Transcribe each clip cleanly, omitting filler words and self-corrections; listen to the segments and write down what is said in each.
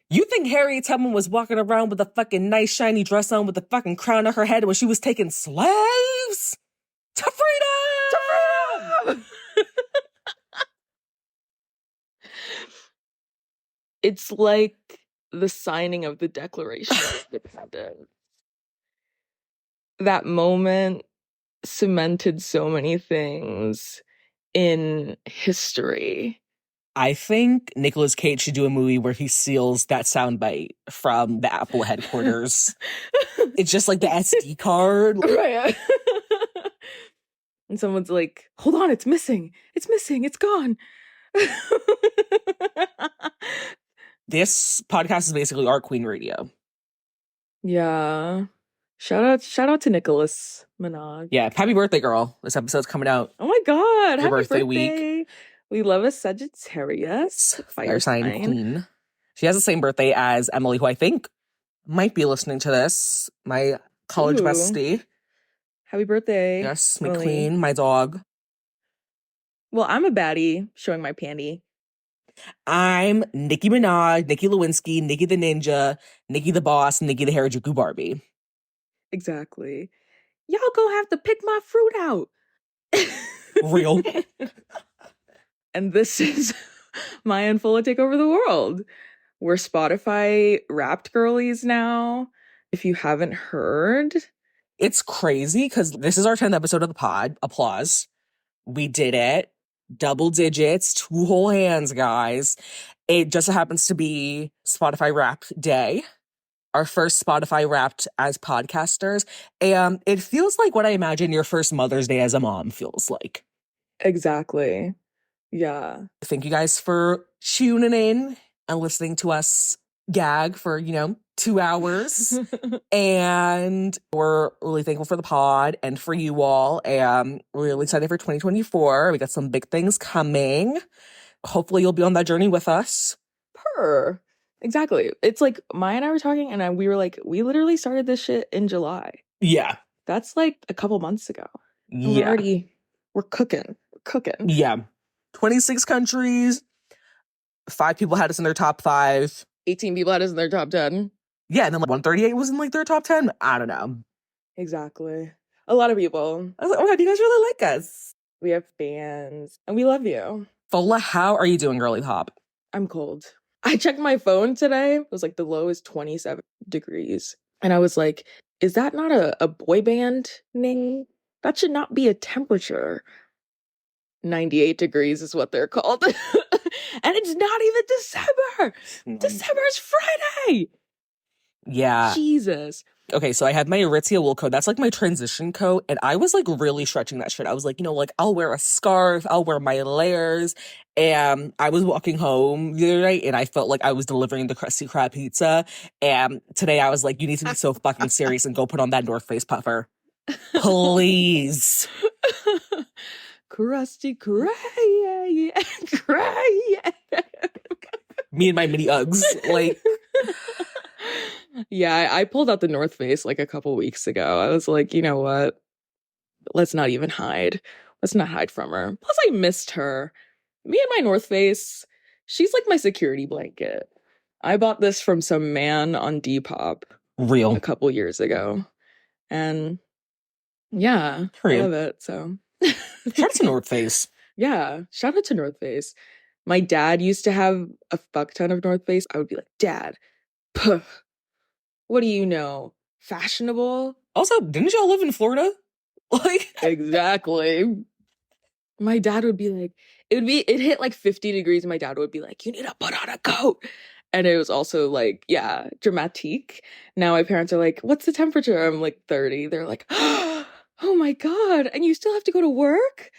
You think Harriet Tubman was walking around with a fucking nice shiny dress on with a fucking crown on her head when she was taking slaves to freedom? To freedom! It's like the signing of the Declaration of Independence. That moment cemented so many things in history. I think Nicolas Cage should do a movie where he steals that soundbite from the Apple headquarters. It's just like the SD card. Right. And someone's like, hold on, it's missing. It's missing. It's gone. This podcast is basically our Queen Radio. Yeah. Shout out to Nicholas Minaj. Yeah, happy birthday, girl. This episode's coming out. Oh my God. Your Happy birthday birthday. week. We love a Sagittarius. Fire sign queen. She has the same birthday as Emily, who I think might be listening to this. My college bestie. Happy birthday. Yes, my Emily. queen, my dog. Well, I'm a baddie showing my panty. I'm Nicki Minaj, Nicki Lewinsky, Nicki the Ninja, Nicki the Boss, Nicki the Harajuku Barbie. Exactly. Y'all gonna have to pick my fruit out. Real. And this is Maya and Fola Take Over the World. We're Spotify Wrapped girlies now. If you haven't heard. It's crazy because this is our 10th episode of the pod. Applause. We did it. Double digits, 2 whole hands, guys. It just happens to be Spotify Wrapped Day. Our first Spotify Wrapped as podcasters. And it feels like what I imagine your first Mother's Day as a mom feels like. Exactly. Yeah. Thank you guys for tuning in and listening to us gag for, 2 hours. And we're really thankful for the pod and for you all. And we're really excited for 2024. We got some big things coming. Hopefully you'll be on that journey with us. Exactly. It's like Maya and I were talking and we were like, we literally started this shit in July. Yeah. That's like a couple months ago. Yeah. We're cooking. Yeah. 26 countries. 5 people had us in their top 5. 18 people had us in their top 10. Yeah, and then 138 was in their top 10. I don't know. Exactly. A lot of people. I was like, oh my God, you guys really like us. We have fans and we love you. Fola, how are you doing, girly pop? I'm cold. I checked my phone today. It was like the low is 27 degrees. And I was like, is that not a boy band name? That should not be a temperature. 98 degrees is what they're called. And it's not even December. December is Friday. Yeah. Jesus. Okay, so I have my Aritzia wool coat. That's like my transition coat. And I was like really stretching that shit. I was like, I'll wear a scarf. I'll wear my layers. And I was walking home the other night and I felt like I was delivering the Krusty Krab pizza. And today I was like, you need to be so fucking serious and go put on that North Face puffer. Please. Krusty Krab. Krab. Me and my mini Uggs. Like... Yeah, I pulled out the North Face like a couple weeks ago. I was like, you know what? Let's not even hide. Let's not hide from her. Plus, I missed her. Me and my North Face, she's like my security blanket. I bought this from some man on Depop. Real. A couple years ago. And yeah, I love it. So shout out to North Face. Yeah, shout out to North Face. My dad used to have a fuck ton of North Face. I would be like, Dad, puh. What do you know? Fashionable? Also, didn't y'all live in Florida? Like exactly. My dad would be like, it hit like 50 degrees. And my dad would be like, you need to put on a coat. And it was also like, yeah, dramatique. Now my parents are like, what's the temperature? I'm like 30. They're like, oh my God. And you still have to go to work?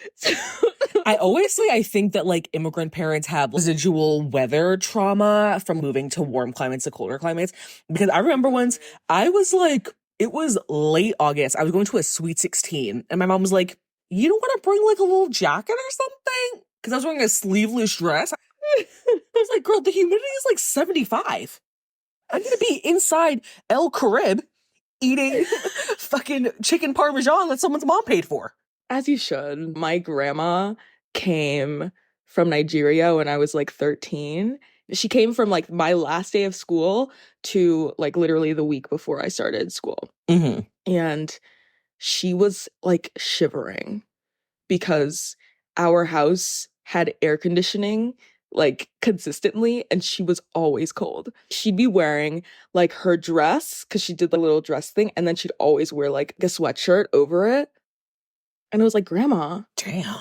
I think that like immigrant parents have residual weather trauma from moving to warm climates to colder climates. Because I remember once I was like, it was late August. I was going to a Sweet 16 and my mom was like, you don't want to bring like a little jacket or something? Because I was wearing a sleeveless dress. I was like, girl, the humidity is like 75. I'm going to be inside El Carib eating fucking chicken parmesan that someone's mom paid for. As you should. My grandma came from Nigeria when I was like 13, She came from like my last day of school to like literally the week before I started school. Mm-hmm. And she was like shivering because our house had air conditioning like consistently, and she was always cold. She'd be wearing like her dress because she did the little dress thing, and then she'd always wear like a sweatshirt over it. And I was like, Grandma, Damn.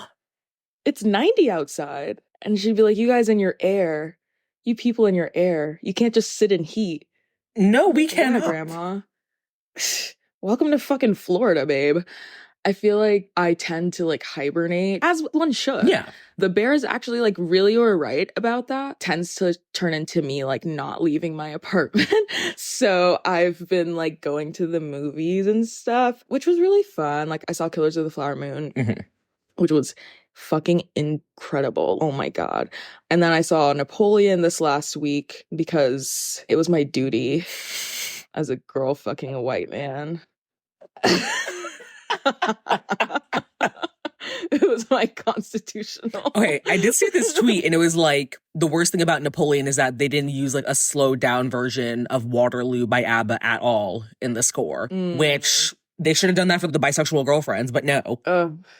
it's 90 outside. And she'd be like, you guys in your air, you people in your air, you can't just sit in heat. No, we Yeah, cannot. Grandma. Welcome to fucking Florida, babe. I feel like I tend to like hibernate, as one should. Yeah. The bears actually like really were right about that. Tends to turn into me like not leaving my apartment. So I've been like going to the movies and stuff, which was really fun. Like I saw Killers of the Flower Moon, which was fucking incredible. Oh my God. And then I saw Napoleon this last week because it was my duty as a girl fucking a white man. It was my constitutional. Okay, I did see this tweet and it was like, the worst thing about Napoleon is that they didn't use like a slowed down version of Waterloo by ABBA at all in the score, which they should have done that for the bisexual girlfriends, but no.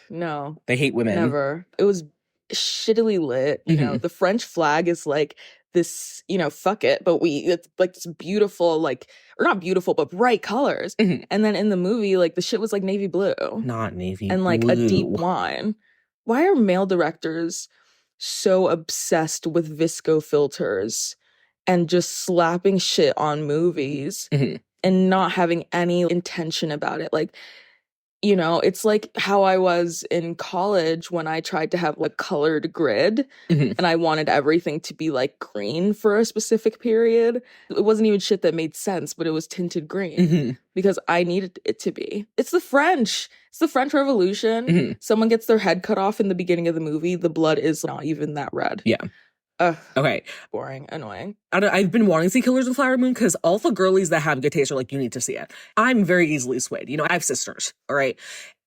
No. They hate women. Never. It was shittily lit. You know, the French flag is like this, you know, fuck it, but it's like this beautiful, like, or not beautiful, but bright colors. And then in the movie, like the shit was like navy blue. Not navy and like blue. a deep wine. Why are male directors so obsessed with visco filters and just slapping shit on movies and not having any intention about it? Like, you know, it's like how I was in college when I tried to have like colored grid and I wanted everything to be like green for a specific period. It wasn't even shit that made sense, but it was tinted green because I needed it to be. It's the French. It's the French Revolution. Someone gets their head cut off in the beginning of the movie. The blood is not even that red. Yeah. Okay. Boring. Annoying. I've been wanting to see Killers of the Flower Moon because all the girlies that have good taste are like, you need to see it. I'm very easily swayed. You know, I have sisters, all right?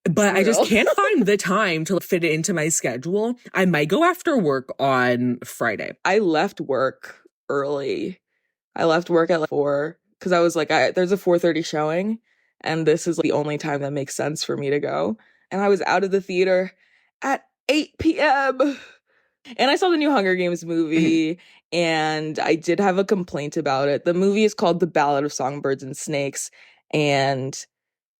But I just can't find the time to fit it into my schedule. I might go after work on Friday. I left work early. I left work at like 4 because I was like, there's a 4:30 showing and this is like the only time that makes sense for me to go. And I was out of the theater at 8 p.m. And I saw the new Hunger Games movie, and I did have a complaint about it. The movie is called The Ballad of Songbirds and Snakes, and,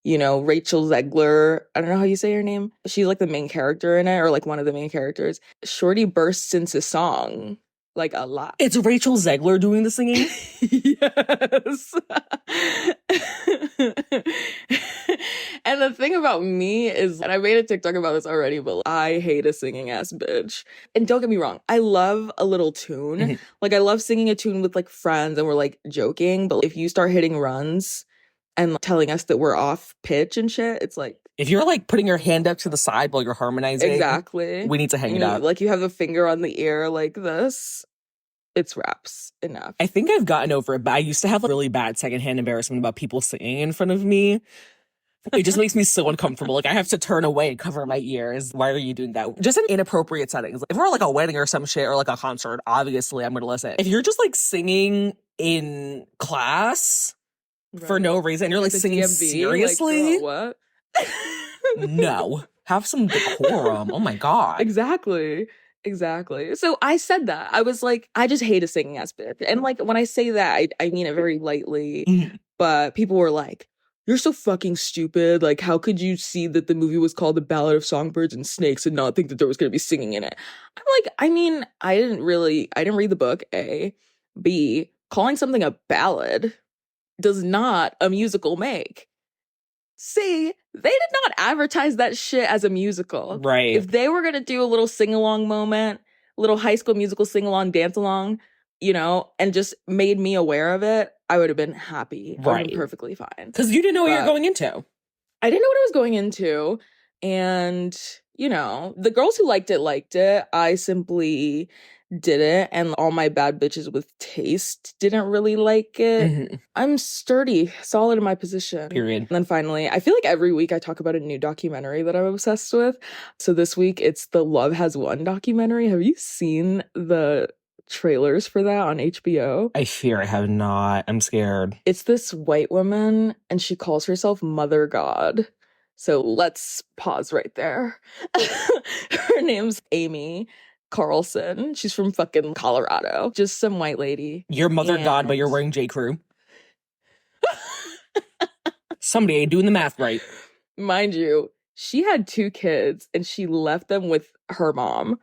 you know, Rachel Zegler, I don't know how you say her name. She's like the main character in it, or like one of the main characters. Shorty bursts into song, like a lot. It's Rachel Zegler doing the singing? Yes. And the thing about me is, and I made a TikTok about this already, but I hate a singing ass bitch. And don't get me wrong, I love a little tune. Like I love singing a tune with like friends and we're like joking, but if you start hitting runs and like, telling us that we're off pitch and shit, it's like, if you're like putting your hand up to the side while you're harmonizing, exactly, we need to hang it up. Like you have a finger on the ear like this. It's raps enough. I think I've gotten over it, but I used to have really bad secondhand embarrassment about people singing in front of me. It just makes me so uncomfortable. Like I have to turn away and cover my ears. Why are you doing that? Just in inappropriate settings. If we're like a wedding or some shit or like a concert, obviously I'm going to listen. If you're just like singing in class for no reason, you're like singing DMV, seriously? Like, what? No. Have some decorum. Oh my God. Exactly. So I said that. I was like, I just hate a singing ass bitch. And like when I say that, I mean it very lightly. But people were like, you're so fucking stupid. Like, how could you see that the movie was called The Ballad of Songbirds and Snakes and not think that there was going to be singing in it? I'm like, I mean, I didn't read the book, A. B, calling something a ballad does not a musical make. C, they did not advertise that shit as a musical. Right. If they were going to do a little sing-along moment, a little High School Musical sing-along, dance-along, you know, and just made me aware of it, I would have been happy. Right. I would have been perfectly fine. Because you didn't know what you were going into. I didn't know what I was going into. And, you know, the girls who liked it. I simply didn't. And all my bad bitches with taste didn't really like it. I'm sturdy, solid in my position. Period. And then finally, I feel like every week I talk about a new documentary that I'm obsessed with. So this week, it's the Love Has Won documentary. Have you seen the trailers for that on HBO? I fear I have not. I'm scared. It's this white woman, and she calls herself Mother God. So let's pause right there. Her name's Amy Carlson. She's from fucking Colorado. Just some white lady. You're Mother God, but you're And- wearing J. Crew. Somebody ain't doing the math right. Mind you, she had 2 kids, and she left them with her mom.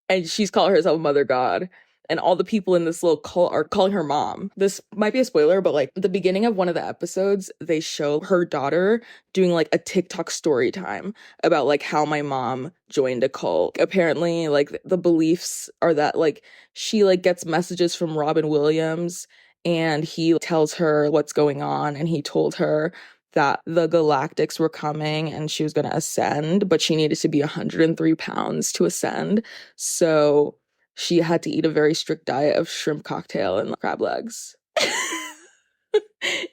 And she's calling herself Mother God. And all the people in this little cult are calling her mom. This might be a spoiler, but like the beginning of one of the episodes, they show her daughter doing like a TikTok story time about like how my mom joined a cult. Apparently, like the beliefs are that like she like gets messages from Robin Williams and he tells her what's going on, and he told her that the Galactics were coming and she was going to ascend, but she needed to be 103 pounds to ascend. So she had to eat a very strict diet of shrimp cocktail and crab legs.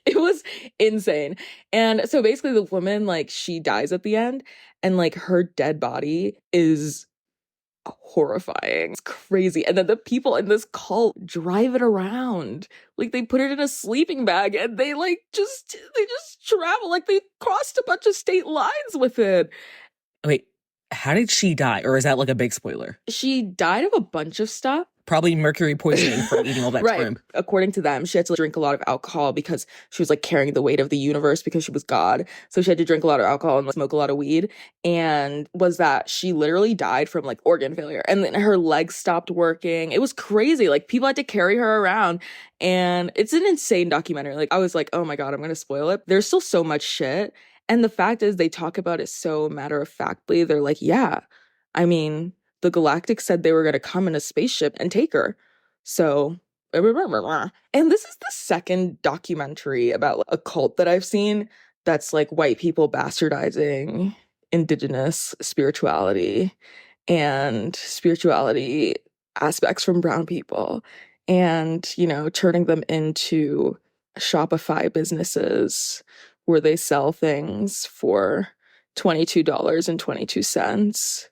It was insane. And so basically the woman, like, she dies at the end, and like her dead body is horrifying. It's crazy. And then the people in this cult drive it around. Like they put it in a sleeping bag and they just travel, like they crossed a bunch of state lines with it. Wait, how did she die? Or is that like a big spoiler? She died of a bunch of stuff. Probably mercury poisoning from eating all that Right. shrimp. According to them, she had to drink a lot of alcohol because she was like carrying the weight of the universe because she was God. So she had to drink a lot of alcohol and smoke a lot of weed. And was that she literally died from like organ failure, and then her legs stopped working. It was crazy. Like people had to carry her around, and it's an insane documentary. Like I was like, oh my God, I'm going to spoil it. There's still so much shit. And the fact is they talk about it so matter-of-factly. They're like, yeah, I mean, the Galactics said they were going to come in a spaceship and take her. So, and this is the second documentary about a cult that I've seen that's like white people bastardizing indigenous spirituality and spirituality aspects from brown people, and, you know, turning them into Shopify businesses where they sell things for $22.22.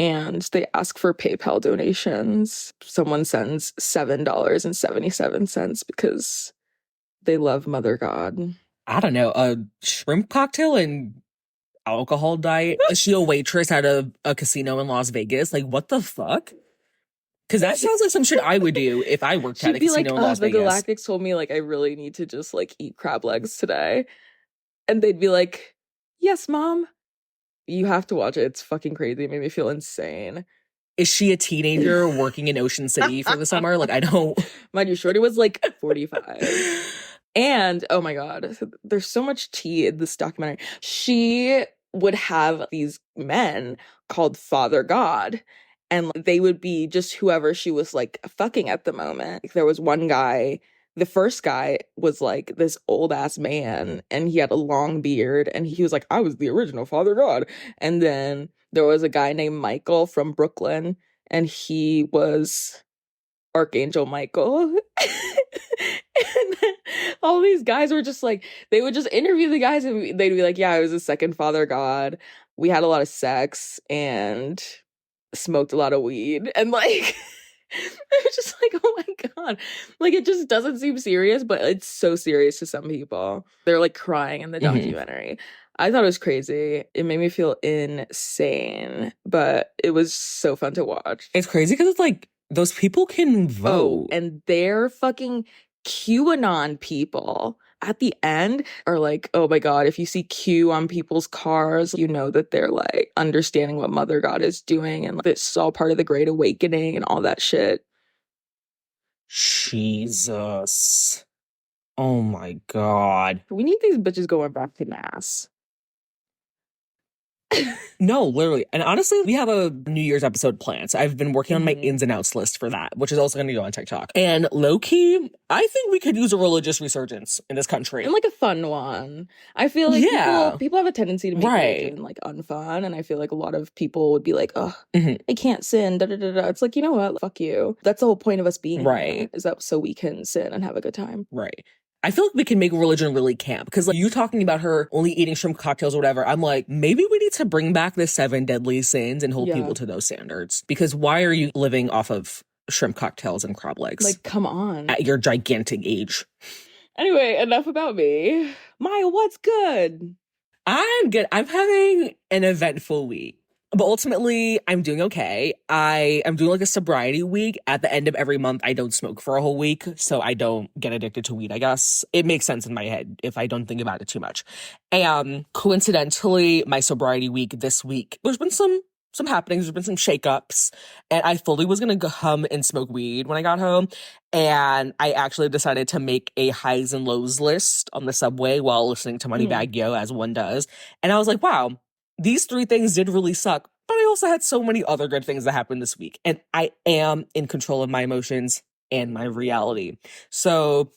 And they ask for PayPal donations. Someone sends $7.77 because they love Mother God. I don't know, a shrimp cocktail and alcohol diet? Is she a waitress at a casino in Las Vegas? Like, what the fuck? Because that sounds like some shit I would do if I worked at a casino in Las Vegas. The Galactics told me, like, I really need to just, like, eat crab legs today. And they'd be like, yes, Mom. You have to watch it. It's fucking crazy. It made me feel insane. Is she a teenager working in Ocean City for the summer? Like, I don't... Mind you, Shorty was, like, 45. And, oh my God, there's so much tea in this documentary. She would have these men called Father God, and they would be just whoever she was like fucking at the moment. There was one guy, the first guy was like this old ass man, and he had a long beard, and he was like, I was the original Father God. And then there was a guy named Michael from Brooklyn, and he was Archangel Michael. And then all these guys were just like, they would just interview the guys and they'd be like, yeah, I was a second Father God. We had a lot of sex and smoked a lot of weed. And like, it was just like, oh my God. Like, it just doesn't seem serious, but it's so serious to some people. They're like crying in the documentary. I thought it was crazy. It made me feel insane, but it was so fun to watch. It's crazy because it's like, those people can vote. Oh, and they're fucking QAnon people at the end are like, oh my God, if you see Q on people's cars, you know that they're like understanding what Mother God is doing, and this is all part of the Great Awakening and all that shit. Jesus. Oh my God. We need these bitches going back to Mass. No, literally. And honestly, we have a New Year's episode planned. So I've been working on my ins and outs list for that, which is also going to go on TikTok. And low-key, I think we could use a religious resurgence in this country. And like a fun one. I feel like people have a tendency to make religion like unfun. And I feel like a lot of people would be like, oh, I can't sin. Da, da, da, da. It's like, you know what? Fuck you. That's the whole point of us being here, is that so we can sin and have a good time. Right. I feel like we can make religion really camp because like you talking about her only eating shrimp cocktails or whatever. I'm like, maybe we need to bring back the 7 deadly sins and hold people to those standards. Because why are you living off of shrimp cocktails and crab legs? Like, come on. At your gigantic age. Anyway, enough about me. Maya, what's good? I'm good. I'm having an eventful week. But ultimately, I'm doing okay. I am doing like a sobriety week. At the end of every month, I don't smoke for a whole week, so I don't get addicted to weed, I guess. It makes sense in my head if I don't think about it too much. And coincidentally, my sobriety week this week, there's been some happenings, there's been some shakeups, and I fully was gonna go home and smoke weed when I got home. And I actually decided to make a highs and lows list on the subway while listening to Moneybagg Yo, as one does. And I was like, wow, these 3 things did really suck, but I also had so many other good things that happened this week. And I am in control of my emotions and my reality. So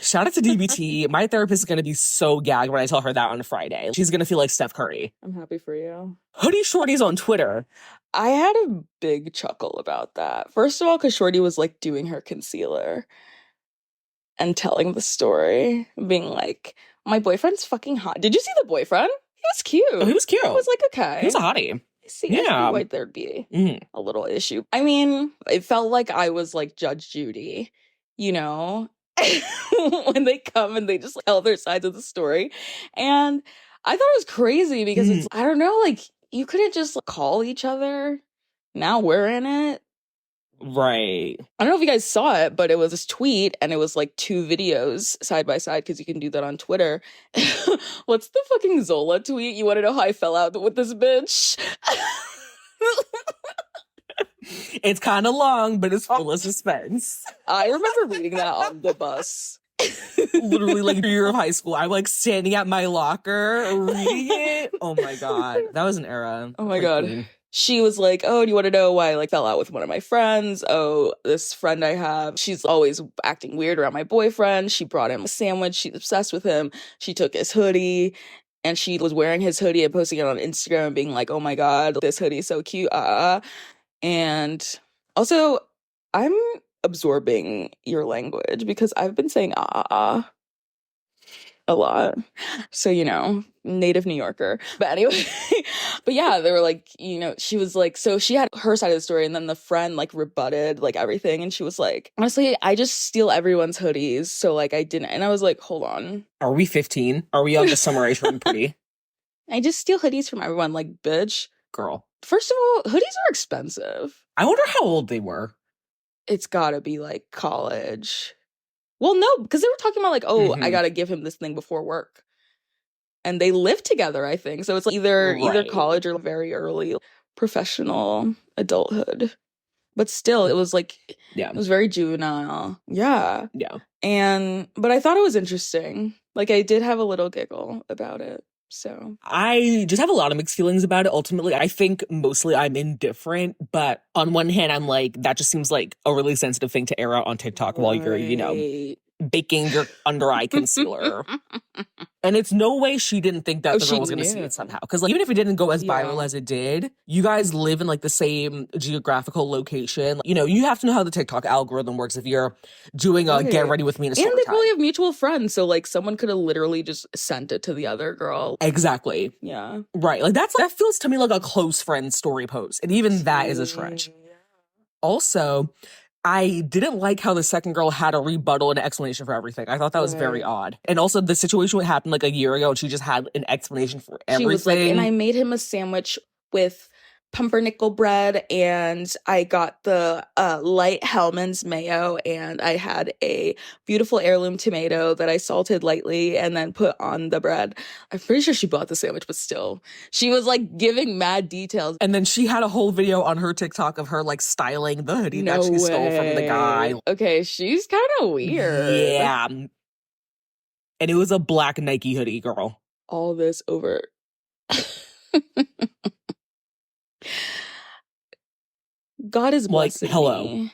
shout out to DBT. My therapist is going to be so gagged when I tell her that on Friday. She's going to feel like Steph Curry. I'm happy for you. Hoodie Shorty's on Twitter. I had a big chuckle about that. First of all, because Shorty was like doing her concealer and telling the story, being like, my boyfriend's fucking hot. Did you see the boyfriend? He was cute. Oh, he was cute. I was like, okay. He was a hottie. See, yeah. Like there'd be a little issue. I mean, it felt like I was like Judge Judy, you know, when they come and they just tell their sides of the story. And I thought it was crazy because it's, I don't know, like you couldn't just call each other. Now we're in it. Right. I don't know if you guys saw it, but it was this tweet and it was like 2 videos side by side because you can do that on Twitter. What's the fucking Zola tweet? You want to know how I fell out with this bitch? It's kind of long, but it's full of suspense. I remember reading that on the bus. Literally like year of high school. I'm like standing at my locker reading it. Oh my God. That was an era. Oh my God. She was like, oh, do you want to know why I like fell out with one of my friends? Oh, this friend I have, she's always acting weird around my boyfriend. She brought him a sandwich. She's obsessed with him. She took his hoodie and she was wearing his hoodie and posting it on Instagram being like, oh my God, this hoodie is so cute. And also, I'm absorbing your language because I've been saying a lot. So, you know, native New Yorker. But anyway, but yeah, they were like, you know, she was like, so she had her side of the story and then the friend like rebutted like everything. And she was like, honestly, I just steal everyone's hoodies. So like I didn't. And I was like, hold on. Are we 15? Are we on the summer age from pretty? I just steal hoodies from everyone. Like, bitch. Girl. First of all, hoodies are expensive. I wonder how old they were. It's gotta be like college. Well, no, because they were talking about like, oh, I gotta give him this thing before work. And they live together, I think. So it's like either college or very early professional adulthood. But still, it was like, it was very juvenile. Yeah. Yeah. But I thought it was interesting. Like, I did have a little giggle about it. So I just have a lot of mixed feelings about it. Ultimately, I think mostly I'm indifferent, but on one hand, I'm like, that just seems like a really sensitive thing to air out on TikTok while you're, you know, baking your under eye concealer. And it's no way she didn't think that the girl was going to see it somehow. Because like, even if it didn't go as viral as it did, you guys live in like the same geographical location. You know, you have to know how the TikTok algorithm works if you're doing a get ready with me in a story And they time. probably have mutual friends. So like someone could have literally just sent it to the other girl. Exactly. Yeah. Right. Like that feels to me like a close friend story post. And even that is a stretch. Also, I didn't like how the second girl had a rebuttal and an explanation for everything. I thought that was very odd. And also the situation happened like a year ago and she just had an explanation for everything. She was like, and I made him a sandwich with pumpernickel bread and I got the light Hellman's mayo and I had a beautiful heirloom tomato that I salted lightly and then put on the bread. I'm pretty sure she bought the sandwich, but still. She was like giving mad details. And then she had a whole video on her TikTok of her like styling the hoodie that she stole from the guy. Okay, she's kind of weird. Yeah. And it was a black Nike hoodie, girl. All this over... God is blessing me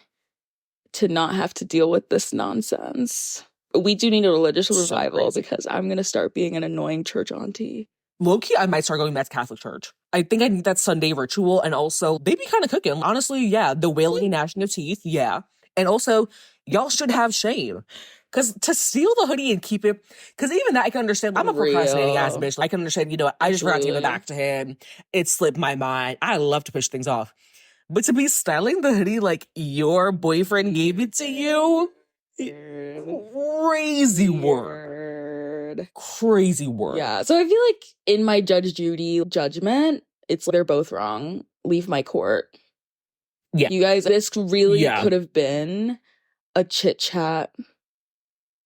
to not have to deal with this nonsense. We do need a religious revival because I'm going to start being an annoying church auntie. Low-key, I might start going back to Catholic church. I think I need that Sunday ritual, and also, they be kind of cooking. Honestly, yeah, the wailing and gnashing of teeth, yeah. And also, y'all should have shame. Because to steal the hoodie and keep it, because even that I can understand. I'm a procrastinating ass bitch. I can understand, I just forgot to give it back to him. It slipped my mind. I love to push things off. But to be styling the hoodie like your boyfriend gave it to you, crazy work. Crazy work. Yeah. So I feel like in my Judge Judy judgment, it's like they're both wrong. Leave my court. Yeah. You guys, this really could have been a chit chat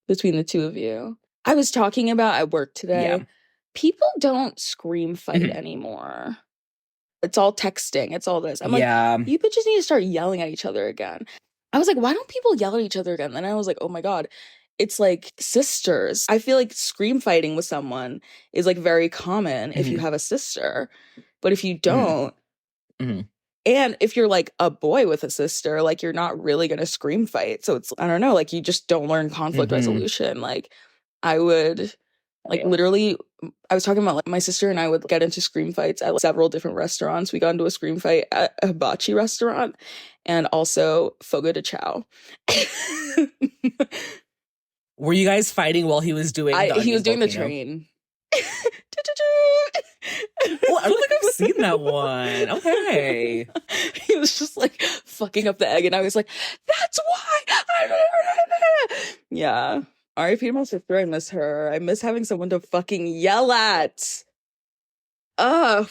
between the two of you. I was talking about at work today. People don't scream fight anymore. It's all texting. It's all this. I'm like, you bitches need to start yelling at each other again. I was like, why don't people yell at each other again? Then I was like, oh my God, it's like sisters. I feel like scream fighting with someone is like very common if you have a sister. But if you don't, and if you're like a boy with a sister, like you're not really going to scream fight. So it's, I don't know, like you just don't learn conflict resolution. Like I would, like literally, I was talking about like my sister and I would get into scream fights at like, several different restaurants. We got into a scream fight at a hibachi restaurant and also fogo de chao. Were you guys fighting while he was doing he was doing the train. Well, I don't think I've seen that one. Okay. He was just like fucking up the egg and I was like, that's why. Yeah. R.I.P. to my sister. I miss her. I miss having someone to fucking yell at.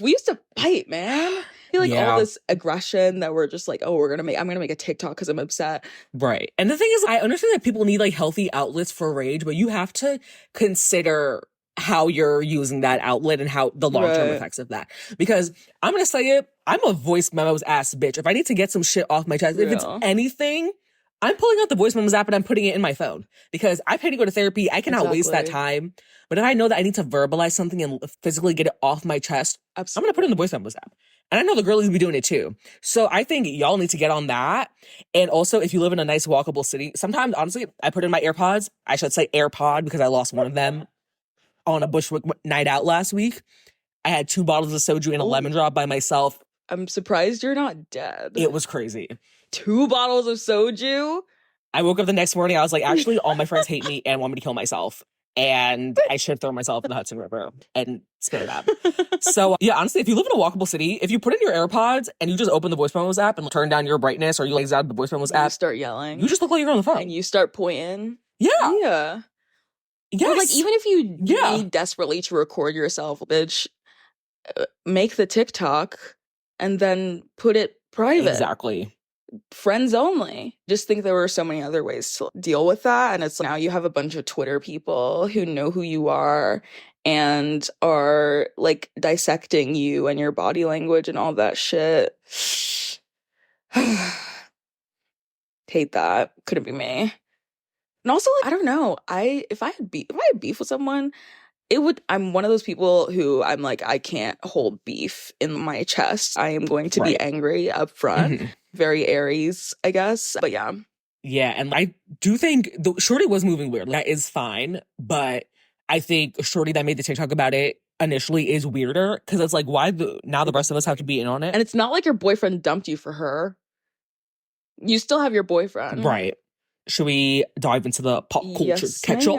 We used to fight, man. I feel like all this aggression that we're just like, oh, I'm gonna make a TikTok because I'm upset. Right. And the thing is, I understand that people need like healthy outlets for rage, but you have to consider how you're using that outlet and how the long-term effects of that. Because I'm gonna say it, I'm a voice memos ass bitch. If I need to get some shit off my chest, if it's anything, I'm pulling out the voice memos app and I'm putting it in my phone. Because I pay to go to therapy. I cannot waste that time. But if I know that I need to verbalize something and physically get it off my chest, I'm gonna put it in the voice memos app. And I know the girlies be doing it too. So I think y'all need to get on that. And also, if you live in a nice walkable city, sometimes, honestly, I put in my AirPods. I should say AirPod because I lost one of them on a Bushwick night out last week. I had 2 bottles of soju and a lemon drop by myself. I'm surprised you're not dead. It was crazy. 2 bottles of soju? I woke up the next morning. I was like, actually, all my friends hate me and want me to kill myself. And I should throw myself in the Hudson River and spit it out. So, yeah, honestly, if you live in a walkable city, if you put in your AirPods and you just open the voice memos app and turn down your brightness or you exit out the voice memos app, you start yelling. You just look like you're on the phone. And you start pointing. Yeah. Yeah. Yes. Or like, even if you need desperately to record yourself, bitch, make the TikTok and then put it private. Exactly. Friends only. Just think there were so many other ways to deal with that. And it's like, now you have a bunch of Twitter people who know who you are and are like dissecting you and your body language and all that shit. Hate that. Couldn't be me. And also, like, I don't know. If I had beef with someone, I'm one of those people who I'm like, I can't hold beef in my chest. I am going to be angry up front. Very Aries, I guess. But yeah. Yeah, and I do think Shorty was moving weird. That is fine. But I think Shorty that made the TikTok about it initially is weirder. Because it's like, why now the rest of us have to be in on it? And it's not like your boyfriend dumped you for her. You still have your boyfriend. Right. Should we dive into the pop culture catch-up?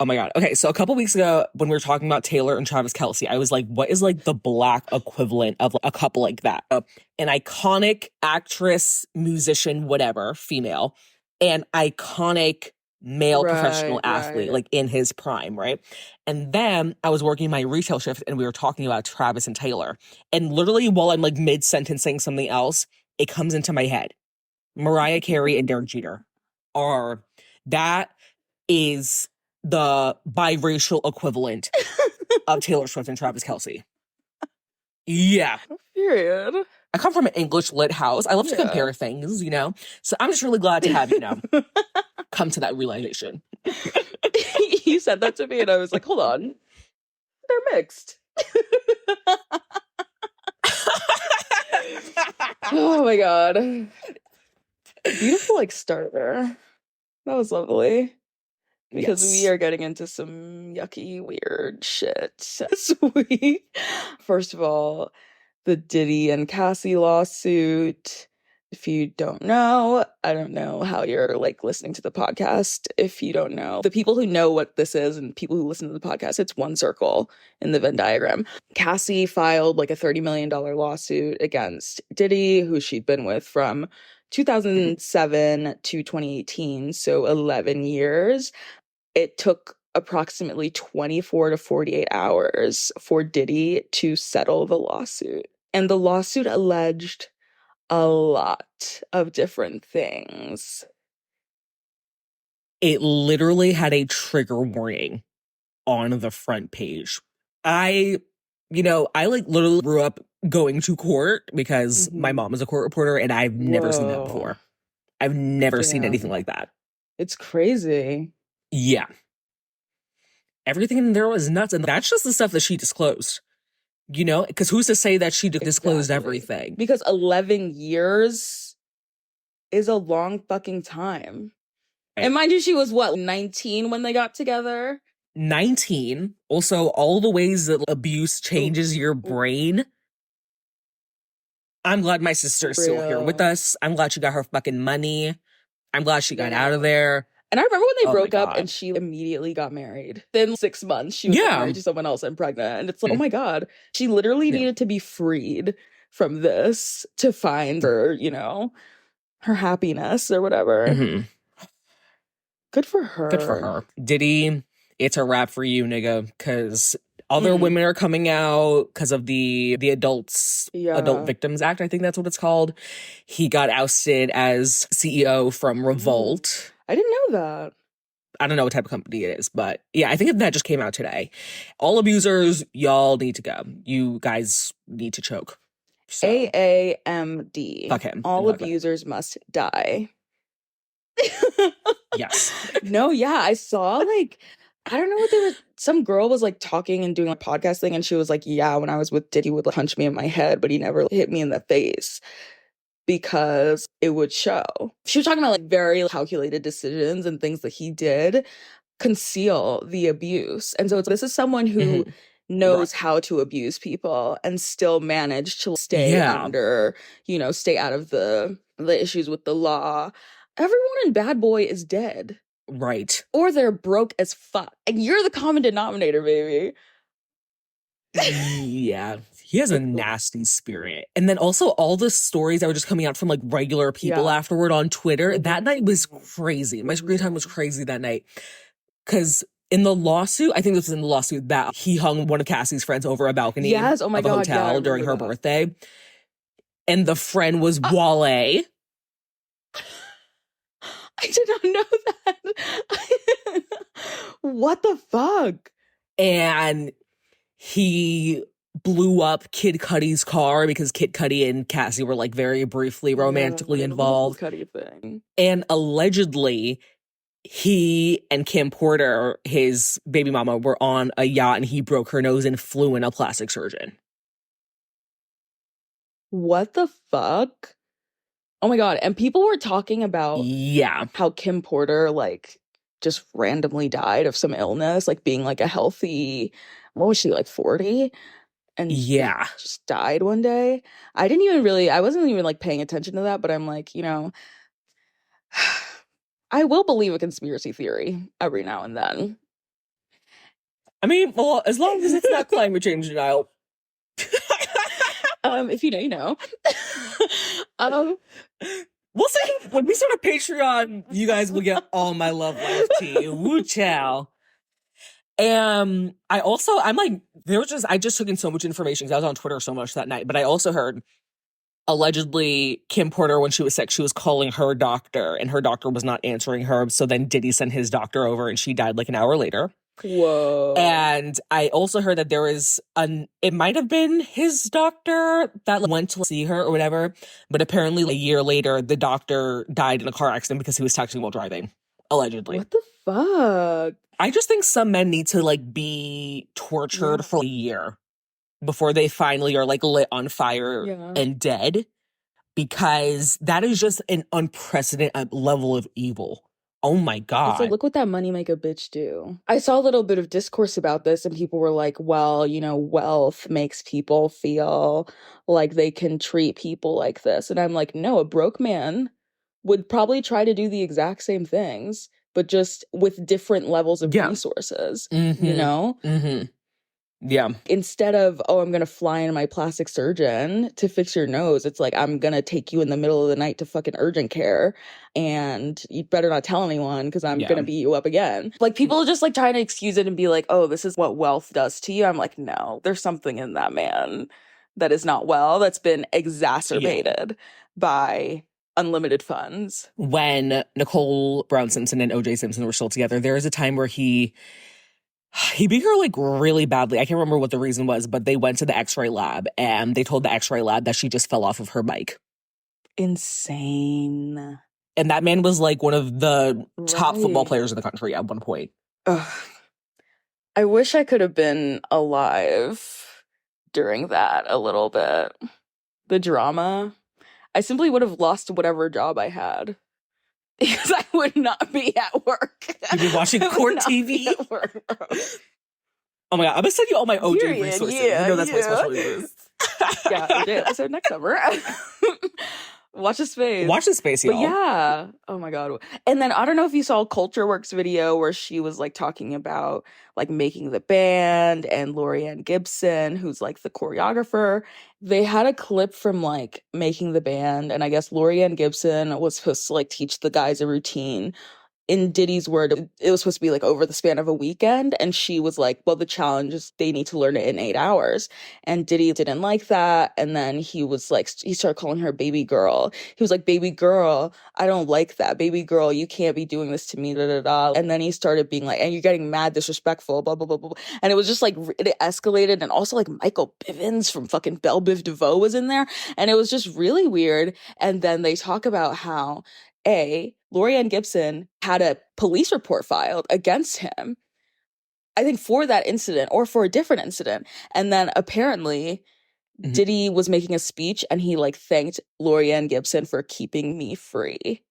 Oh my God. Okay, so a couple weeks ago when we were talking about Taylor and Travis Kelce, I was like, what is like the Black equivalent of a couple like that? An iconic actress, musician, whatever, female, an iconic male professional athlete, like in his prime, right? And then I was working my retail shift and we were talking about Travis and Taylor. And literally while I'm like mid-sentence saying something else, it comes into my head. Mariah Carey and Derek Jeter that is the biracial equivalent of Taylor Swift and Travis Kelce. Yeah. Period. I come from an English lit house. I love to compare things, So I'm just really glad to have, come to that realization. You said that to me and I was like, hold on. They're mixed. Oh my God. Beautiful like starter. That was lovely. Because we are getting into some yucky, weird shit this week. First of all, the Diddy and Cassie lawsuit. If you don't know, I don't know how you're like listening to the podcast. If you don't know, the people who know what this is and people who listen to the podcast, it's one circle in the Venn diagram. Cassie filed like a $30 million lawsuit against Diddy, who she'd been with from 2007 to 2018, so 11 years. It took approximately 24 to 48 hours for Diddy to settle the lawsuit. And the lawsuit alleged a lot of different things. It literally had a trigger warning on the front page. I like literally grew up going to court because my mom is a court reporter, and I've never seen that before. I've never seen anything like that. It's crazy. Yeah. Everything in there was nuts. And that's just the stuff that she disclosed. Because who's to say that she disclosed everything? Because 11 years is a long fucking time. Right. And mind you, she was 19 when they got together? 19. Also, all the ways that abuse changes your brain. I'm glad my sister is still here with us. I'm glad she got her fucking money. I'm glad she got out of there. And I remember when they broke up and she immediately got married. Then 6 months, she was married to someone else and pregnant. And it's like, oh my God, she literally needed to be freed from this to find her, her happiness or whatever. Mm-hmm. Good for her. Good for her. Diddy, it's a wrap for you, nigga, because other women are coming out because of the Adult Victims Act, I think that's what it's called. He got ousted as CEO from Revolt. I didn't know that. I don't know what type of company it is, but yeah, I think that just came out today. All abusers, y'all need to go. You guys need to choke. So, AAMD. Fuck him. All abusers must die. Yes. No, yeah, I saw I don't know what they were. Some girl was talking and doing a podcast thing, and she was like, yeah, when I was with Diddy, he would punch me in my head, but he never hit me in the face because it would show. She was talking about very calculated decisions and things that he did conceal the abuse. And so this is someone who knows how to abuse people and still manage to stay under, stay out of the issues with the law. Everyone in Bad Boy is dead. Right. Or they're broke as fuck. And you're the common denominator, baby. Yeah. He has a nasty spirit. And then also all the stories that were just coming out from regular people afterward on Twitter. That night was crazy. My screen time was crazy that night. Because in the lawsuit, I think this was in the lawsuit, that he hung one of Cassie's friends over a balcony of a hotel during her birthday. And the friend was Wale. I did not know that. What the fuck? And he blew up Kid Cudi's car because Kid Cudi and Cassie were very briefly romantically involved. Cudi thing. And allegedly, he and Kim Porter, his baby mama, were on a yacht and he broke her nose and flew in a plastic surgeon. What the fuck? Oh my God. And people were talking about how Kim Porter just randomly died of some illness, being a healthy, what was she, 40? And just died one day. I wasn't even paying attention to that, but I'm I will believe a conspiracy theory every now and then. I mean, well, as long as it's not climate change denial. If you know, you know. We'll see. When we start a Patreon, you guys will get all my love life tea. Woo chow. I just took in so much information because I was on Twitter so much that night. But I also heard, allegedly, Kim Porter, when she was sick, she was calling her doctor and her doctor was not answering her. So then Diddy sent his doctor over and she died an hour later. Whoa. And I also heard that there was it might have been his doctor that went to see her or whatever, but apparently a year later, the doctor died in a car accident because he was texting while driving, allegedly. What the fuck? I just think some men need to be tortured for a year before they finally are lit on fire and dead, because that is just an unprecedented level of evil. Oh my It's God. like, look what that money make a bitch do. I saw a little bit of discourse about this, and people were like, well, wealth makes people feel like they can treat people like this. And I'm like, no, a broke man would probably try to do the exact same things, but just with different levels of Yeah. resources, Mm-hmm. Yeah. Instead of, oh, I'm gonna fly in my plastic surgeon to fix your nose, it's like, I'm gonna take you in the middle of the night to fucking urgent care, and you better not tell anyone because I'm gonna beat you up again. Like, people just like trying to excuse it and be like, oh, this is what wealth does to you. I'm like, no, there's something in that man that is not well, that's been exacerbated by unlimited funds. When Nicole Brown Simpson and OJ Simpson were still together, there was a time where he beat her like really badly. I can't remember what the reason was, but they went to the x-ray lab and they told the x-ray lab that she just fell off of her bike. Insane. And that man was like one of the top football players in the country at one point. Ugh. I wish I could have been alive during that a little bit. The drama. I simply would have lost whatever job I had. Because I would not be at work. You'd be watching court TV? Oh my God, I'm gonna send you all my OJ resources. That's my special interest. Yeah, OJ episode next summer. Watch his face. Watch his face, y'all. But yeah. Oh my God. And then I don't know if you saw CultureWorks video where she was like talking about like making the band, and Lorianne Gibson, who's like the choreographer. They had a clip from like making the band, and I guess Lorianne Gibson was supposed to like teach the guys a routine. In Diddy's word, it was supposed to be like over the span of a weekend. And she was like, well, the challenge is they need to learn it in 8 hours. And Diddy didn't like that. And then he was like, he started calling her baby girl. He was like, baby girl, I don't like that. Baby girl, you can't be doing this to me, da da da. And then he started being like, and you're getting mad disrespectful, blah, blah, blah, blah. And it was just like, it escalated. And also like Michael Bivins from fucking Belle Biv DeVoe was in there. And it was just really weird. And then they talk about how Lorianne Gibson had a police report filed against him, I think for that incident or for a different incident. And then apparently Diddy was making a speech and he like thanked Lorianne Gibson for keeping me free.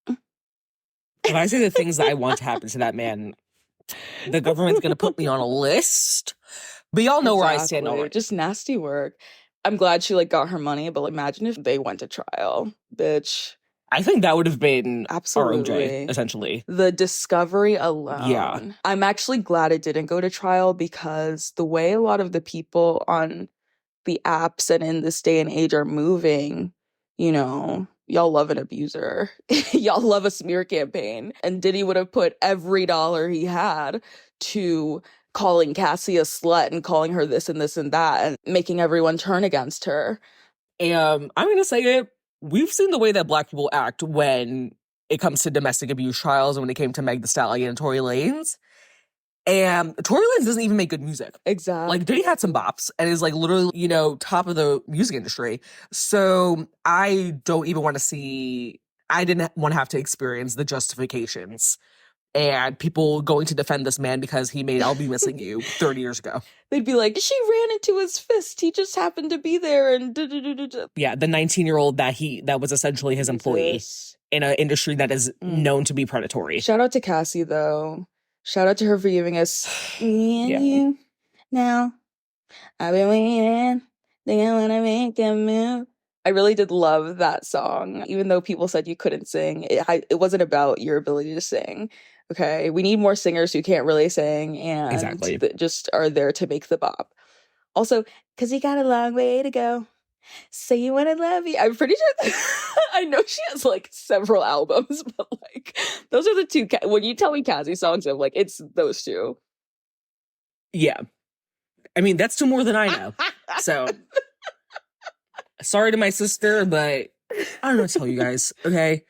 If I say the things that I want to happen to that man, the government's gonna put me on a list. But y'all know where I stand already. Just nasty work. I'm glad she like got her money, but like, imagine if they went to trial, bitch. I think that would have been absolutely ROJ, essentially. The discovery alone. Yeah. I'm actually glad it didn't go to trial, because the way a lot of the people on the apps and in this day and age are moving, y'all love an abuser. Y'all love a smear campaign. And Diddy would have put every dollar he had to calling Cassie a slut and calling her this and this and that and making everyone turn against her. And I'm going to say it. We've seen the way that Black people act when it comes to domestic abuse trials, and when it came to Meg Thee Stallion and Tory Lanez. And Tory Lanez doesn't even make good music. Exactly. Like, Diddy had some bops and is like literally, top of the music industry. So I don't even want to see, I didn't want to have to experience the justifications and people going to defend this man because he made I'll Be Missing You 30 years ago. They'd be like, she ran into his fist. He just happened to be there. And yeah, the 19-year-old that was essentially his employee in an industry that is known to be predatory. Shout out to Cassie, though. Shout out to her for giving us me and you. Now, I've been waiting. Think I want to make a move. I really did love that song. Even though people said you couldn't sing, it wasn't about your ability to sing. Okay, we need more singers who can't really sing and that just are there to make the bop. Also, because you got a long way to go. Say you want to love you. I'm pretty sure I know she has like several albums, but like those are the two. When you tell me Cassie songs, I'm like, it's those two. Yeah. I mean, that's two more than I know. So sorry to my sister, but I don't know what to tell you guys. Okay.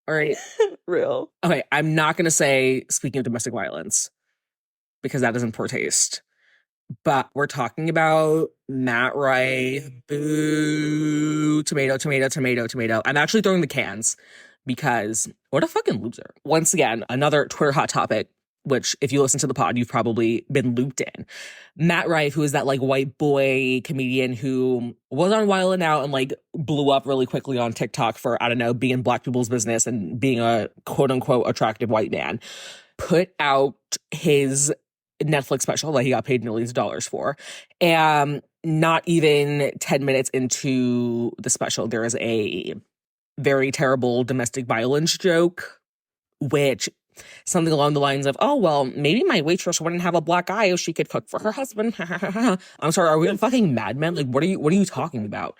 All right. Real. Okay, I'm not going to say speaking of domestic violence because that is in poor taste. But we're talking about Matt Rife. Boo. Tomato, tomato, tomato, tomato. I'm actually throwing the cans because what a fucking loser. Once again, another Twitter hot topic. which if you listen to the pod, you've probably been looped in. Matt Rife, who is that like white boy comedian who was on Wild 'N Out and like blew up really quickly on TikTok for, I don't know, being in black people's business and being a quote unquote attractive white man, put out his Netflix special that he got paid millions of dollars for. And not even 10 minutes into the special, there is a very terrible domestic violence joke, which something along the lines of, oh, well, maybe my waitress wouldn't have a black eye if she could cook for her husband. I'm sorry, are we on fucking Mad Men? Like, what are you talking about?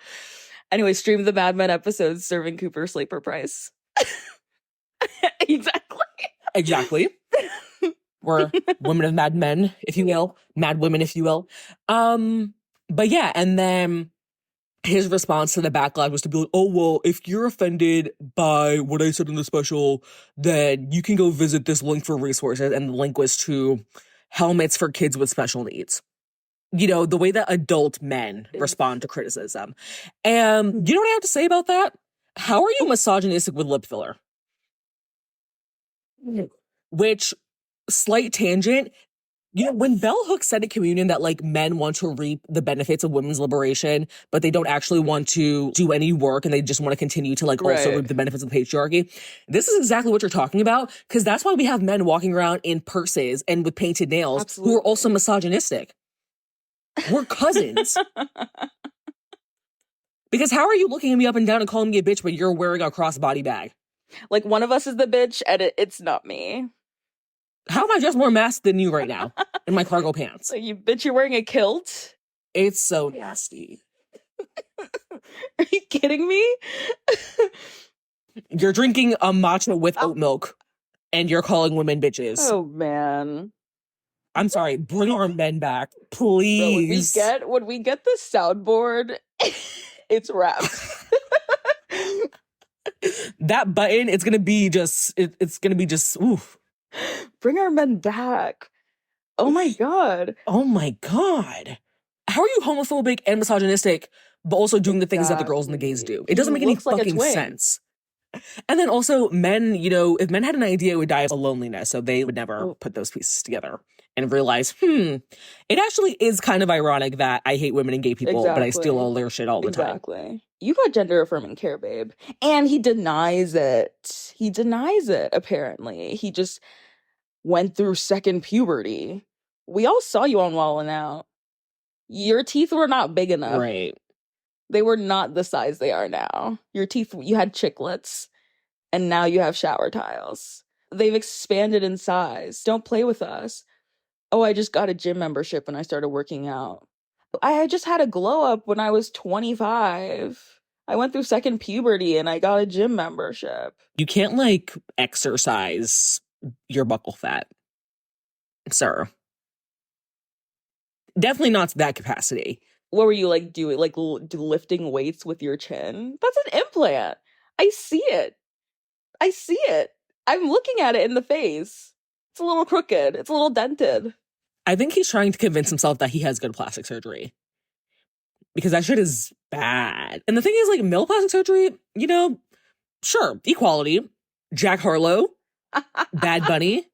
Anyway, stream the Mad Men episodes serving Cooper Sleeper Price. Exactly. We're women of Mad Men, if you will. Mad women, if you will. But yeah, and then his response to the backlash was to be like, oh, well, if you're offended by what I said in the special, then you can go visit this link for resources. And the link was to helmets for kids with special needs. You know, the way that adult men respond to criticism. And you know what I have to say about that? How are you misogynistic with lip filler? Which, slight tangent, you know, when Bell Hooks said at Communion that like men want to reap the benefits of women's liberation, but they don't actually want to do any work and they just want to continue to like also reap the benefits of the patriarchy. This is exactly what you're talking about, because that's why we have men walking around in purses and with painted nails who are also misogynistic. We're cousins. Because how are you looking at me up and down and calling me a bitch, but you're wearing a crossbody bag? Like one of us is the bitch and it's not me. How am I just more masked than you right now in my cargo pants? So you bitch, you're wearing a kilt? It's so nasty. Are you kidding me? You're drinking a matcha with oat milk and you're calling women bitches. Oh, man. I'm sorry. Bring our men back, please. Bro, when we get the soundboard, it's wrapped. That button, it's going to be just, oof. Bring our men back. Oh my God. Oh my God. How are you homophobic and misogynistic, but also doing the things that the girls and the gays do? It doesn't make any fucking sense. And then also men, you know, if men had an idea, it would die of loneliness. So they would never put those pieces together and realize, it actually is kind of ironic that I hate women and gay people, but I steal all their shit all the time. Exactly. You got gender affirming care, babe. And he denies it. He denies it, apparently. He just went through second puberty. We all saw you on Wild 'N Out. Your teeth were not big enough. Right. They were not the size they are now. Your teeth, you had chiclets, and now you have shower tiles. They've expanded in size. Don't play with us. Oh, I just got a gym membership when I started working out. I just had a glow up when I was 25. I went through second puberty and I got a gym membership. You can't like exercise your buccal fat, sir. Definitely not to that capacity. What were you like doing? Like lifting weights with your chin? That's an implant. I see it. I'm looking at it in the face. It's a little crooked. It's a little dented. I think he's trying to convince himself that he has good plastic surgery. Because that shit is bad. And the thing is, like, male plastic surgery, you know, sure, equality. Jack Harlow, Bad Bunny.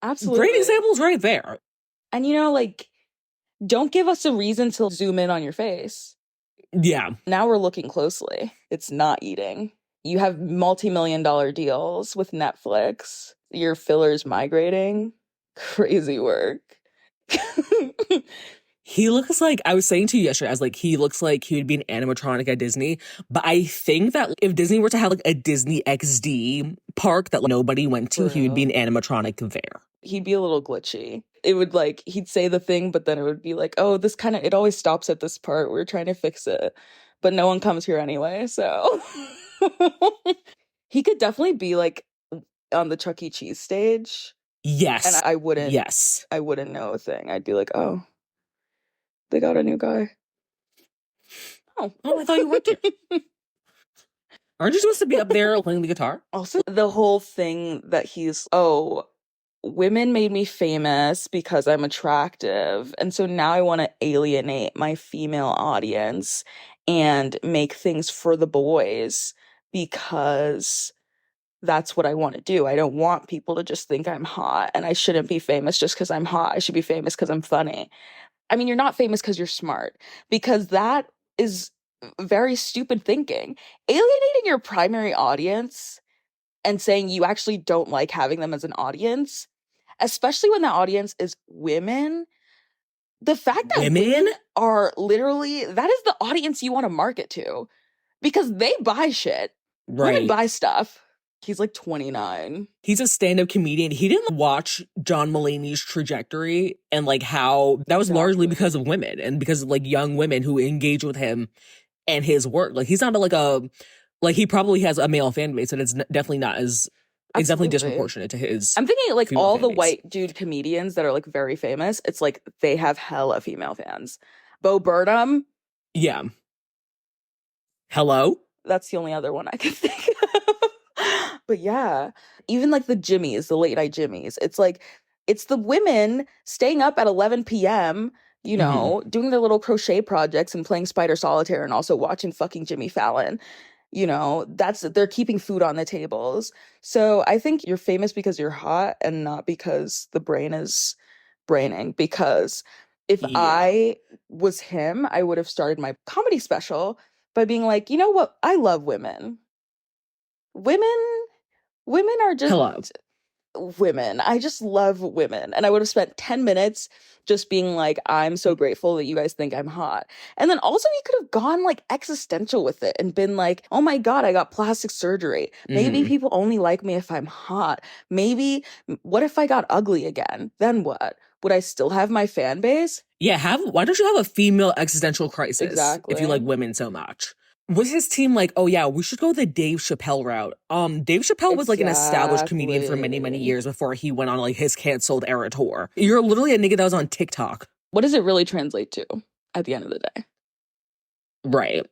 Absolutely. Great examples right there. And, you know, like, don't give us a reason to zoom in on your face. Yeah. Now we're looking closely. It's not eating. You have multi-million-dollar deals with Netflix. Your filler's migrating. Crazy work. He looks like, I was saying to you yesterday, I was like, he looks like he would be an animatronic at Disney. But I think that if Disney were to have like a Disney XD park that like, nobody went to, he would be an animatronic there. He'd be a little glitchy. It would like, he'd say the thing, but then it would be like, oh, this kind of, it always stops at this part. We're trying to fix it. But no one comes here anyway, so. He could definitely be like on the Chuck E. Cheese stage. Yes. And I wouldn't. Yes. I wouldn't know a thing. I'd be like, oh, they got a new guy. Oh, I thought you worked it. Aren't you supposed to be up there playing the guitar? Also, the whole thing that he's, oh, women made me famous because I'm attractive. And so now I want to alienate my female audience and make things for the boys because that's what I want to do. I don't want people to just think I'm hot, and I shouldn't be famous just because I'm hot. I should be famous because I'm funny. I mean, you're not famous because you're smart, because that is very stupid thinking. Alienating your primary audience and saying you actually don't like having them as an audience, especially when that audience is women. The fact that women are literally, that is the audience you want to market to, because they buy shit. Women buy stuff. He's like 29. He's a stand-up comedian. He didn't watch John Mulaney's trajectory and like how that was largely because of women and because of like young women who engage with him and his work. Like he's not like he probably has a male fan base, and it's definitely not as it's definitely disproportionate to his. I'm thinking like all the white dude comedians that are like very famous, it's like they have hella female fans. Bo Burnham. Yeah. Hello? That's the only other one I can think of. But yeah, even like the Jimmies, the late night Jimmies, it's like, it's the women staying up at 11 p.m., you know, doing their little crochet projects and playing Spider Solitaire and also watching fucking Jimmy Fallon. You know, they're keeping food on the tables. So I think you're famous because you're hot and not because the brain is braining. Because if I was him, I would have started my comedy special by being like, you know what? I love women. Women are just women. I just love women. And I would have spent 10 minutes just being like, I'm so grateful that you guys think I'm hot. And then also he could have gone like existential with it and been like, oh my God, I got plastic surgery. Maybe people only like me if I'm hot. Maybe, what if I got ugly again? Then what? Would I still have my fan base? Yeah, why don't you have a female existential crisis if you like women so much? Was his team like, oh yeah, we should go the Dave Chappelle route? Dave Chappelle was like an established comedian for many, many years before he went on like his canceled era tour. You're literally a nigga that was on TikTok. What does it really translate to at the end of the day? Right.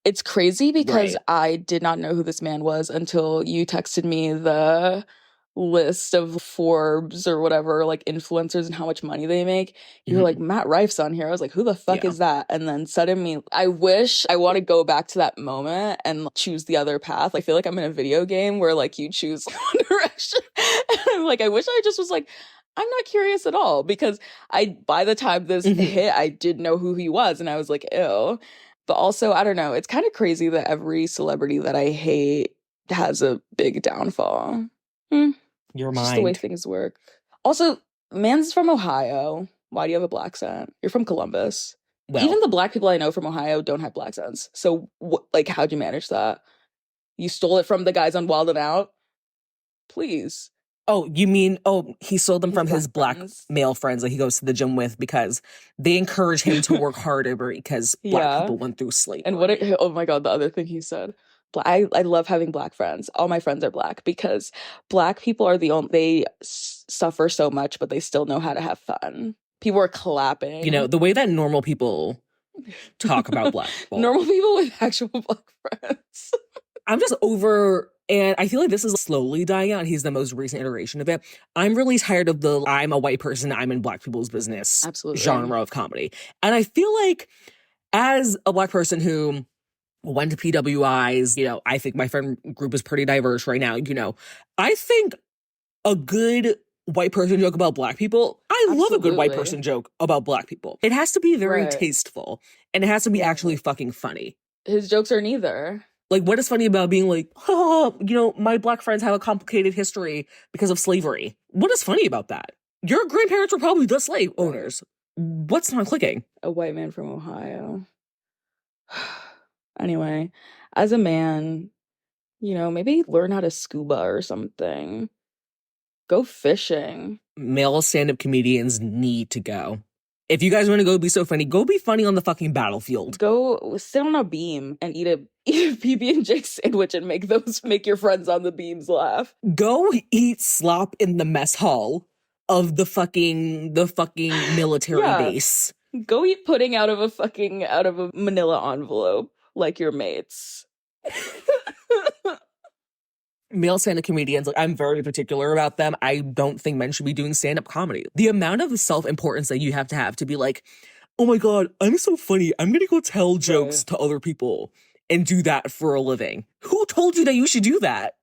It's crazy because I did not know who this man was until you texted me the list of Forbes or whatever, like influencers and how much money they make. You were like, Matt Rife's on here. I was like, who the fuck is that? And then suddenly, I wish I want to go back to that moment and choose the other path. I feel like I'm in a video game where like you choose one direction. And I'm like, I wish I just was like, I'm not curious at all, because by the time this hit, I did know who he was, and I was like, ew. But also, I don't know, it's kind of crazy that every celebrity that I hate has a big downfall. Your mind. Just the way things work. Also, man's from Ohio. Why do you have a black accent? You're from Columbus. Well, even the black people I know from Ohio don't have black accents. So, like, how'd you manage that? You stole it from the guys on Wild 'N Out? Please. Oh, you mean, he stole them from his black male friends that he goes to the gym with because they encourage him to work harder because black people went through slavery. And oh my God, the other thing he said. I love having black friends. All my friends are black because black people are they suffer so much, but they still know how to have fun. People are clapping. You know, the way that normal people talk about black people. Normal people with actual black friends. I'm just over, and I feel like this is slowly dying out. He's the most recent iteration of it. I'm really tired of the I'm a white person, I'm in black people's business genre of comedy. And I feel like as a black person who went to PWIs, you know, I think my friend group is pretty diverse right now. You know, I think a good white person joke about black people, I love a good white person joke about black people. It has to be very tasteful, and it has to be actually fucking funny. His jokes are neither. Like, what is funny about being like, oh, you know, my black friends have a complicated history because of slavery? What is funny about that? Your grandparents were probably the slave owners. What's not clicking? A white man from Ohio. Anyway, as a man, you know, maybe learn how to scuba or something. Go fishing. Male stand-up comedians need to go. If you guys want to go be so funny, go be funny on the fucking battlefield. Go sit on a beam and eat a PB&J sandwich and make your friends on the beams laugh. Go eat slop in the mess hall of the fucking military base. Go eat pudding out of a manila envelope like your mates. Male stand-up comedians, like, I'm very particular about them. I don't think men should be doing stand-up comedy. The amount of self-importance that you have to be like, oh my God, I'm so funny. I'm gonna go tell jokes to other people and do that for a living. Who told you that you should do that?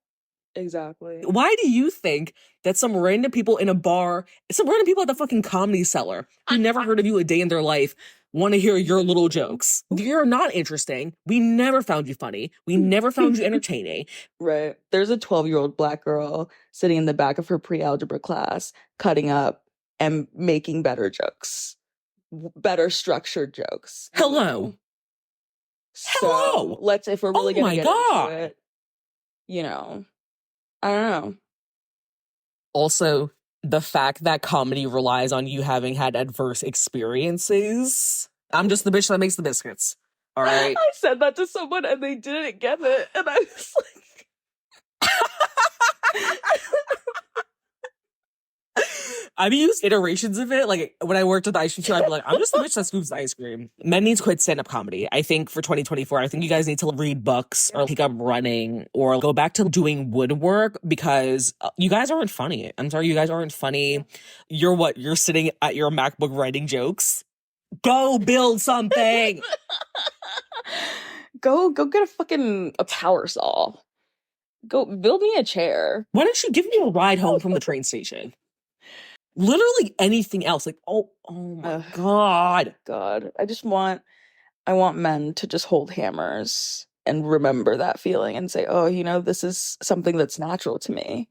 Exactly. Why do you think that some random people in a bar, some random people at the fucking Comedy Cellar who never heard of you a day in their life want to hear your little jokes? You're not interesting. We never found you funny. We never found you entertaining. Right. There's a 12-year-old Black girl sitting in the back of her pre-algebra class, cutting up and making better jokes, better structured jokes. Hello. So let's, if we're really Oh gonna my get God. into it, you know, I don't know. Also, the fact that comedy relies on you having had adverse experiences. I'm just the bitch that makes the biscuits. All right. I said that to someone and they didn't get it, and I was like, I've used iterations of it. Like when I worked at the ice cream store, I'd be like, I'm just the bitch that scoops the ice cream. Men need to quit stand-up comedy. I think for 2024, I think you guys need to read books or take up running or go back to doing woodwork because you guys aren't funny. I'm sorry, you guys aren't funny. You're what? You're sitting at your MacBook writing jokes? Go build something. go get a power saw. Go build me a chair. Why don't you give me a ride home from the train station? Literally anything else. Like, oh my God. God. I want men to just hold hammers and remember that feeling and say, oh, you know, this is something that's natural to me.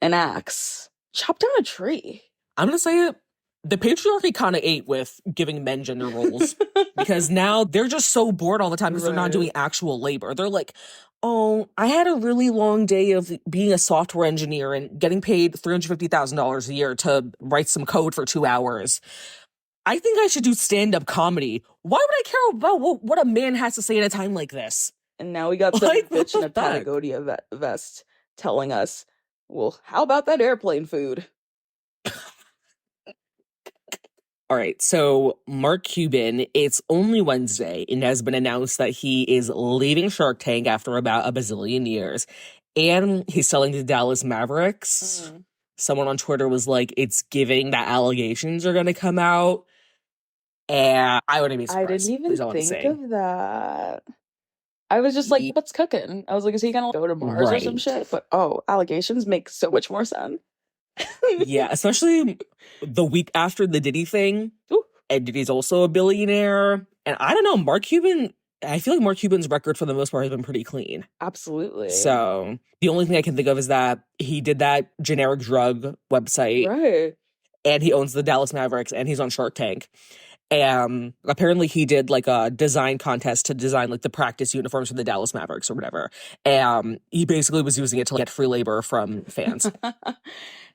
An axe. Chop down a tree. I'm going to say it. The patriarchy kind of ate with giving men gender roles because now they're just so bored all the time because they're not doing actual labor. They're like, oh, I had a really long day of being a software engineer and getting paid $350,000 a year to write some code for 2 hours. I think I should do stand-up comedy. Why would I care about what a man has to say at a time like this? And now we got some Like, what bitch in the a fuck? Patagonia vest telling us, well, how about that airplane food? All right, so Mark Cuban, it's only Wednesday, and it has been announced that he is leaving Shark Tank after about a bazillion years, and he's selling to Dallas Mavericks. Someone on Twitter was like, it's giving that allegations are going to come out, and I wouldn't be I surprised. didn't even is all I'm think saying. of that. I was just like, what's cooking? I was like, is he gonna go to Mars or some Right. shit? But allegations make so much more sense. Yeah, especially the week after the Diddy thing. Ooh. And Diddy's also a billionaire. And I don't know, Mark Cuban, I feel like Mark Cuban's record for the most part has been pretty clean. Absolutely. So the only thing I can think of is that he did that generic drug website. Right. And he owns the Dallas Mavericks and he's on Shark Tank. And apparently he did like a design contest to design like the practice uniforms for the Dallas Mavericks or whatever. And he basically was using it to get free labor from fans.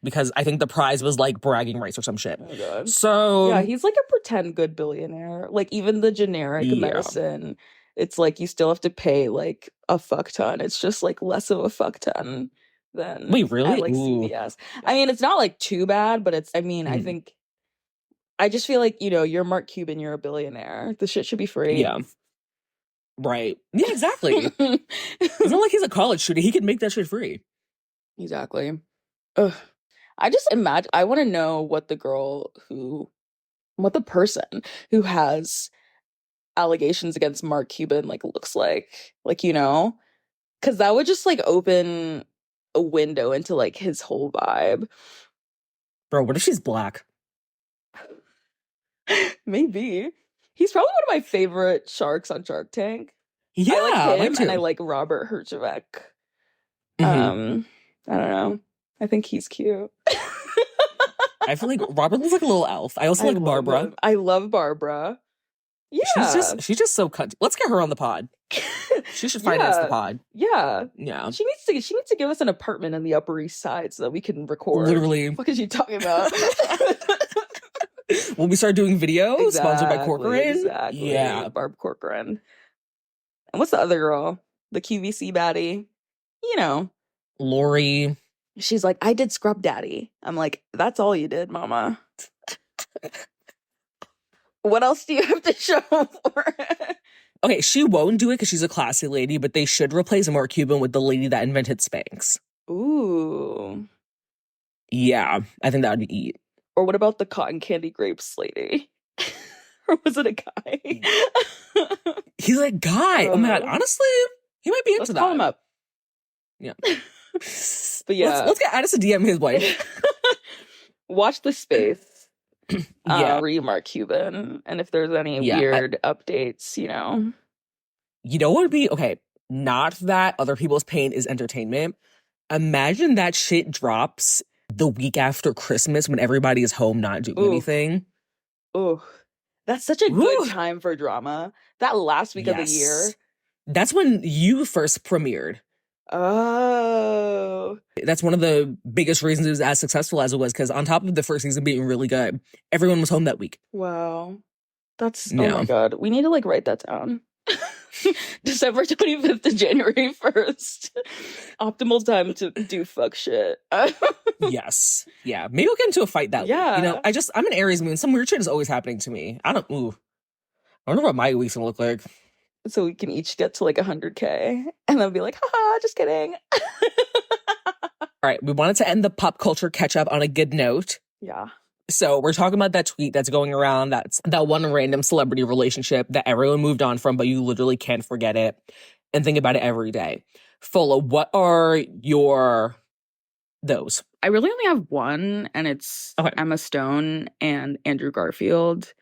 Because I think the prize was like bragging rights or some shit. Oh God. So yeah, he's like a pretend good billionaire. Like even the generic medicine, it's like you still have to pay like a fuck ton. It's just like less of a fuck ton than wait, really? at, like CVS. I mean, it's not like too bad, but it's. I mean, I think. I just feel like, you know, you're Mark Cuban, you're a billionaire. The shit should be free. Yeah. Right. Yeah, exactly. It's not like he's a college student. He can make that shit free. Exactly. Ugh. I just imagine, I want to know what the person who has allegations against Mark Cuban, like, looks like. Like, you know? Because that would just, like, open a window into, like, his whole vibe. Bro, what if she's black? Maybe. He's probably one of my favorite sharks on Shark Tank. Yeah, I like him, too. and I like Robert Herjavec. I don't know. I think he's cute. I feel like Robert looks like a little elf. I also like Barbara. I love Barbara. Yeah. She's just so cunt. Let's get her on the pod. She should finance the pod. Yeah. Yeah. She needs to give us an apartment in the Upper East Side so that we can record. Literally. What is she talking about? When we start doing videos, sponsored by Corcoran. Exactly. Yeah. Barb Corcoran. And what's the other girl? The QVC baddie. You know. Lori. She's like, I did Scrub Daddy. I'm like, that's all you did, mama. What else do you have to show for it? Okay, she won't do it because she's a classy lady, but they should replace Mark Cuban with the lady that invented Spanx. Ooh. Yeah, I think that would be eat. Or what about the cotton candy grapes lady? Or was it a guy? He's a guy. Oh my God, honestly, he might be into Let's that. call him up. Yeah. But yeah. Let's get Addis to DM his wife. Watch the space. Yeah. Remark Cuban. And if there's any weird updates, You know what would be, okay, not that other people's pain is entertainment. Imagine that shit drops the week after Christmas when everybody is home not doing anything. Oh, that's such a good time for drama. That last week of the year. That's when you first premiered. Oh. That's one of the biggest reasons it was as successful as it was, because on top of the first season being really good, everyone was home that week. Wow. That's, oh my God. We need to like write that down. December 25th to January 1st. Optimal time to do fuck shit. Yes. Yeah. Maybe we'll get into a fight that week. You know, I'm an Aries moon. Some weird shit is always happening to me. I wonder what my week's gonna look like. So we can each get to like 100K and then be like, haha, just kidding. All right. We wanted to end the pop culture catch up on a good note. Yeah. So we're talking about that tweet that's going around. That's that one random celebrity relationship that everyone moved on from, but you literally can't forget it and think about it every day. Fola, what are those? I really only have one, and it's Emma Stone and Andrew Garfield.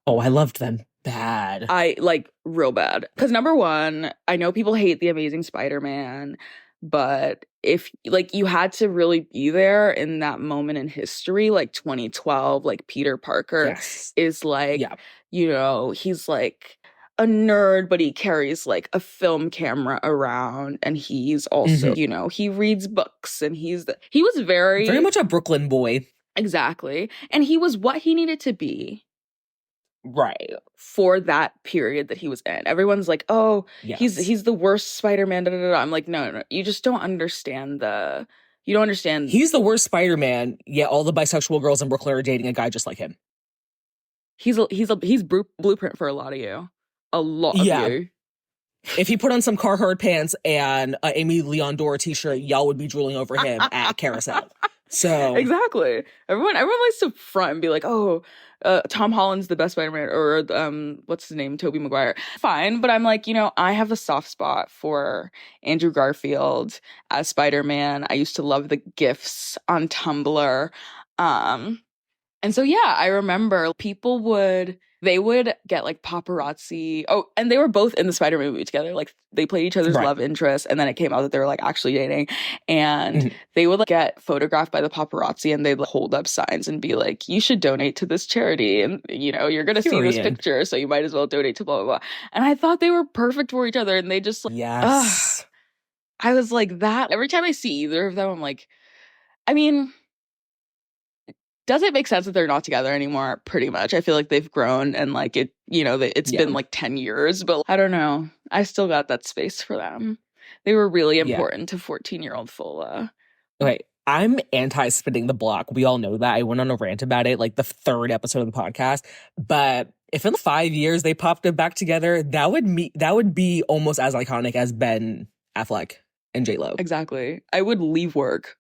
Oh, I loved them bad. I like real bad. Because number one, I know people hate The Amazing Spider-Man, but if like you had to really be there in that moment in history, like 2012, like Peter Parker is like, you know, he's like a nerd, but he carries like a film camera around, and he's also, you know, he reads books, and he was very much a Brooklyn boy. Exactly. And he was what he needed to be. Right. For that period that he was in. Everyone's like, oh, he's the worst Spider-Man. Da, da, da. I'm like, no. You just don't understand He's the worst Spider-Man, yet all the bisexual girls in Brooklyn are dating a guy just like him. He's blueprint for a lot of you. A lot of you. If he put on some Carhartt pants and an Amy Leon Dora t-shirt, y'all would be drooling over him at Carousel. So exactly. Everyone likes to front and be like, oh, Tom Holland's the best Spider-Man, or what's his name, Tobey Maguire. Fine, but I'm like, you know, I have a soft spot for Andrew Garfield as Spider-Man. I used to love the GIFs on Tumblr. And so yeah, I remember they would get like paparazzi. Oh, and they were both in the Spider-Man movie together. Like they played each other's love interest, and then it came out that they were like actually dating. And they would like, get photographed by the paparazzi, and they'd like, hold up signs and be like, you should donate to this charity. And you know, you're gonna see this picture, so you might as well donate to blah, blah, blah. And I thought they were perfect for each other. And they just like, I was like that. Every time I see either of them, I'm like, I mean, does it make sense that they're not together anymore? Pretty much. I feel like they've grown, and like it, you know, it's been like 10 years, but I don't know. I still got that space for them. They were really important to 14-year-old Fola. Okay, I'm anti-spinning the block. We all know that. I went on a rant about it, like the third episode of the podcast. But if in 5 years they popped it back together, that would be almost as iconic as Ben Affleck and J-Lo. Exactly. I would leave work.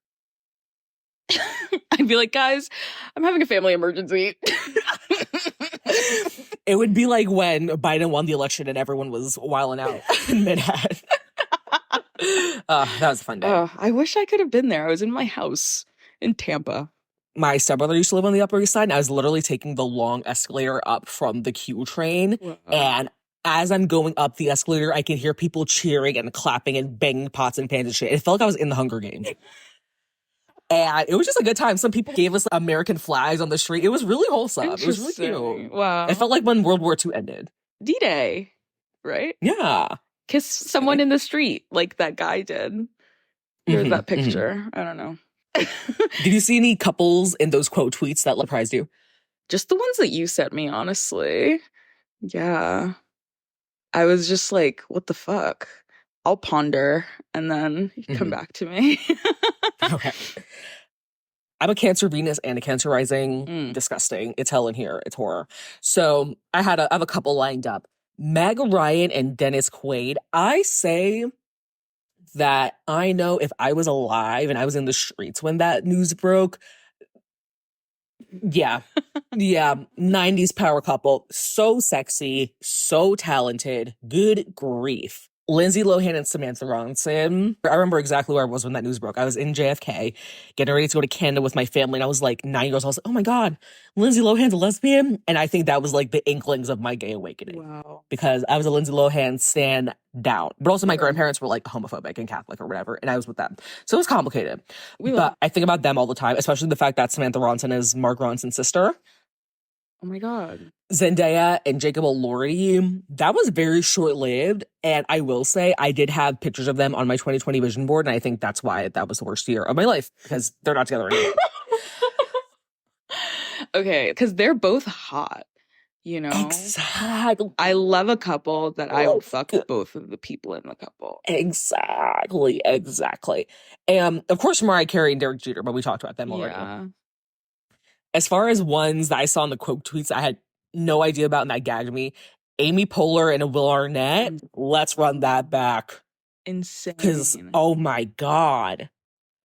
I'd be like, guys, I'm having a family emergency. It would be like when Biden won the election and everyone was wilding out in Manhattan. That was a fun day. I wish I could have been there. I was in my house in Tampa. My stepbrother used to live on the Upper East Side, and I was literally taking the long escalator up from the Q train. Wow. And as I'm going up the escalator, I can hear people cheering and clapping and banging pots and pans and shit. It felt like I was in the Hunger Games. And it was just a good time. Some people gave us American flags on the street. It was really wholesome. It was really cute. Wow. It felt like when World War II ended. D-Day, right? Yeah. Kiss someone in the street like that guy did. There's that picture. I don't know. Did you see any couples in those quote tweets that surprised you? Just the ones that you sent me, honestly. Yeah. I was just like, what the fuck? I'll ponder and then come back to me. Okay. I'm a Cancer Venus and a Cancer rising. Disgusting. It's hell in here. It's horror. So I have a couple lined up. Meg Ryan and Dennis Quaid. I say that I know if I was alive and I was in the streets when that news broke. Yeah. 90s power couple. So sexy. So talented. Good grief. Lindsay Lohan and Samantha Ronson. I remember exactly where I was when that news broke. I was in JFK getting ready to go to Canada with my family, and I was like 9 years old. I was like, oh my God, Lindsay Lohan's a lesbian. And I think that was like the inklings of my gay awakening. Wow. Because I was a Lindsay Lohan stand down. But also my Sure. grandparents were like homophobic and Catholic or whatever, and I was with them. So it was complicated. We But love- I think about them all the time, especially the fact that Samantha Ronson is Mark Ronson's sister. Oh my God. Zendaya and Jacob Elordi, that was very short-lived. And I will say, I did have pictures of them on my 2020 vision board, and I think that's why that was the worst year of my life, because they're not together anymore. Okay, because they're both hot, you know? Exactly. I love a couple that I would fuck both of the people in the couple. Exactly. And of course, Mariah Carey and Derek Jeter, but we talked about them already. Yeah. As far as ones that I saw in the quote tweets I had no idea about and that gagged me, Amy Poehler and Will Arnett, let's run that back. Insane. Because, oh my God.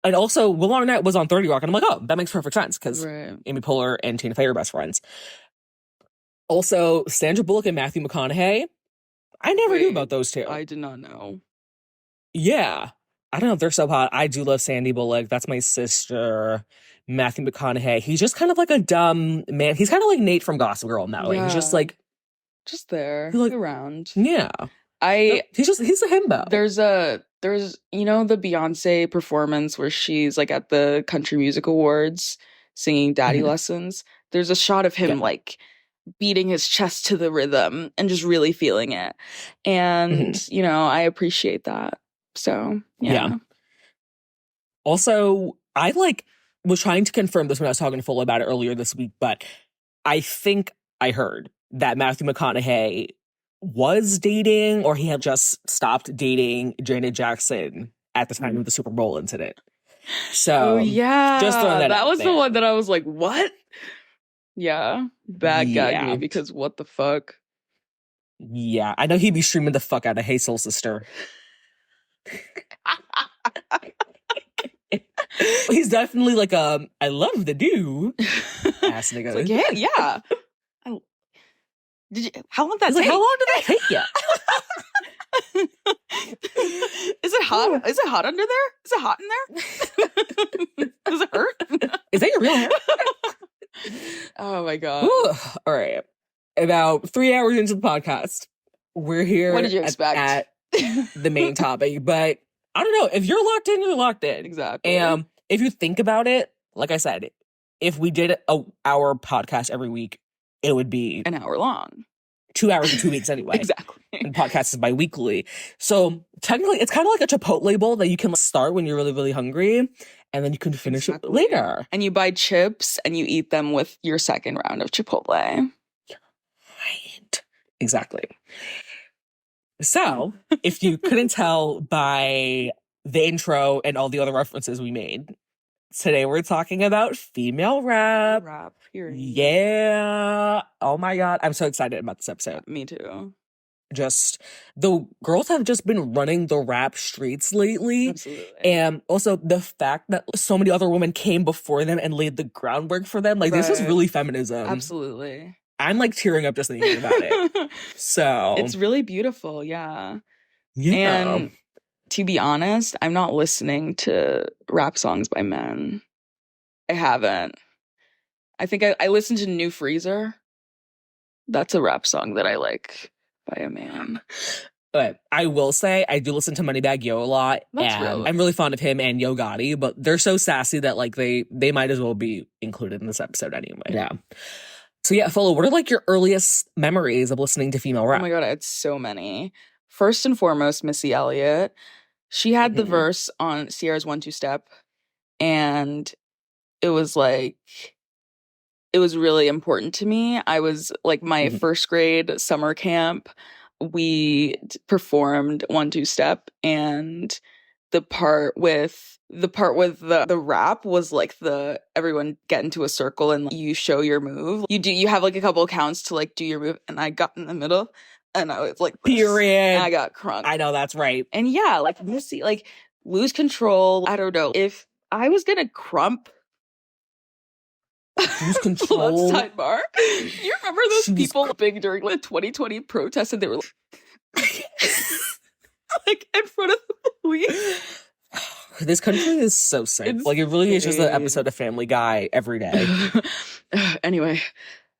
And also, Will Arnett was on 30 Rock, and I'm like, oh, that makes perfect sense, because Right. Amy Poehler and Tina Fey are best friends. Also, Sandra Bullock and Matthew McConaughey, I never knew about those two. I did not know. Yeah. I don't know if they're so hot. I do love Sandy Bullock. That's my sister. Matthew McConaughey. He's just kind of like a dumb man. He's kind of like Nate from Gossip Girl in that way. He's just Yeah. like, Just there. Like- around. yeah. He's a himbo. There's the Beyonce performance where she's like at the Country Music Awards singing Daddy Mhm. Lessons. There's a shot of him Yeah. like beating his chest to the rhythm and just really feeling it. And, you know, I appreciate that. So, yeah. Also, I was trying to confirm this when I was talking to Fola about it earlier this week, but I think I heard that Matthew McConaughey was dating, or he had just stopped dating Janet Jackson at the time of the Super Bowl incident. So, Oh, yeah. just throwing that out was there. the one that I was like, what? Yeah. Bad gag Yeah. me because what the fuck? Yeah, I know he'd be streaming the fuck out of Hey Soul Sister. He's definitely like I love the do ass nigga. It's like, yeah. How long did that He's take? like, how long did that take you? Is it hot? Is it hot under there? Is it hot in there? Does it hurt? Is that your real hair? Oh my God. Ooh, all right. About 3 hours into the podcast, we're here What did you expect? at the main topic. But I don't know. If you're locked in, you're locked in. Exactly. And if you think about it, like I said, if we did our podcast every week, it would be an hour long. 2 hours in 2 weeks anyway. Exactly. And podcast is bi-weekly. So technically, it's kind of like a Chipotle bowl that you can start when you're really, really hungry, and then you can finish it later. And you buy chips and you eat them with your second round of Chipotle. Right. Exactly. So, if you couldn't tell by the intro and all the other references we made, today we're talking about female rap. Rap. Period. Yeah. Oh my God. I'm so excited about this episode. Me too. Just, the girls have just been running the rap streets lately. Absolutely. And also the fact that so many other women came before them and laid the groundwork for them. Like, this is Right. really feminism. Absolutely. I'm like tearing up just thinking about it. So It's really beautiful. Yeah. yeah. And to be honest, I'm not listening to rap songs by men. I haven't. I think I listened to New Freezer. That's a rap song that I like by a man. But I will say I do listen to Moneybagg Yo a lot. That's and real. I'm really fond of him and Yo Gotti, but they're so sassy that like they might as well be included in this episode anyway. Yeah. So yeah, Fola, what are like your earliest memories of listening to female rap? Oh my God, I had so many. First and foremost, Missy Elliott. She had the Mhm. verse on Sierra's 1-2 Step, and it was like, it was really important to me. I was like my Mhm. first grade summer camp. We performed 1-2 Step, and the part with the rap was like the everyone get into a circle and you show your move. You have like a couple of counts to like do your move, and I got in the middle and I was like this, Period. and I got crunk. I know that's right. And yeah, like Missy, like lose control. I don't know if I was gonna crump. Lose control. Let's sidebar. You remember those She was people big during the 2020 protests, and they were like, like in front of the police. This country is so sick. Like, it really is just an episode of Family Guy every day. Anyway,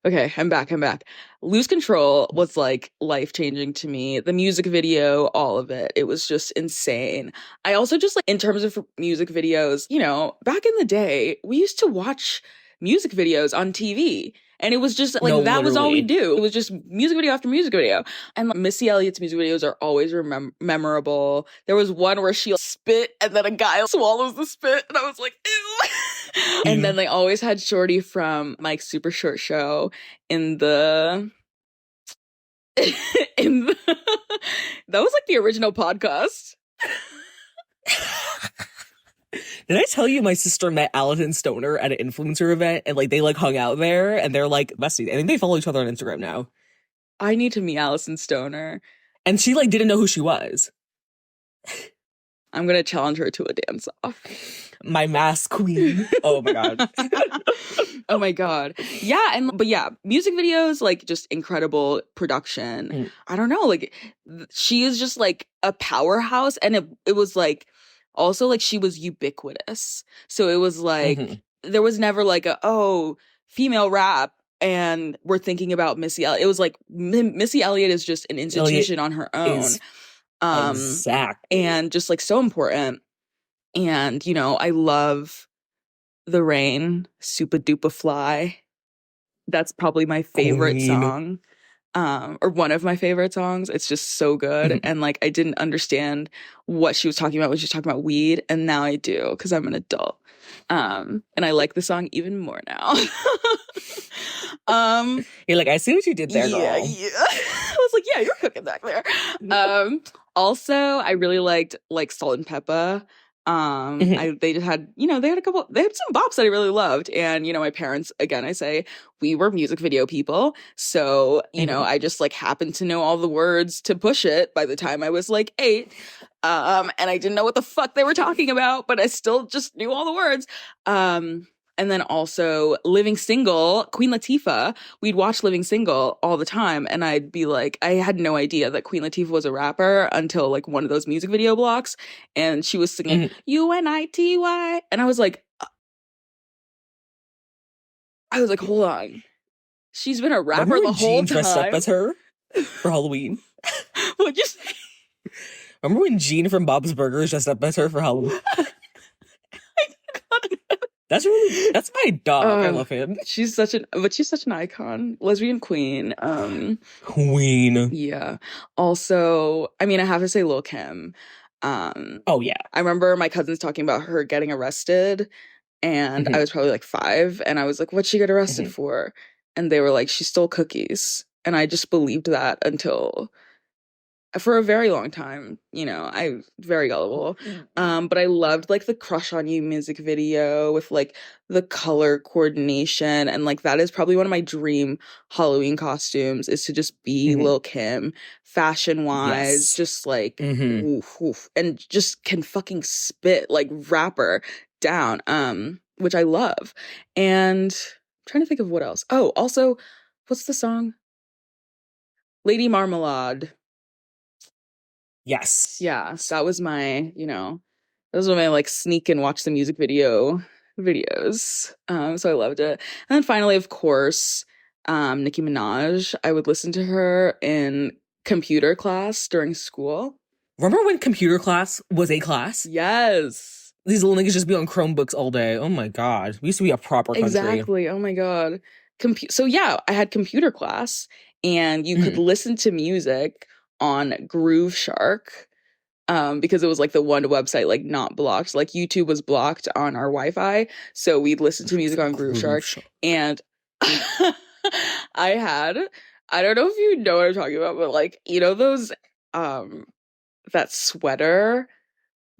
okay, I'm back. Lose Control was like life-changing to me. The music video, all of it. It was just insane. I also just like, in terms of music videos, you know, back in the day, we used to watch music videos on TV. And it was just like, No, that was all we literally. do. It was just music video after music video. And like, Missy Elliott's music videos are always memorable. There was one where she spit and then a guy swallows the spit. And I was like, ew. And then they always had Shorty from Mike's Super Short Show in the that was like the original podcast. Did I tell you my sister met Allison Stoner at an influencer event and like they like hung out there and they're like besties? I think they follow each other on Instagram now. I need to meet Allison Stoner. And she like didn't know who she was. I'm gonna challenge her to a dance off. My mask queen. Oh my god. Oh my god. Yeah, but yeah, music videos, like just incredible production. I don't know, like she is just like a powerhouse, and it was like also like she was ubiquitous. So it was like there was never like female rap and we're thinking about Missy Elliott. It was like Missy Elliott is just an institution on her own. Exactly. And just like so important. And you know, I love The Rain, Super Duper Fly. That's probably my favorite song. Or one of my favorite songs. It's just so good. And like I didn't understand what she was talking about when she was talking about weed, and now I do because I'm an adult. And I like the song even more now. You're like, I see what you did there, girl. Yeah. I was like, yeah, you're cooking back there. Also, I really liked like Salt and Pepper. They just had, you know, they had some bops that I really loved. And, you know, my parents, again, I say, we were music video people. So, you know, I just like happened to know all the words to Push It by the time I was like 8. And I didn't know what the fuck they were talking about, but I still just knew all the words. And then also Living Single, Queen Latifah, we'd watch Living Single all the time. And I'd be like, I had no idea that Queen Latifah was a rapper until like one of those music video blocks. And she was singing UNITY. And I was like, hold on. She's been a rapper the whole time. Dressed up as her for Halloween? What'd you say? Remember when Jean from Bob's Burgers dressed up as her for Halloween? That's my dog. I love him. She's such an icon. Lesbian queen. Queen. Yeah. Also, I mean, I have to say Lil' Kim. Oh yeah. I remember my cousins talking about her getting arrested, and I was probably like 5, and I was like, what'd she get arrested for? And they were like, she stole cookies. And I just believed that for a very long time. You know, I very gullible. But I loved like the Crush on You music video with like the color coordination, and like that is probably one of my dream Halloween costumes, is to just be Lil' Kim, fashion wise, just like oof, oof, and just can fucking spit like rapper down, which I love. And I'm trying to think of what else. Oh, also, what's the song? Lady Marmalade. Yes. Yeah, that was my, you know, those were my like sneak and watch the music videos. So I loved it. And then finally, of course, Nicki Minaj. I would listen to her in computer class during school. Remember when computer class was a class? Yes. These little niggas just be on Chromebooks all day. Oh my god. We used to be a proper country. Exactly. Oh my god. So yeah, I had computer class, and you could listen to music on Groove Shark, because it was like the one website like not blocked. Like YouTube was blocked on our Wi-Fi, so we'd listen to music on Groove Shark. And I don't know if you know what I'm talking about, but like, you know those that sweater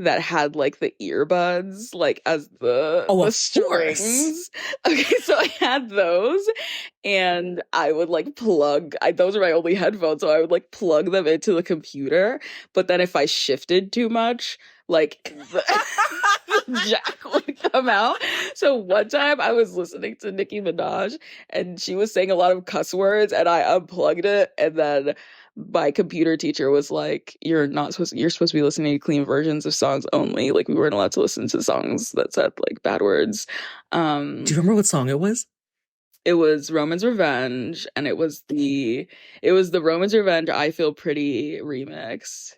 that had like the earbuds like as the strings. Okay, so I had those, and I would like those are my only headphones, so I would like plug them into the computer. But then if I shifted too much, like the jack would come out. So one time I was listening to Nicki Minaj, and she was saying a lot of cuss words, and I unplugged it, and then my computer teacher was like, you're supposed to be listening to clean versions of songs only. Like we weren't allowed to listen to songs that said like bad words. Do you remember what song it was? It was Roman's Revenge, and it was the Roman's Revenge I Feel Pretty remix.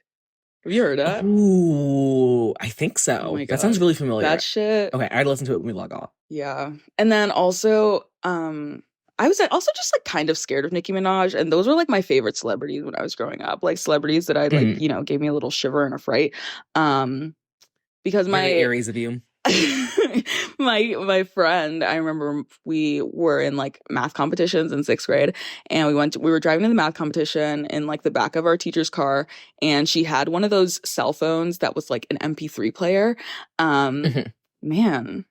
Have you heard that? Ooh, I think Oh so. my That sounds God. really familiar. That shit. Okay, I'd listen to it when we log off. Yeah. And then also, I was also just like kind of scared of Nicki Minaj, and those were like my favorite celebrities when I was growing up. Like celebrities that I like, Mhm. you know, gave me a little shiver and a fright. Because Very my Aries of you. my friend, I remember we were in like math competitions in 6th grade, and we were driving to the math competition in like the back of our teacher's car, and she had one of those cell phones that was like an MP3 player. Mhm. Man,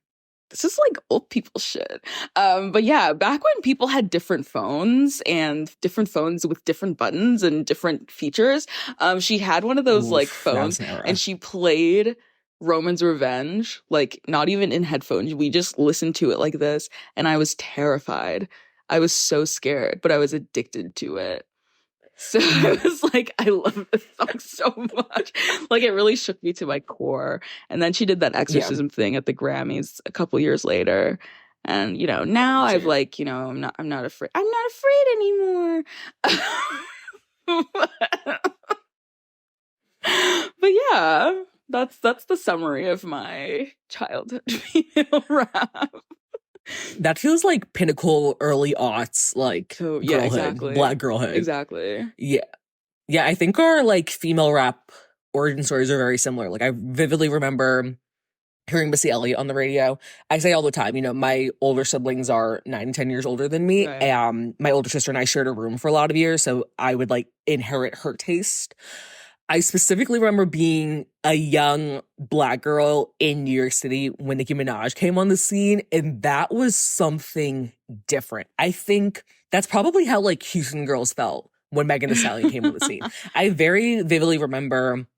this is like old people shit. But yeah, back when people had different phones with different buttons and different features, she had one of those like Oof, that was phones, an era. and she played Roman's Revenge, like not even in headphones. We just listened to it like this, and I was terrified. I was so scared, but I was addicted to it. So I was like, I love this song so much. Like it really shook me to my core. And then she did that Yeah. exorcism thing at the Grammys a couple years later. And you know, now I've like, you know, I'm not afraid. I'm not afraid anymore. But yeah, that's the summary of my childhood female rap. That feels like pinnacle early aughts, like So yeah, girlhood, exactly. Black girlhood. Exactly. Yeah. Yeah, I think our like female rap origin stories are very similar. Like I vividly remember hearing Missy Elliott on the radio. I say all the time, you know, my older siblings are 9 and 10 years older than me. Right. My older sister and I shared a room for a lot of years, so I would like inherit her taste. I specifically remember being a young Black girl in New York City when Nicki Minaj came on the scene, and that was something different. I think that's probably how like Houston girls felt when Megan Thee Stallion came on the scene. I very vividly remember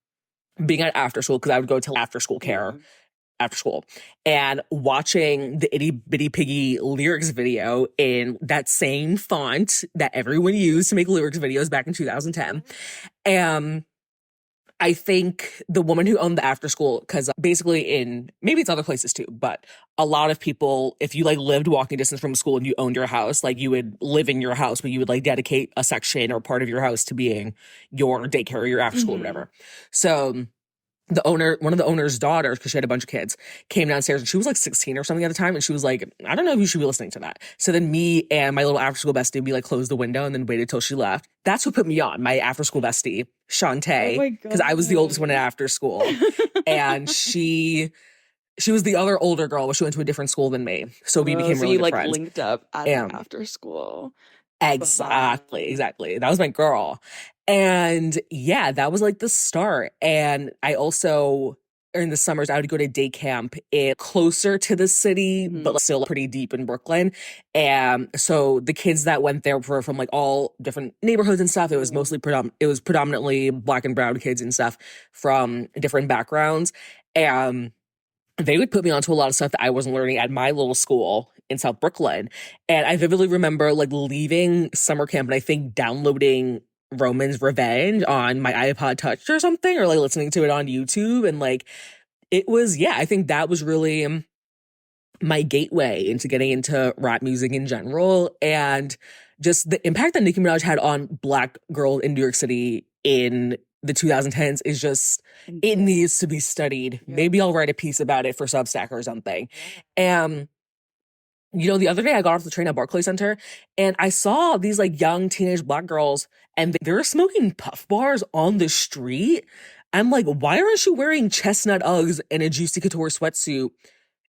being at after school, because I would go to after school care after school, and watching the Itty Bitty Piggy lyrics video in that same font that everyone used to make lyrics videos back in 2010. And I think the woman who owned the after school, because basically maybe it's other places too, but a lot of people, if you like lived walking distance from school and you owned your house, like you would live in your house, but you would like dedicate a section or part of your house to being your daycare or your after school or whatever. So one of the owner's daughters, because she had a bunch of kids, came downstairs, and she was like 16 or something at the time, and she was like, I don't know if you should be listening to that. So then me and my little after school bestie, we like closed the window and then waited till she left. That's what put me on, my after school bestie, Shantae, because I was the oldest one at after school. And she was the other older girl, but she went to a different school than me. So we became really good friends. Linked up at after school. Exactly. That was my girl. And yeah, that was like the start. And I also, in the summers, I would go to day camp closer to the city, but still pretty deep in Brooklyn. And so the kids that went there were from like all different neighborhoods and stuff. It was mostly predominantly Black and brown kids and stuff from different backgrounds. And they would put me onto a lot of stuff that I wasn't learning at my little school in South Brooklyn. And I vividly remember like leaving summer camp and I think downloading Roman's Revenge on my iPod Touch or something, or like listening to it on YouTube. And like, it was, yeah, I think that was really my gateway into getting into rap music in general. And just the impact that Nicki Minaj had on Black girls in New York City in the 2010s is just, it needs to be studied. Yeah. Maybe I'll write a piece about it for Substack or something. And, you know, the other day I got off the train at Barclays Center and I saw these like young teenage Black girls and they were smoking puff bars on the street. I'm like, why aren't you wearing chestnut Uggs and a Juicy Couture sweatsuit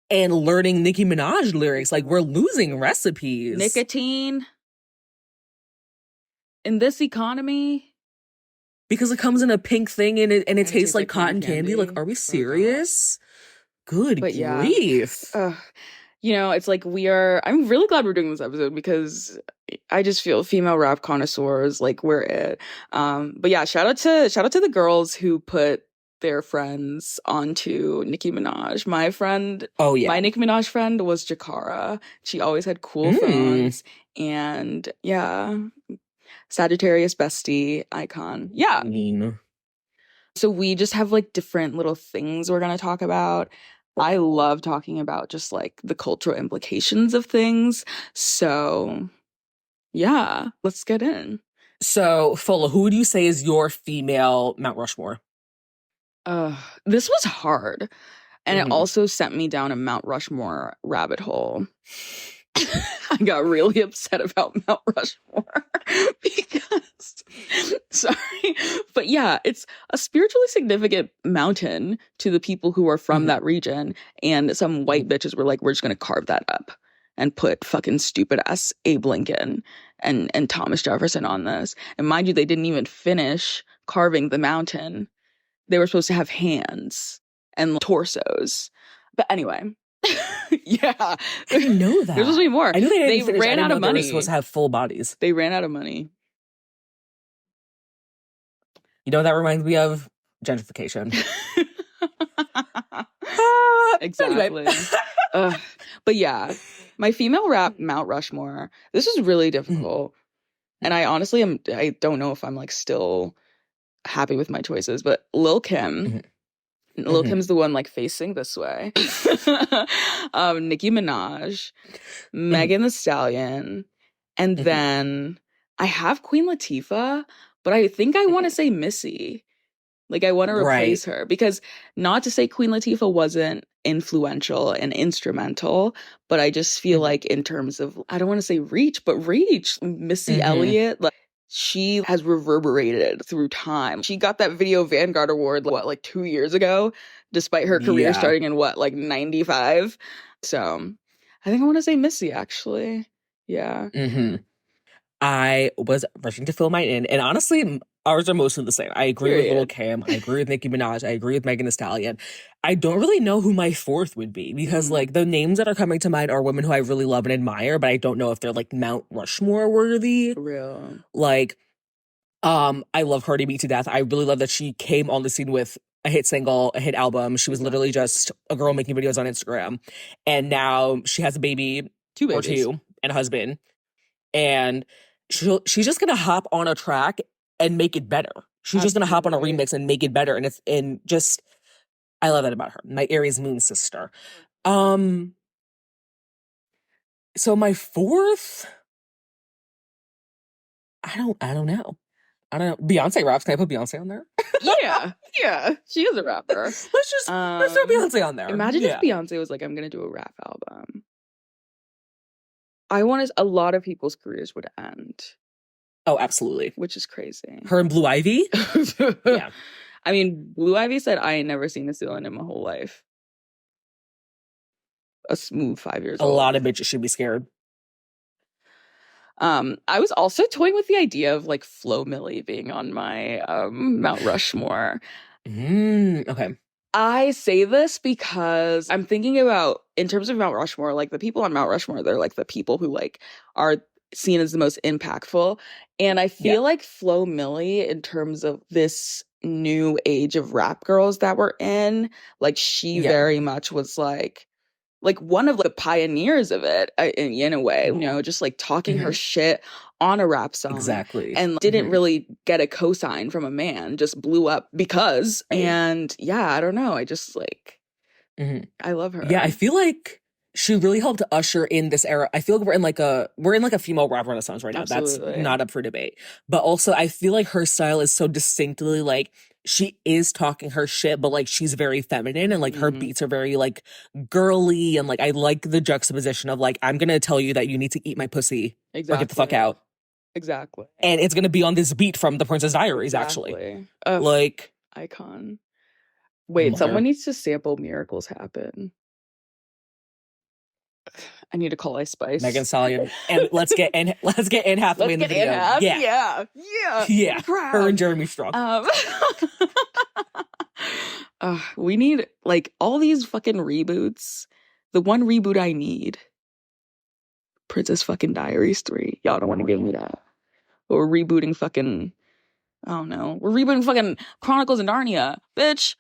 and learning Nicki Minaj lyrics? Like, we're losing recipes. Nicotine in this economy. Because it comes in a pink thing and it tastes like cotton candy. Like, are we serious? Good grief. Yeah. You know, it's like I'm really glad we're doing this episode because I just feel female rap connoisseurs, like we're it. But yeah, shout out to the girls who put their friends onto Nicki Minaj. My Nicki Minaj friend was Jakara. She always had cool phones. And yeah, Sagittarius bestie icon. Yeah. Mean. So we just have like different little things we're going to talk about. I love talking about just like the cultural implications of things. So yeah, let's get in. So, Fola, who would you say is your female Mount Rushmore? This was hard. And it Mhm. also sent me down a Mount Rushmore rabbit hole. I got really upset about Mount Rushmore because, sorry, but yeah, it's a spiritually significant mountain to the people who are from that region. And some white bitches were like, we're just going to carve that up and put fucking stupid ass Abe Lincoln and Thomas Jefferson on this. And mind you, they didn't even finish carving the mountain. They were supposed to have hands and torsos. But anyway, yeah. I didn't know that. There's supposed to be more. I knew they ran out of money. They were supposed to have full bodies. They ran out of money. You know what that reminds me of? Gentrification. Exactly. Anyway. But yeah, my female rap Mount Rushmore. This is really difficult. And I honestly I don't know if I'm like still happy with my choices, but Lil Kim. Lil Kim's the one like facing this way. Nicki Minaj, Megan Thee Stallion, and then I have Queen Latifah, but I think I want to say Missy. Like I want to replace her because not to say Queen Latifah wasn't influential and instrumental, but I just feel like in terms of, I don't want to say reach, but reach, Missy Elliott, like she has reverberated through time. She got that Video Vanguard Award, what, like 2 years ago, despite her career starting in what, like 95? So I think I want to say Missy, actually. Yeah. I was rushing to fill mine in, and honestly, ours are mostly the same. I agree with Lil Kim. I agree with Nicki Minaj. I agree with Megan Thee Stallion. I don't really know who my fourth would be because, like, the names that are coming to mind are women who I really love and admire, but I don't know if they're like Mount Rushmore worthy. For real. Like, I love Cardi B to death. I really love that she came on the scene with a hit single, a hit album. She was literally just a girl making videos on Instagram, and now she has a baby, Two babies. or two, and a husband, and she's just gonna hop on a track and make it better. She's just gonna hop on a remix and make it better. And just I love that about her. My Aries moon sister. So my fourth, I don't know. I don't know. Beyonce raps. Can I put Beyonce on there? Yeah. She is a rapper. let's throw Beyonce on there. Imagine if Beyonce was like, I'm gonna do a rap album. A lot of people's careers would end. Oh, absolutely. Which is crazy. Her and Blue Ivy? Yeah. I mean, Blue Ivy said, I ain't never seen a ceiling in my whole life. A smooth 5 years old. A lot of bitches should be scared. I was also toying with the idea of like Flo Milli being on my Mount Rushmore. Okay. I say this because I'm thinking about, in terms of Mount Rushmore, like the people on Mount Rushmore, they're like the people who like are seen as the most impactful. And I feel like Flo Milli, in terms of this new age of rap girls that we're in, like she very much was like one of the pioneers of it in a way, you know, just like talking her shit on a rap song. Exactly. And didn't really get a cosign from a man, just blew up because, and yeah, I don't know. I just like, I love her. Yeah, I feel like she really helped usher in this era. I feel like we're in like a female rap renaissance right now. Absolutely. That's not up for debate. But also I feel like her style is so distinctly like, she is talking her shit, but like she's very feminine and like her beats are very like girly, and like I like the juxtaposition of like, I'm gonna tell you that you need to eat my pussy or get the fuck out. Exactly. And it's gonna be on this beat from The Princess Diaries, actually. Like icon. Wait, someone needs to sample Miracles Happen. I need to call Ice Spice. Megan Thee Stallion. And let's get Anne Hathaway in the video. Yeah. Her and Jeremy Strong. We need like all these fucking reboots. The one reboot I need, Princess fucking Diaries 3. Y'all don't want to give me that. But we're rebooting fucking, I don't know. We're rebooting fucking Chronicles of Narnia, bitch.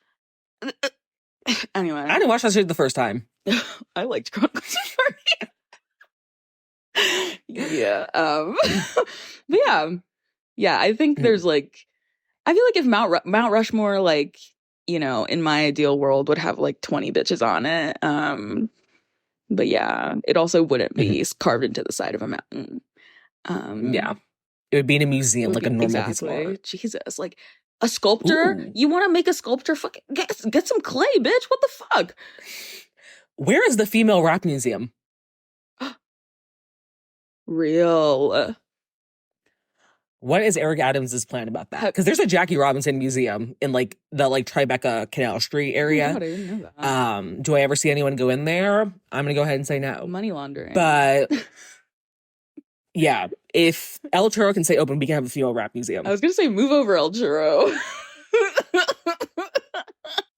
Anyway. I didn't watch that shit the first time. I liked Chronicles of Narnia. Yeah. But yeah. Yeah, I think there's like, I feel like if Mount Rushmore, like, you know, in my ideal world would have like 20 bitches on it. But yeah, it also wouldn't be carved into the side of a mountain. Yeah. It would be in a museum, like a normal piece of Exactly. art. Jesus, like a sculptor. Ooh. You want to make a sculpture? Fucking get some clay, bitch. What the fuck? Where is the female rap museum? Real. What is Eric Adams' plan about that? Because there's a Jackie Robinson museum in like the like Tribeca Canal Street area. Oh God, I didn't know that. Do I ever see anyone go in there? I'm gonna go ahead and say no. Money laundering. But yeah, if El Churro can stay open, we can have a female rap museum. I was gonna say move over El Churro.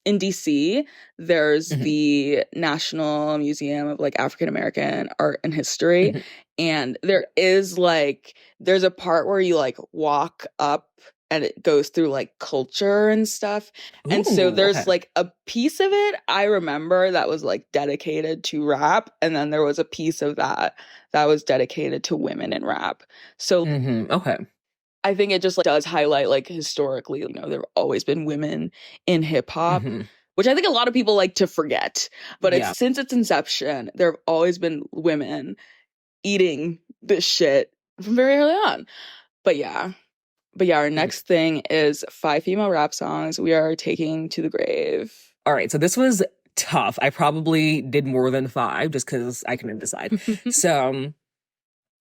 In DC, there's the National Museum of like African American Art and History. And there is like, there's a part where you like walk up and it goes through like culture and stuff. And so there's like a piece of it I remember that was like dedicated to rap. And then there was a piece of that was dedicated to women in rap. So I think it just like does highlight like historically, you know, there have always been women in hip hop, which I think a lot of people like to forget. But it's since its inception, there have always been women eating this shit from very early on. But yeah, our next thing is 5 female rap songs we are taking to the grave. All right, so this was tough. I probably did more than 5 just because I couldn't decide. So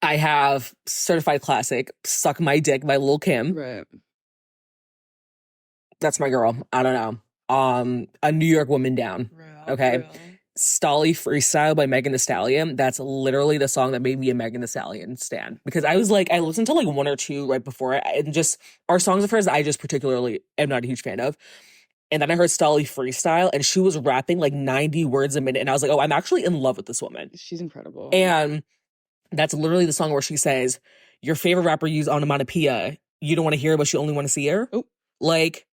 I have certified classic, Suck My Dick by Lil' Kim. Right. That's my girl. I don't know. A New York Woman Down. Real, okay. Real. Stolly Freestyle by Megan Thee Stallion. That's literally the song that made me a Megan Thee Stallion stan. Because I was like, I listened to like 1 or 2 right before it. And just our songs of hers I just particularly am not a huge fan of. And then I heard Stolly Freestyle and she was rapping like 90 words a minute. And I was like, oh, I'm actually in love with this woman. She's incredible. And that's literally the song where she says, your favorite rapper used onomatopoeia. You don't want to hear her, but you only want to see her? Oh. Like,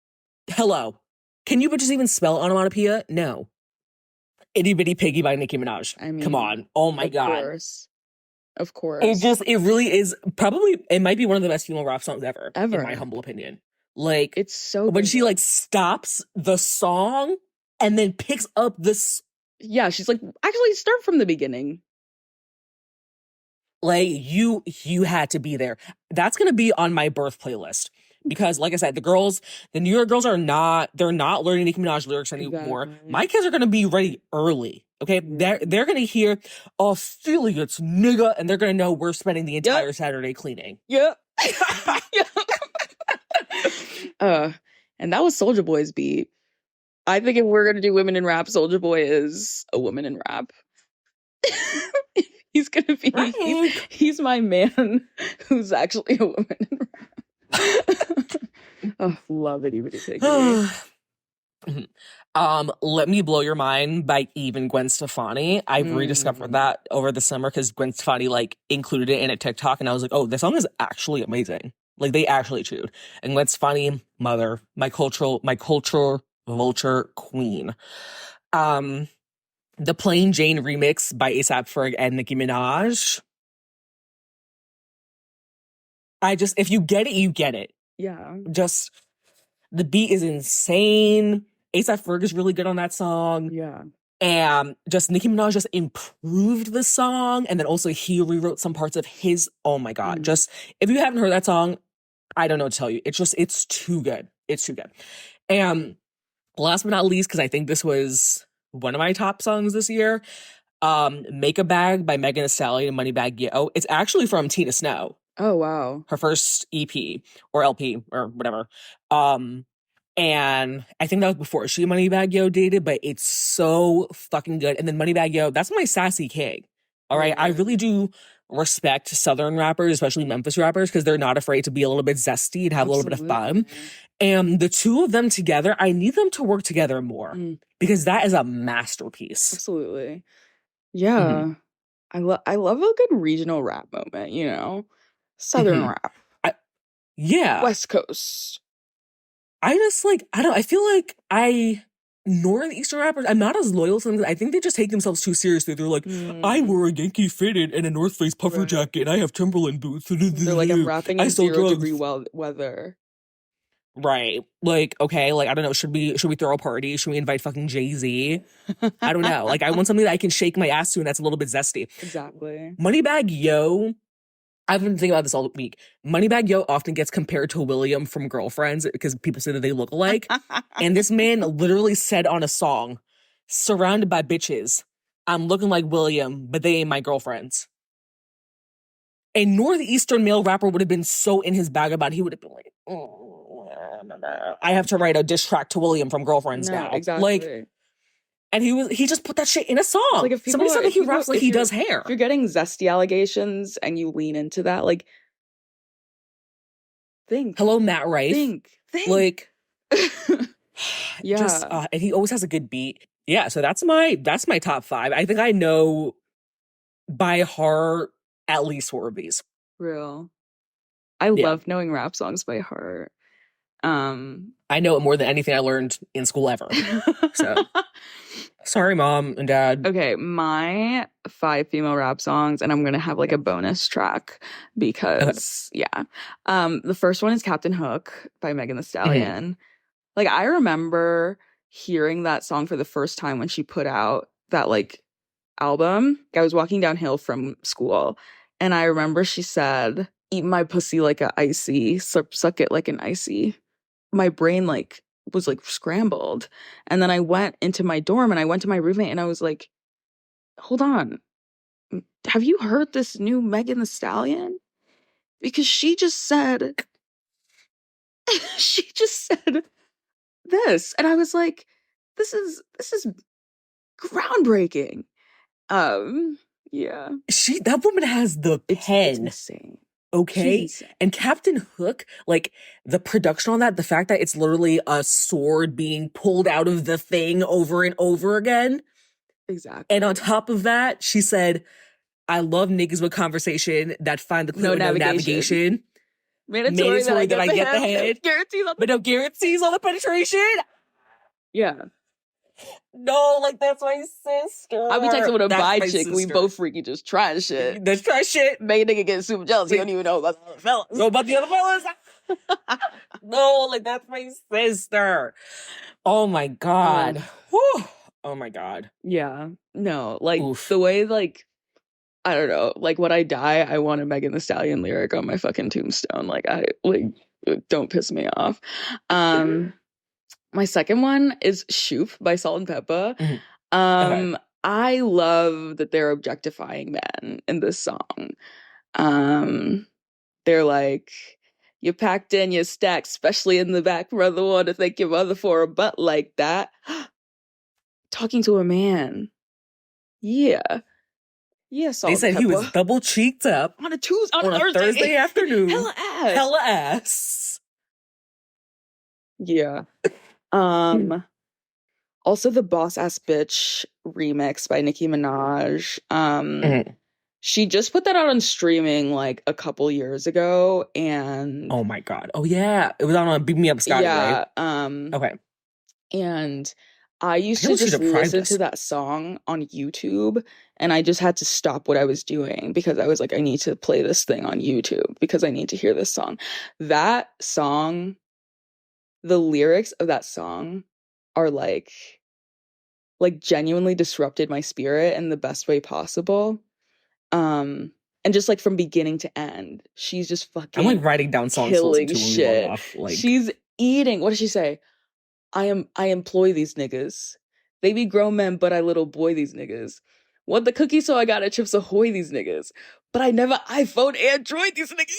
hello. Can you bitches even spell onomatopoeia? No. Itty Bitty Piggy by Nicki Minaj. I mean, come on. Oh my God. Of course. It really is probably, it might be one of the best female rap songs ever. In my humble opinion. Like, it's so when she like stops the song and then picks up this. Yeah, she's like, actually start from the beginning. Like, you had to be there. That's going to be on my birth playlist. Because, like I said, the New York girls they're not learning Nicki Minaj lyrics anymore. Exactly. My kids are going to be ready early, okay? They're going to hear, affiliates, nigga, and they're going to know we're spending the entire Saturday cleaning. Yep. And that was Soulja Boy's beat. I think if we're going to do women in rap, Soulja Boy is a woman in rap. He's going to be, he's my man who's actually a woman in rap. Oh, love it, even Let Me Blow Your Mind by even Gwen Stefani. I've rediscovered that over the summer because Gwen Stefani like included it in a TikTok and I was like, oh, this song is actually amazing. Like they actually chewed. And Gwen Stefani, mother, my cultural vulture queen. The Plain Jane remix by A$AP Ferg and Nicki Minaj. If you get it, you get it. Yeah. Just, the beat is insane. A$AP Ferg is really good on that song. Yeah. And just Nicki Minaj just improved the song. And then also he rewrote some parts of his, oh my God. Just, if you haven't heard that song, I don't know what to tell you. It's too good. It's too good. And last but not least, because I think this was one of my top songs this year, Make a Bag by Megan Thee Stallion and Moneybagg Yo. It's actually from Tina Snow. Oh, wow. Her first EP or LP or whatever. And I think that was before she Moneybagg Yo dated, but it's so fucking good. And then Moneybagg Yo, that's my sassy king. All right. I really do respect Southern rappers, especially Memphis rappers, because they're not afraid to be a little bit zesty and have a little bit of fun. And the two of them together, I need them to work together more because that is a masterpiece. Absolutely. Yeah. I love a good regional rap moment, you know? Southern rap. Yeah. West Coast. I just like, I feel like Northeastern rappers, I'm not as loyal to them. I think they just take themselves too seriously. They're like, I wore a Yankee fitted and a North Face puffer jacket, and I have Timberland boots. They're like, I'm rapping in 0-degree weather. Right. Like, okay, like, I don't know, should we throw a party? Should we invite fucking Jay-Z? I don't know. Like, I want something that I can shake my ass to and that's a little bit zesty. Exactly. Moneybagg Yo, I've been thinking about this all week. Moneybagg Yo often gets compared to William from Girlfriends because people say that they look alike. And this man literally said on a song, surrounded by bitches, I'm looking like William, but they ain't my girlfriends. A Northeastern male rapper would have been so in his bag about it, he would have been like, I have to write a diss track to William from Girlfriends now. Exactly. Like, and he just put that shit in a song. Like, if somebody said that he raps like he does hair. If you're getting zesty allegations and you lean into that, like, think. Hello, Matt Rife. Think. Like, yeah. Just, and he always has a good beat. Yeah, so that's my top 5. I think I know by heart at least 4 of these. Real. I love knowing rap songs by heart. I know it more than anything I learned in school ever. So sorry, Mom and Dad. Okay, my 5 female rap songs, and I'm gonna have like a bonus track because the first one is Captain Hook by Megan Thee Stallion. Like, I remember hearing that song for the first time when she put out that like album. I was walking downhill from school, and I remember she said, "Eat my pussy like a icy, suck it like an icy." My brain like was like scrambled, and then I went into my dorm and I went to my roommate and I was like, "Hold on, have you heard this new Megan Thee Stallion? Because she just said this," and I was like, "This is groundbreaking." Yeah, that woman has the pen. It's insane. Okay. And Captain Hook, like the production on that, the fact that it's literally a sword being pulled out of the thing over and over again. Exactly. And on top of that, she said, I love niggas with conversation that find the clue no navigation. Mandatory that I get the head. But no guarantees on the penetration. Yeah. No, like, that's my sister. I'll be texting with a bi chick. We both freaky just trying shit. Let's try shit. Make a nigga get super jealous. He don't even know about the other fellas. Know about the other fellas? No, like, that's my sister. Oh my God. Whew. Oh my God. Yeah. No, like, the way, like, I don't know, like, when I die, I want a Megan Thee Stallion lyric on my fucking tombstone. Like, don't piss me off. My second one is Shoop by Salt and Peppa. I love that they're objectifying men in this song. They're like, you packed in your stack, especially in the back, brother, want to thank your mother for a butt like that. Talking to a man. Yeah. Yeah, Salt They said Peppa. he was double cheeked up on a Thursday afternoon. Hella ass. Yeah. Also the Boss Ass Bitch remix by Nicki Minaj. She just put that out on streaming like a couple years ago, and oh my God. Oh yeah. It was on Beat Me Up Scotty, right? Okay. And I used to just listen to that song on YouTube, and I just had to stop what I was doing because I was like, I need to play this thing on YouTube because I need to hear this song. That song, the lyrics of that song are like genuinely disrupted my spirit in the best way possible. And just like from beginning to end, she's just fucking, I'm like writing down songs killing shit. She's eating. What does she say? I employ these niggas. They be grown men, but I little boy these niggas. Want the cookie, so I got a Chips Ahoy these niggas. But I never iPhone Android these niggas.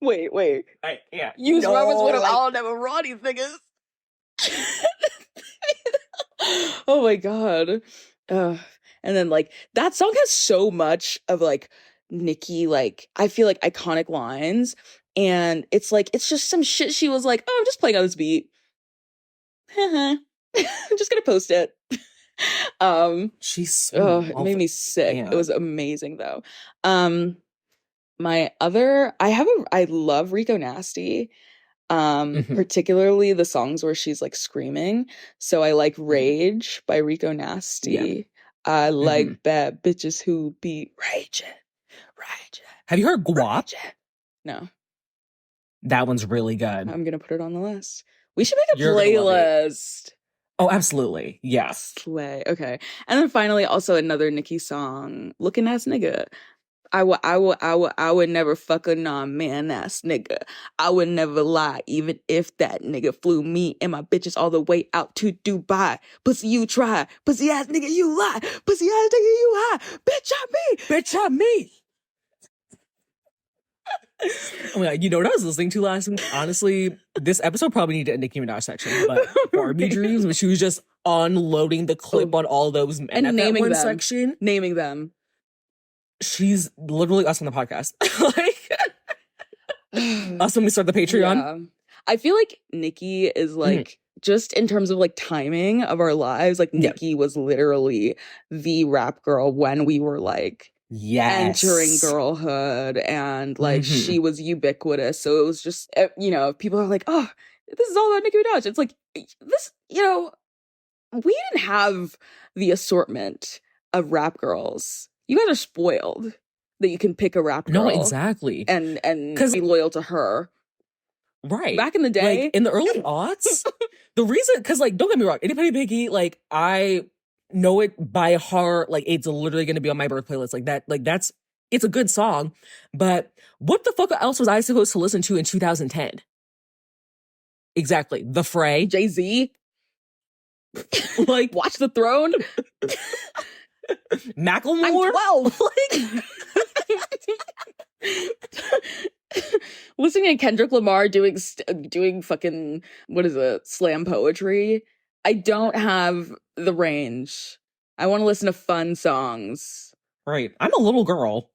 Wait. Yeah. Use Robert's with I'll never raw these niggas. Oh my God. And then like that song has so much of like Nicki, like I feel like iconic lines. And it's like, it's just some shit she was like, oh, I'm just playing on this beat. I'm just gonna post it. She's so it made me sick. Yeah. It was amazing though. My other, I love Rico Nasty. Particularly the songs where she's like screaming. So I like Rage by Rico Nasty. I like bad bitches who be raging. Have you heard Guap? No. That one's really good. I'm gonna put it on the list. We should make a You're gonna love it. playlist. Oh, absolutely. Yes. Slay. Okay. And then finally also another Nicki song, Looking Ass Nigga. I would never fuck a non-man ass nigga. I would never lie, even if that nigga flew me and my bitches all the way out to Dubai. Pussy, you try. Pussy ass nigga, you lie. Pussy ass nigga, you high. Bitch, I me. Bitch, I me. Oh my God, you know what I was listening to last week? Honestly, this episode probably needed a Nicki Minaj section, but Barbie Dreams, when she was just unloading the clip on all those men And at naming that one them. section. Naming them. She's literally us on the podcast. Like, us when we start the Patreon. Yeah. I feel like Nicki is like, just in terms of like timing of our lives, like Nicki was literally the rap girl when we were like entering girlhood, and like she was ubiquitous. So it was just, you know, people are like, oh, this is all about Nicki Minaj. It's like, this, you know, we didn't have the assortment of rap girls. You guys are spoiled that you can pick a rap girl. No, exactly. And be loyal to her. Right. Back in the day. Like, in the early aughts, the reason, because, like, don't get me wrong, Itty Bitty Piggy, like, I know it by heart. Like, it's literally going to be on my birth playlist. Like, that, like, that's, it's a good song. But what the fuck else was I supposed to listen to in 2010? Exactly. The Fray. Jay-Z. Like, Watch the Throne. Macklemore. I'm 12. Listening to Kendrick Lamar doing fucking, what is it, slam poetry. I don't have the range. I want to listen to fun songs. Right. I'm a little girl.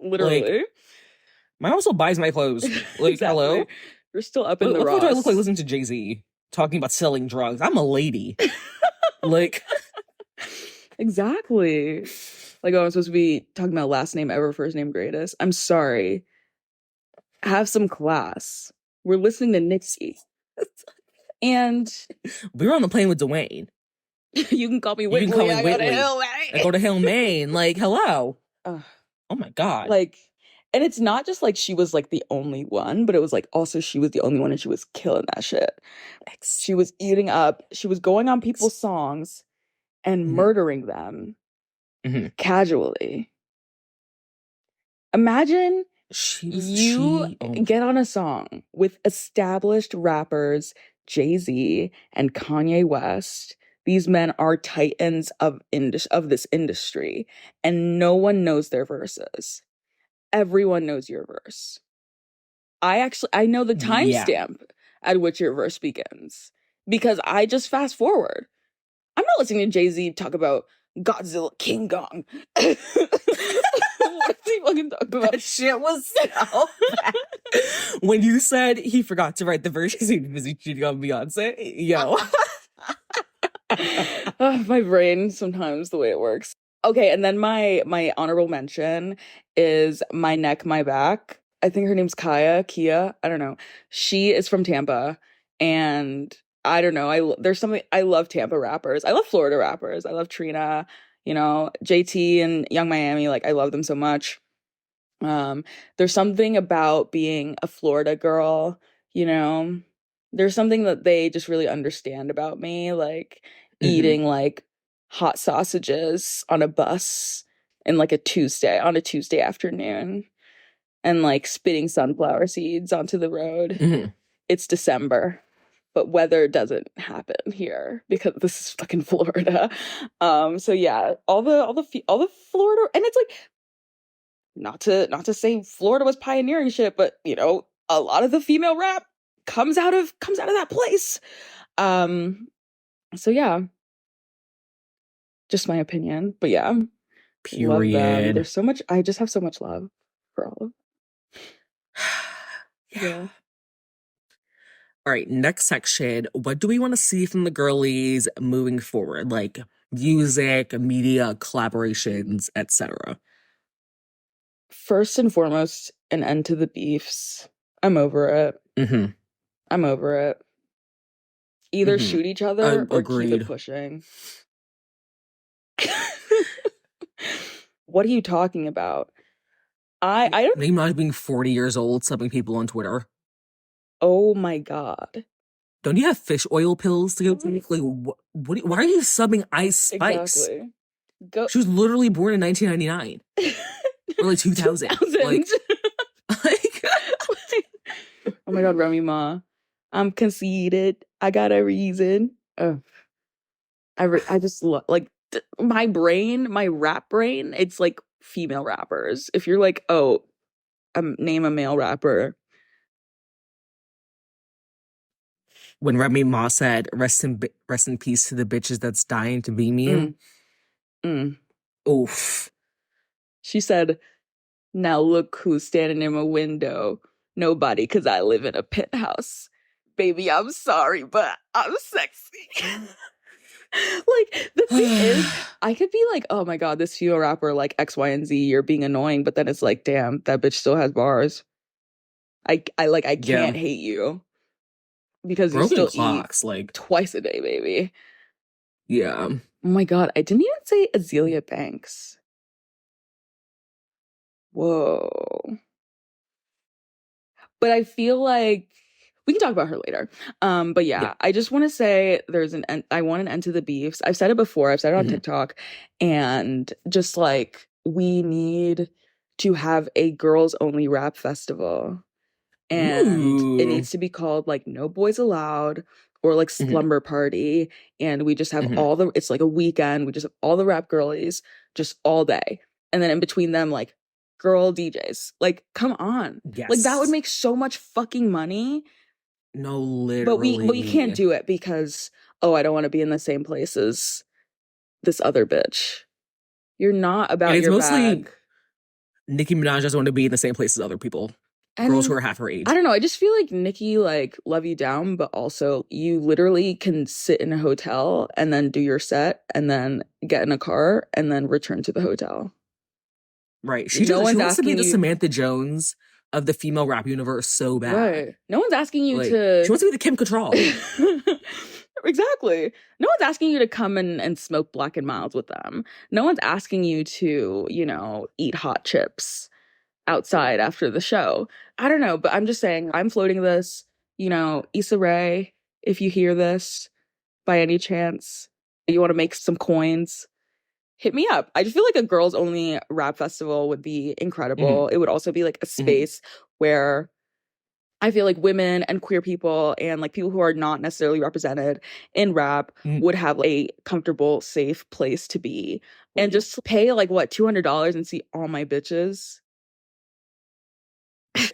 Literally. Like, my mom still buys my clothes. Like, Exactly. Hello? You're still up in the What do I look Ross. like listening to Jay-Z talking about selling drugs? I'm a lady. Like... Exactly. Like, oh, I'm supposed to be talking about last name ever, first name greatest. I'm sorry. Have some class. We're listening to Nicki. And we were on the plane with Dwayne. you can call me Whitley. You can call me I Whitley. I go to Hill, Maine. Like, hello. Oh my God. Like, and it's not just like she was like the only one, but it was like also she was the only one and she was killing that shit. She was eating up. She was going on people's songs and murdering them casually. Imagine you get on a song with established rappers Jay-Z and Kanye West. These men are titans of this industry, and no one knows their verses. Everyone knows your verse. I know the timestamp at which your verse begins because I just fast forward. I'm not listening to Jay-Z talk about Godzilla King Kong. What's he fucking talking about? That shit was so bad. When you said he forgot to write the verse because he was busy cheating on Beyonce, yo. My brain, sometimes the way it works. Okay, and then my honorable mention is My Neck, My Back. I think her name's Kia. I don't know. She is from Tampa, and I don't know. There's something, I love Tampa rappers. I love Florida rappers. I love Trina, you know, JT and Young Miami. Like, I love them so much. There's something about being a Florida girl, you know. There's something that they just really understand about me, like eating like hot sausages on a bus and like on a Tuesday afternoon, and like spitting sunflower seeds onto the road. It's December, but weather doesn't happen here because this is fucking Florida. So yeah, all the Florida, and it's like not to say Florida was pioneering shit, but you know, a lot of the female rap comes out of that place. So yeah, just my opinion, but yeah, period. There's so much. I just have so much love for all of them. Yeah. All right, next section. What do we want to see from the girlies moving forward? Like music, media, collaborations, etc. First and foremost, an end to the beefs. I'm over it. I'm over it. Either shoot each other or keep it Agreed. pushing. What are you talking about? I don't. Nicki Minaj being 40 years old, subbing people on Twitter. Oh my God. Don't you have fish oil pills to go take? Like, why are you subbing Ice Spice? Exactly. Go. She was literally born in 1999. Or like 2000. 2000. Like, oh my God, Remy Ma. I'm conceited. I got a reason. I just love, like, my brain, my rap brain, it's like female rappers. If you're like, oh, name a male rapper. when Remy Ma said, rest in peace to the bitches that's dying to be me. Oof. She said, now look who's standing in my window. Nobody, because I live in a penthouse. Baby, I'm sorry, but I'm sexy. Like, the thing is, I could be like, oh my God, this female rapper, like X, Y, and Z, you're being annoying. But then it's like, damn, that bitch still has bars. I can't hate you. Because you still clocks, eat like twice a day, baby. Yeah. Oh my God, I didn't even say Azealia Banks. Whoa. But I feel like we can talk about her later. But yeah, I just want to say I want an end to the beefs. I've said it before. I've said it on TikTok. And just like, we need to have a girls only rap festival. And it needs to be called like No Boys Allowed or like Slumber Party. And we just have it's like a weekend. We just have all the rap girlies just all day. And then in between them, like girl DJs. Like, come on. Yes. Like, that would make so much fucking money. No, literally. But we can't do it because, oh, I don't want to be in the same place as this other bitch. You're not about your bag. Nicki Minaj doesn't want to be in the same place as other people. And girls who are half her age. I don't know. I just feel like Nicki, like, love you down, but also you literally can sit in a hotel and then do your set and then get in a car and then return to the hotel. Right. She wants to be the Samantha Jones of the female rap universe so bad. Right. No one's asking you to... She wants to be the Kim Cattrall. Exactly. No one's asking you to come and smoke Black and Milds with them. No one's asking you to, eat hot chips outside after the show. I don't know, but I'm just saying, I'm floating this, Issa Rae, if you hear this by any chance, you want to make some coins, hit me up. I just feel like a girls only rap festival would be incredible. It would also be like a space where I feel like women and queer people and like people who are not necessarily represented in rap would have a comfortable, safe place to be and just pay like what, $200 and see all my bitches.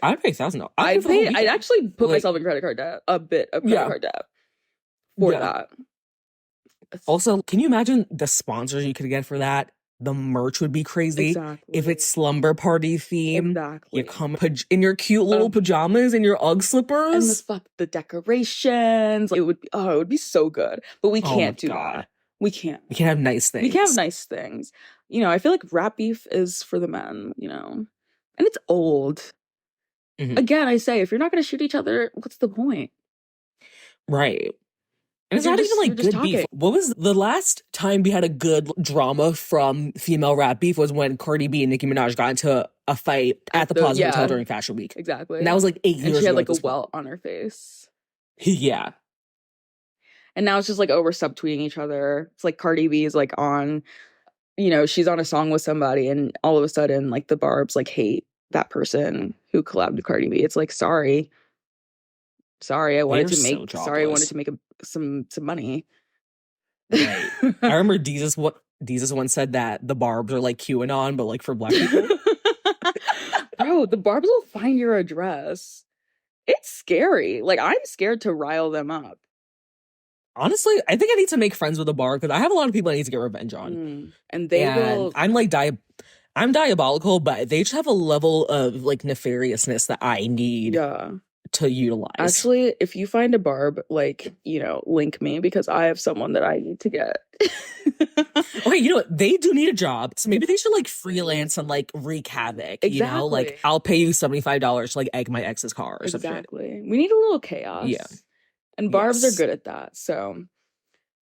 I'd pay $1,000. I'd actually put myself in credit card debt, a bit of credit card debt for that. Also, can you imagine the sponsors you could get for that? The merch would be crazy. Exactly. If it's slumber party theme, exactly. You come in your cute little pajamas and your Ugg slippers. And the decorations. It would be so good. But we can't do that. We can't. We can't have nice things. We can't have nice things. I feel like rap beef is for the men, and it's old. Again, I say, if you're not going to shoot each other, what's the point? Right. And it's not even like good beef. What was the last time we had a good drama from female rap beef was when Cardi B and Nicki Minaj got into a fight at the Plaza Hotel during Fashion Week. Exactly. And that was like 8 years ago. And she had like a welt on her face. Yeah. And now it's just like we're subtweeting each other. It's like Cardi B is like on, she's on a song with somebody and all of a sudden like the Barbs like hate that person who collabed with Cardi B. It's like, sorry, I wanted to make some money. Right. I remember Deezus once said that the Barbs are like QAnon, but like for Black people. Bro, the Barbs will find your address. It's scary. Like, I'm scared to rile them up. Honestly, I think I need to make friends with a Barb because I have a lot of people I need to get revenge on. And they will. I'm like I'm diabolical, but they just have a level of like nefariousness that I need to utilize. Actually, if you find a Barb, like, link me because I have someone that I need to get. Okay, you know what? They do need a job, so maybe they should like freelance and like wreak havoc. You know, like Exactly. I'll pay you $75 to like egg my ex's car or some shit. Exactly. We need a little chaos. Yeah. And Barbs are Yes. good at that. So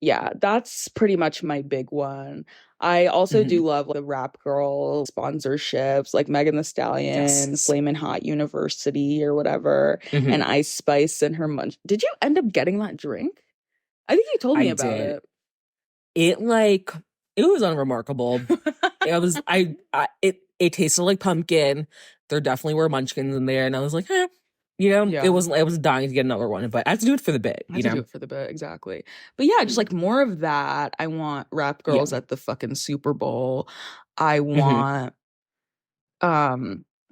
yeah, that's pretty much my big one. I also Mhm. do love the rap girl sponsorships, like Megan Thee Stallion, Yes. Flamin' Hot University or whatever, and Mhm. Ice Spice and her munch. Did you end up getting that drink? I think you told me I about did. it. It like it was unremarkable. It was it tasted like pumpkin. There definitely were munchkins in there, and I was like, you know, Yeah. I was dying to get another one, but I have to do it for the bit, I you have to do know? it for the bit, exactly. But yeah, just like more of that. I want rap Yeah. girls at the fucking Super Bowl. I Mhm. want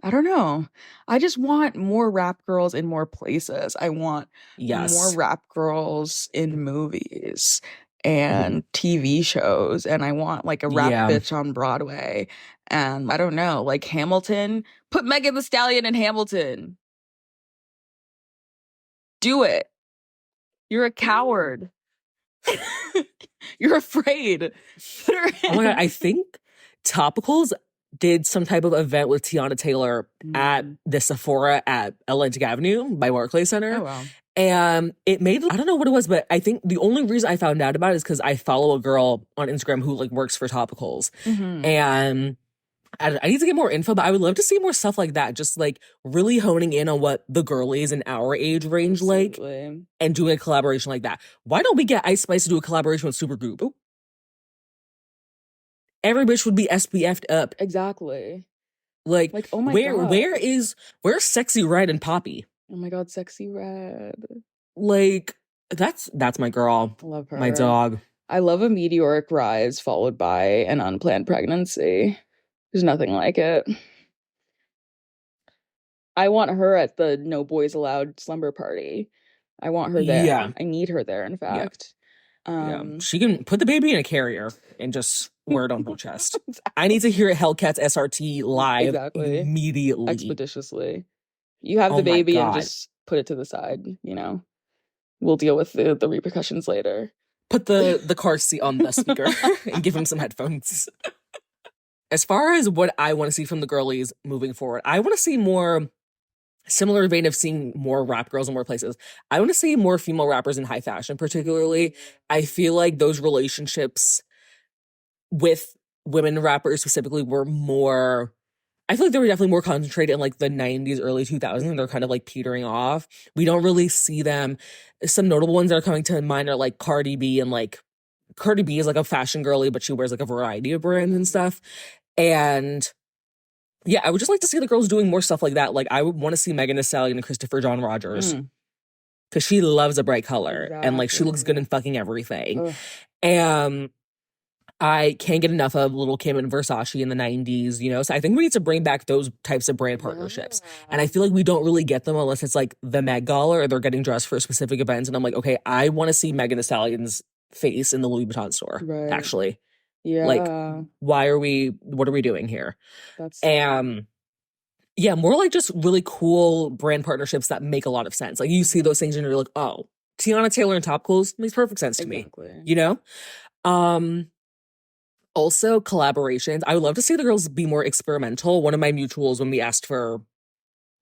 I don't know. I just want more rap girls in more places. I want more Yes. rap girls in movies Mhm. and TV shows, and I want like a rap Yeah. bitch on Broadway. And I don't know, like Hamilton, put Megan Thee Stallion in Hamilton. Do it. You're a coward. You're afraid. Put her Oh my God, in. I think Topicals did some type of event with Tiana Taylor at the Sephora at Atlantic Avenue by Barclays Center. Oh wow. And it made, I don't know what it was, but I think the only reason I found out about it is because I follow a girl on Instagram who like works for Topicals. And I need to get more info, but I would love to see more stuff like that. Just like really honing in on what the girlies in our age range like Absolutely. and doing a collaboration like that. Why don't we get Ice Spice to do a collaboration with Supergroup? Every bitch would be SPF'd up. Exactly. Like, Like, oh my God. where's Sexy Red and Poppy? Oh my God, Sexy Red. Like, that's my girl. I love her. My dog. I love a meteoric rise followed by an unplanned pregnancy. There's nothing like it. I want her at the No Boys Allowed slumber party. I want her there. Yeah. I need her there, in Yeah. fact. Yeah. She can put the baby in a carrier and just wear it on her chest. I need to hear Hellcats SRT live Exactly. immediately. Expeditiously. You have Oh the my baby and God. just put it to the side, you know. We'll deal with the repercussions later. Put the car seat on the speaker and give him some headphones. As far as what I want to see from the girlies moving forward, I want to see more similar vein of seeing more rap girls in more places. I want to see more female rappers in high fashion, particularly. I feel like those relationships with women rappers specifically were more. I feel like they were definitely more concentrated in like the 90s, early 2000s, and they're kind of like petering off. We don't really see them. Some notable ones that are coming to mind are like Cardi B, and like Cardi B is like a fashion girly, but she wears like a variety of brands and stuff. And yeah, I would just like to see the girls doing more stuff like that. Like I would want to see Megan Thee Stallion and Christopher John Rogers because she loves a bright color and like she looks good in fucking everything. Ugh. And I can't get enough of Little Kim and Versace in the 90s, you know? So I think we need to bring back those types of brand partnerships. And I feel like we don't really get them unless it's like the Met Gala or they're getting dressed for specific events. And I'm like, okay, I want to see Megan Thee Stallion's face in the Louis Vuitton store, Right. actually. Yeah. Like, what are we doing here? That's yeah, more like just really cool brand partnerships that make a lot of sense. Like you see those things and you're like, oh, Tiana Taylor and Topicals makes perfect sense to me. You know? Also collaborations. I would love to see the girls be more experimental. One of my mutuals, when we asked for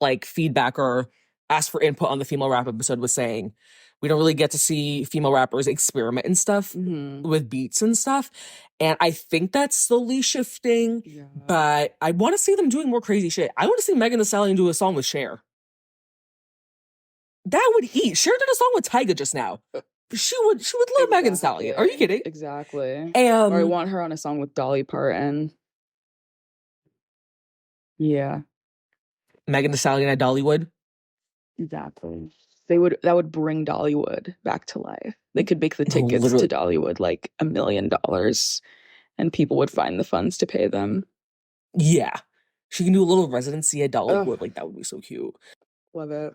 like feedback or asked for input on the female rap episode, was saying we don't really get to see female rappers experiment and stuff with beats and stuff. And I think that's slowly shifting, but I want to see them doing more crazy shit. I want to see Megan Thee Stallion do a song with Cher. That would eat. Cher did a song with Tyga just now. She would love Megan Thee Stallion. Are you kidding? Exactly. Or I want her on a song with Dolly Parton. Yeah. Megan Thee Stallion at Dollywood. Exactly. That would bring Dollywood back to life. They could make the tickets to Dollywood like $1 million and people would find the funds to pay them. Yeah. She can do a little residency at Dollywood. Like that would be so cute. Love it.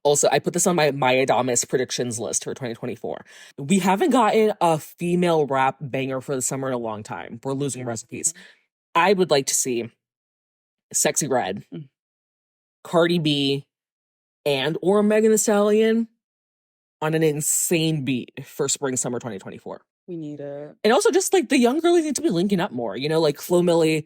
Also, I put this on my Adamas predictions list for 2024. We haven't gotten a female rap banger for the summer in a long time. We're losing recipes. I would like to see Sexy Red, Cardi B, and or Megan Thee Stallion on an insane beat for spring summer 2024. We need it. And also just like the young girlies need to be linking up more, you know, like Flo Milli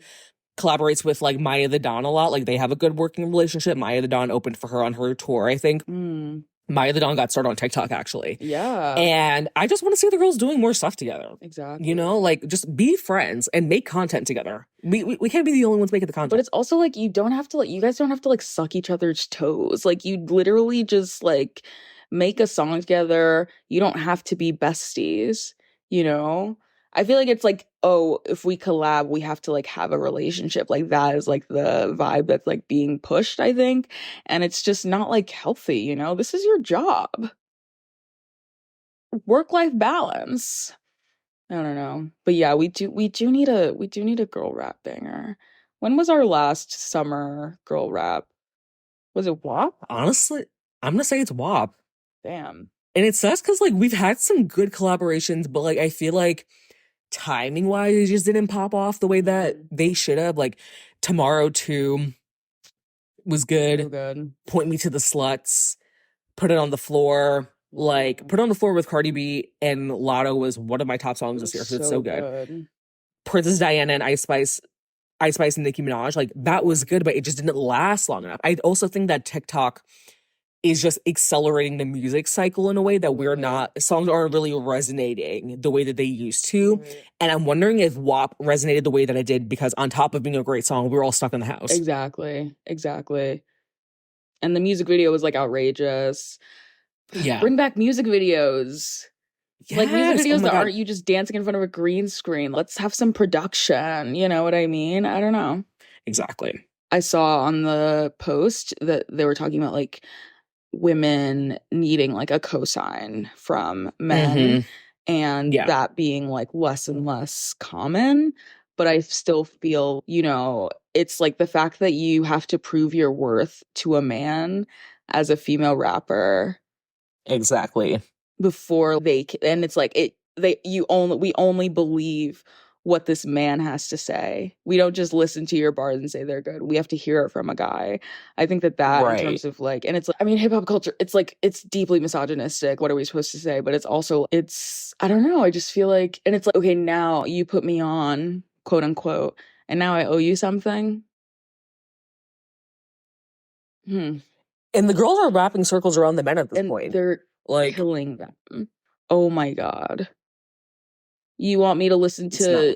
collaborates with like Maya the Don a lot. Like they have a good working relationship. Maya the Don opened for her on her tour, I think. Maya the Don got started on TikTok, actually. Yeah. And I just want to see the girls doing more stuff together. Exactly. You know, like just be friends and make content together. We can't be the only ones making the content. But it's also like you guys don't have to like suck each other's toes. Like you literally just like make a song together. You don't have to be besties, you know? I feel like it's like, oh, if we collab, we have to like have a relationship. Like that is like the vibe that's like being pushed, I think. And it's just not like healthy, you know? This is your job. Work-life balance. I don't know. But yeah, we do need a girl rap banger. When was our last summer girl rap? Was it WAP? Honestly, I'm gonna say it's WAP. Damn. And it sucks because like we've had some good collaborations, but like I feel like timing wise it just didn't pop off the way that they should have. Like Tomorrow 2 was good. So good. Point Me to the Sluts, Put It on the Floor. Like Put It on the Floor with Cardi B and Lotto was one of my top songs this year. So it's so good. Princess Diana and Ice Spice and Nicki Minaj, like that was good, but it just didn't last long enough. I also think that TikTok is just accelerating the music cycle in a way that songs aren't really resonating the way that they used to. And I'm wondering if WAP resonated the way that it did because on top of being a great song, we were all stuck in the house. Exactly. And the music video was like outrageous. Yeah. Bring back music videos. Yes. Like music videos that aren't you just dancing in front of a green screen. Let's have some production. You know what I mean? I don't know. Exactly. I saw on the post that they were talking about like women needing like a cosign from men and that being like less and less common. But I still feel, you know, it's like the fact that you have to prove your worth to a man as a female rapper. Exactly. Before and it's like we only believe what this man has to say. We don't just listen to your bars and say they're good. We have to hear it from a guy. I think that in terms of like, and it's like, I mean, hip hop culture, it's like, it's deeply misogynistic. What are we supposed to say? But it's also, I don't know. I just feel like, and it's like, okay, now you put me on, quote unquote, and now I owe you something. And the girls are wrapping circles around the men at this point. They're like killing them. Oh my God. You want me to listen to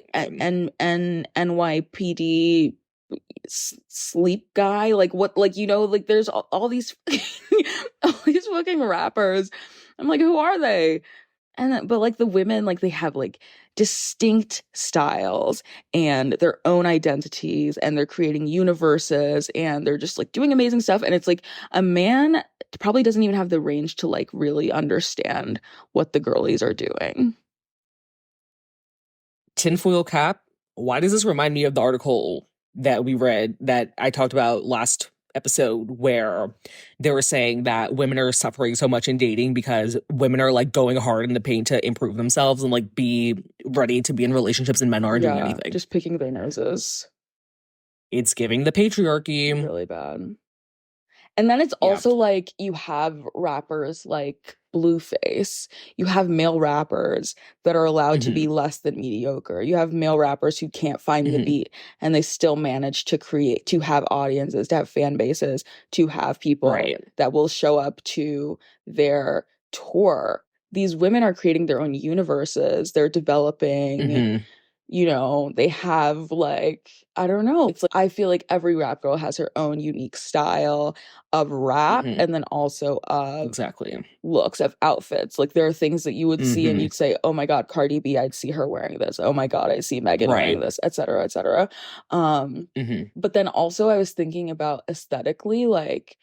NYPD Sleep Guy? Like what? Like, you know, like there's all these all these fucking rappers. I'm like, who are they? But like the women, like they have like distinct styles and their own identities and they're creating universes and they're just like doing amazing stuff. And it's like a man probably doesn't even have the range to like really understand what the girlies are doing. Tinfoil cap. Why does this remind me of the article that we read that I talked about last episode where they were saying that women are suffering so much in dating because women are like going hard in the paint to improve themselves and like be ready to be in relationships and men aren't doing anything. Just picking their noses. It's giving the patriarchy. Really bad. And then it's also like you have rappers like Blueface. You have male rappers that are allowed to be less than mediocre. You have male rappers who can't find the beat and they still manage to have audiences, to have fan bases, to have people that will show up to their tour. These women are creating their own universes. They're developing you know, they have like, I don't know. It's like, I feel like every rap girl has her own unique style of rap and then also of looks, of outfits. Like there are things that you would see and you'd say, oh my God, Cardi B, I'd see her wearing this. Oh my God, I see Megan wearing this, et cetera, et cetera. But then also I was thinking about aesthetically, like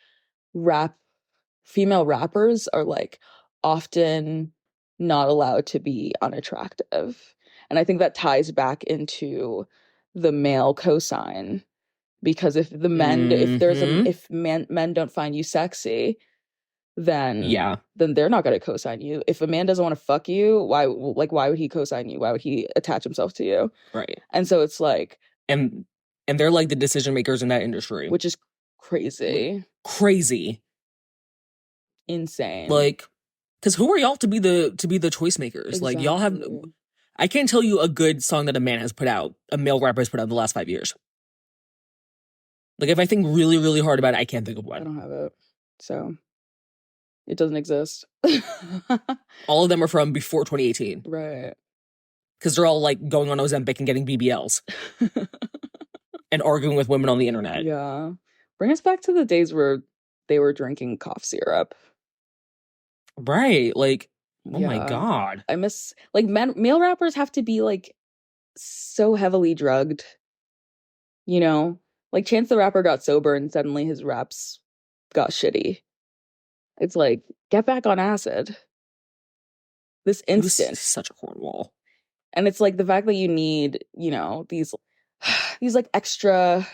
female rappers are like often not allowed to be unattractive. And I think that ties back into the male cosign because if the men if men don't find you sexy, then they're not going to cosign you. If a man doesn't want to fuck you, why would he cosign you? Why would he attach himself to you? Right. And so it's like and they're like the decision makers in that industry, which is crazy. Insane. Like, because who are y'all to be the choice makers? Like y'all have I can't tell you a good song that a man has put out, a male rapper has put out in the last 5 years. Like, if I think really, really hard about it, I can't think of I one. don't have it. So it doesn't exist. All of them are from before 2018. Right. Because they're all like going on Ozempic and getting BBLs and arguing with women on the internet. Yeah. Bring us back to the days where they were drinking cough syrup. Right. Like, oh my Yeah. God. I miss, like, male rappers have to be, like, so heavily drugged. You know? Like, Chance the Rapper got sober and suddenly his raps got shitty. It's like, get back on acid. This He was instant. such a cornball. And it's like the fact that you need, you know, these like extra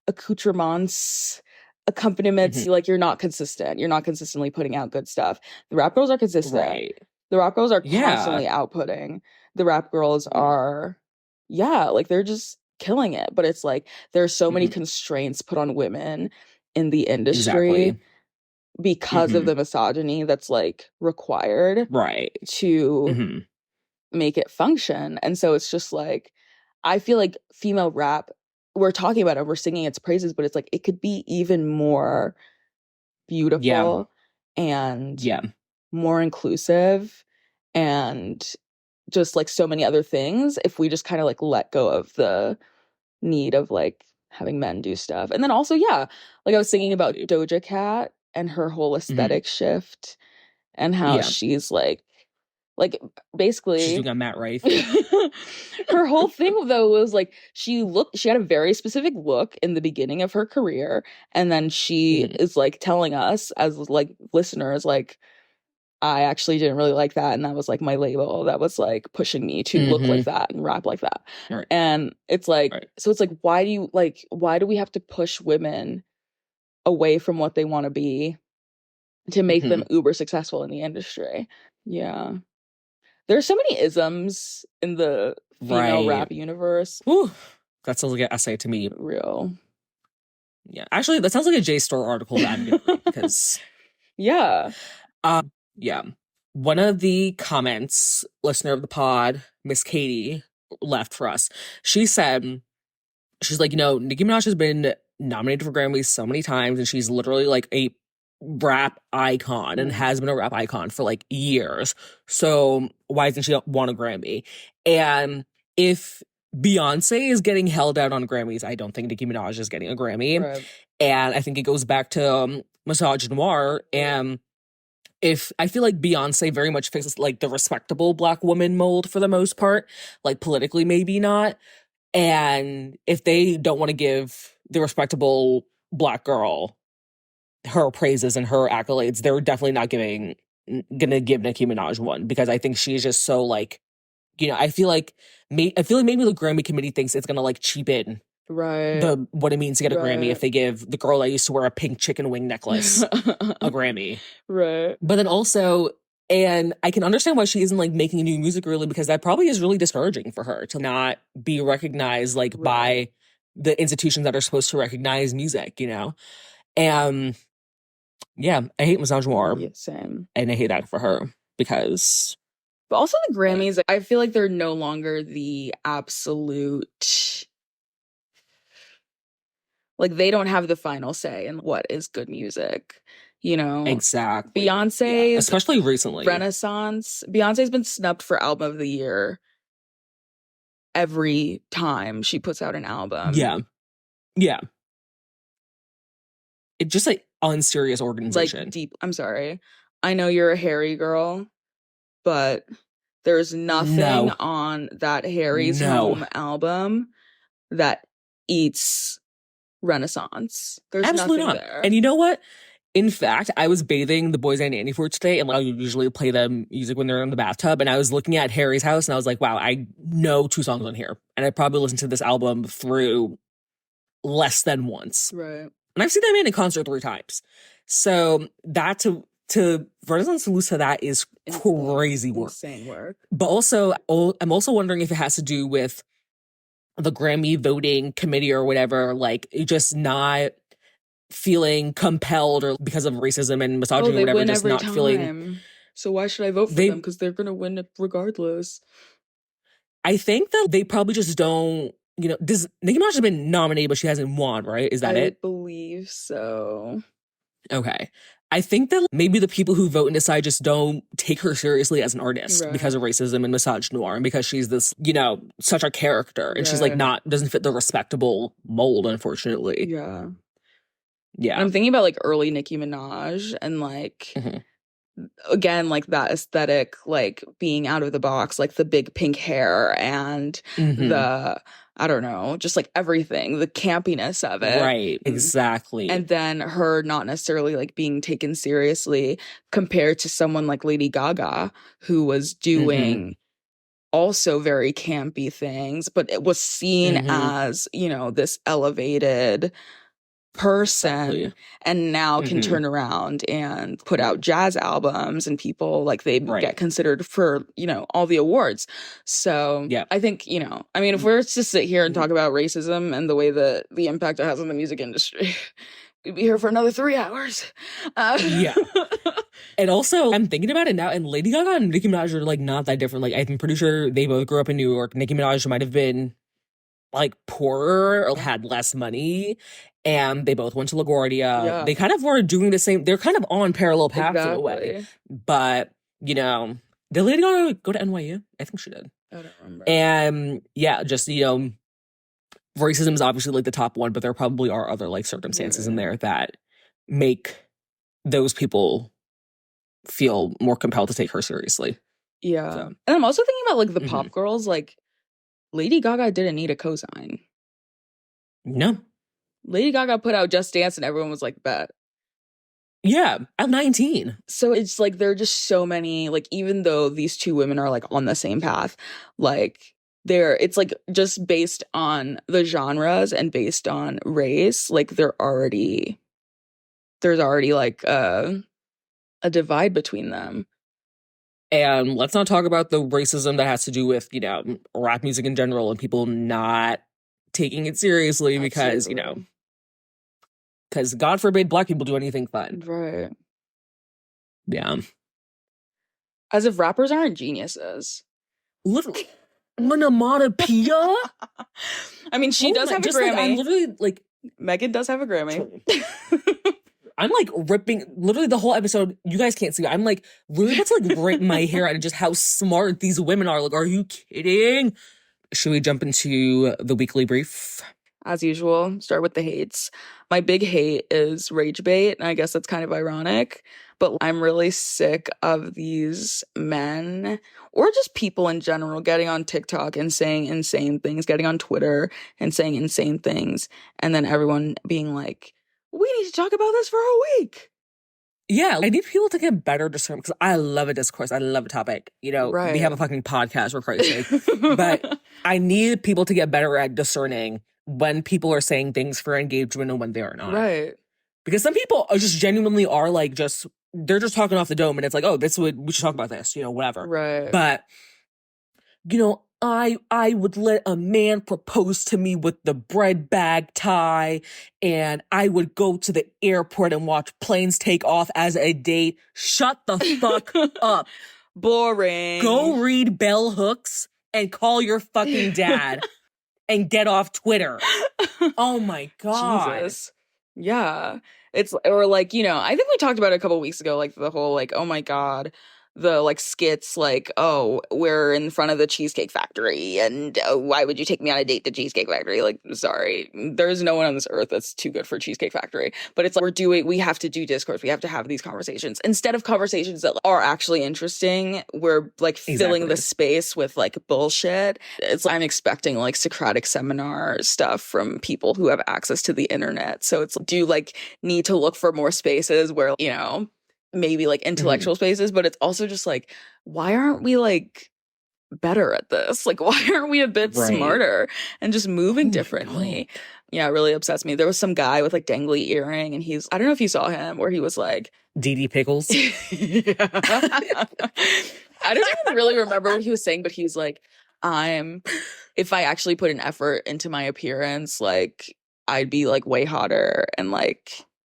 accoutrements, accompaniments, like you're not consistent. You're not consistently putting out good stuff. The rap girls are consistent. Right. The rap girls are Yeah. constantly outputting. The rap girls are, yeah, like they're just killing it. But it's like there's so many constraints put on women in the industry Exactly. because of the misogyny that's like required Right. to make it function. And so it's just like, I feel like female rap, we're talking about it, we're singing its praises, but it's like it could be even more beautiful and more inclusive and just like so many other things if we just kind of like let go of the need of like having men do stuff. And then also, yeah, like I was singing about Doja Cat and her whole aesthetic shift and how she's like basically she's doing a Matt Rife. Her whole thing though was like she had a very specific look in the beginning of her career, and then she is like telling us as like listeners like, I actually didn't really like that, and that was like my label that was like pushing me to look like that and rap like that. Right. And it's like so it's like why do we have to push women away from what they want to be to make them uber successful in the industry? Yeah. There's so many isms in the female rap universe. Ooh, that sounds like an essay to me. Real. Yeah. Actually, that sounds like a JSTOR article that I'm gonna read because yeah. Yeah. One of the comments, listener of the pod, Miss Katie, left for us. She said, she's like, you know, Nicki Minaj has been nominated for Grammys so many times, and she's literally like a rap icon and has been a rap icon for like years. So why doesn't she want a Grammy? And if Beyonce is getting held out on Grammys, I don't think Nicki Minaj is getting a Grammy. Right. And I think it goes back to misogynoir. And if I feel like Beyonce very much fits like the respectable Black woman mold for the most part, like politically maybe not. And if they don't want to give the respectable Black girl her praises and her accolades, they're definitely not gonna give Nicki Minaj one, because I think she's just so like, you know, I feel like maybe the Grammy committee thinks it's gonna like cheapen what it means to get a Grammy if they give the girl that used to wear a pink chicken wing necklace a Grammy. Right. But then also, and I can understand why she isn't like making new music really, because that probably is really discouraging for her to not be recognized like by the institutions that are supposed to recognize music, you know? And yeah, I hate misogynoir. Yeah, same. And I hate that for her because... But also the Grammys, I feel like they're no longer the absolute... Like, they don't have the final say in what is good music, you know? Exactly. Beyonce's... Especially recently. Renaissance. Beyonce's been snubbed for Album of the Year every time she puts out an album. Yeah. Yeah. It's just like unserious organization. Like deep. I'm sorry. I know you're a Harry girl, but there's nothing on that Harry's Home album that eats Renaissance. There's absolutely nothing not there. And you know what? In fact, I was bathing the boys I nanny for today, and I usually play them music when they're in the bathtub. And I was looking at Harry's House, and I was like, "Wow, I know 2 songs on here." And I probably listened to this album through less than once. Right. And I've seen that man in concert 3 times. So that to Renaissance to lose to that is crazy work. Insane work. But also, I'm also wondering if it has to do with the Grammy voting committee or whatever, like just not feeling compelled, or because of racism and misogyny or whatever, just not feeling. So why should I vote for them? Because they're gonna win it regardless. I think that they probably just don't, you know, does Nicki Minaj has been nominated, but she hasn't won, right? Is that it? I believe so. Okay. I think that maybe the people who vote and decide just don't take her seriously as an artist Right. because of racism and misogynoir and because she's this, you know, such a character and she's like Right. doesn't fit the respectable mold, unfortunately. Yeah. Yeah. I'm thinking about like early Nicki Minaj and like again, like that aesthetic, like being out of the box, like the big pink hair and the, I don't know, just like everything, the campiness of it. Right, exactly. And then her not necessarily like being taken seriously compared to someone like Lady Gaga, who was doing also very campy things, but it was seen as, you know, this elevated person and now can turn around and put out jazz albums and people like they get considered for, you know, all the awards. So I think, you know, I mean, if we're to sit here and talk about racism and the way that the impact it has on the music industry, we'd be here for another 3 hours. Yeah. And also, I'm thinking about it now, and Lady Gaga and Nicki Minaj are like not that different. Like, I'm pretty sure they both grew up in New York. Nicki Minaj might have been like poorer or had less money, and they both went to LaGuardia. Yeah. They kind of were doing the same. They're kind of on parallel paths in a way. Exactly. But, you know, did Lady Gaga go to NYU? I think she did. I don't remember. And yeah, just, you know, racism is obviously like the top one, but there probably are other like circumstances in there that make those people feel more compelled to take her seriously. Yeah. So. And I'm also thinking about like the pop girls, like Lady Gaga didn't need a cosign. No. Lady Gaga put out Just Dance and everyone was like, bet. Yeah, at 19. So it's like there are just so many, like, even though these two women are like on the same path, like it's like just based on the genres and based on race, like there's already like a divide between them. And let's not talk about the racism that has to do with, you know, rap music in general and people not taking it seriously because, you know, because God forbid Black people do anything fun. Right. Yeah. As if rappers aren't geniuses. Literally. Onomatopoeia? I mean, she does have a Grammy. Like, I'm literally like... Megan does have a Grammy. I'm like ripping literally the whole episode. You guys can't see. I'm like literally about to like rip my hair out of just how smart these women are. Like, are you kidding? Should we jump into the weekly brief? As usual, start with the hates. My big hate is rage bait, and I guess that's kind of ironic, but I'm really sick of these men or just people in general getting on TikTok and saying insane things, getting on Twitter and saying insane things, and then everyone being like, we need to talk about this for a week. Yeah, I need people to get better discernment because I love a discourse. I love a topic. You know, we have a fucking podcast for Christ's sake. But I need people to get better at discerning when people are saying things for engagement and when they are not. Right. Because some people are just genuinely are like they're just talking off the dome and it's like, oh, we should talk about this, you know, whatever. Right. But, you know, I would let a man propose to me with the bread bag tie, and I would go to the airport and watch planes take off as a date. Shut the fuck up. Boring. Go read bell hooks and call your fucking dad and get off Twitter. Oh my God. Jesus. Yeah. Or like, you know, I think we talked about it a couple weeks ago, like the whole like, oh my God, the like skits like, oh, we're in front of the Cheesecake Factory and why would you take me on a date to Cheesecake Factory? Like, sorry, there's no one on this earth that's too good for Cheesecake Factory. But it's like we have to do discourse. We have to have these conversations. Instead of conversations that are actually interesting, we're like filling the space with like bullshit. It's like I'm expecting like Socratic seminar stuff from people who have access to the internet. So it's do you like need to look for more spaces where, you know, maybe like intellectual spaces, but it's also just like, why aren't we like better at this? Like, why aren't we a bit smarter and just moving differently? Yeah, it really upsets me. There was some guy with like dangly earring and I don't know if you saw him, where he was like Diddy Pickles. I don't even really remember what he was saying, but he was like, if I actually put an effort into my appearance, like I'd be like way hotter and like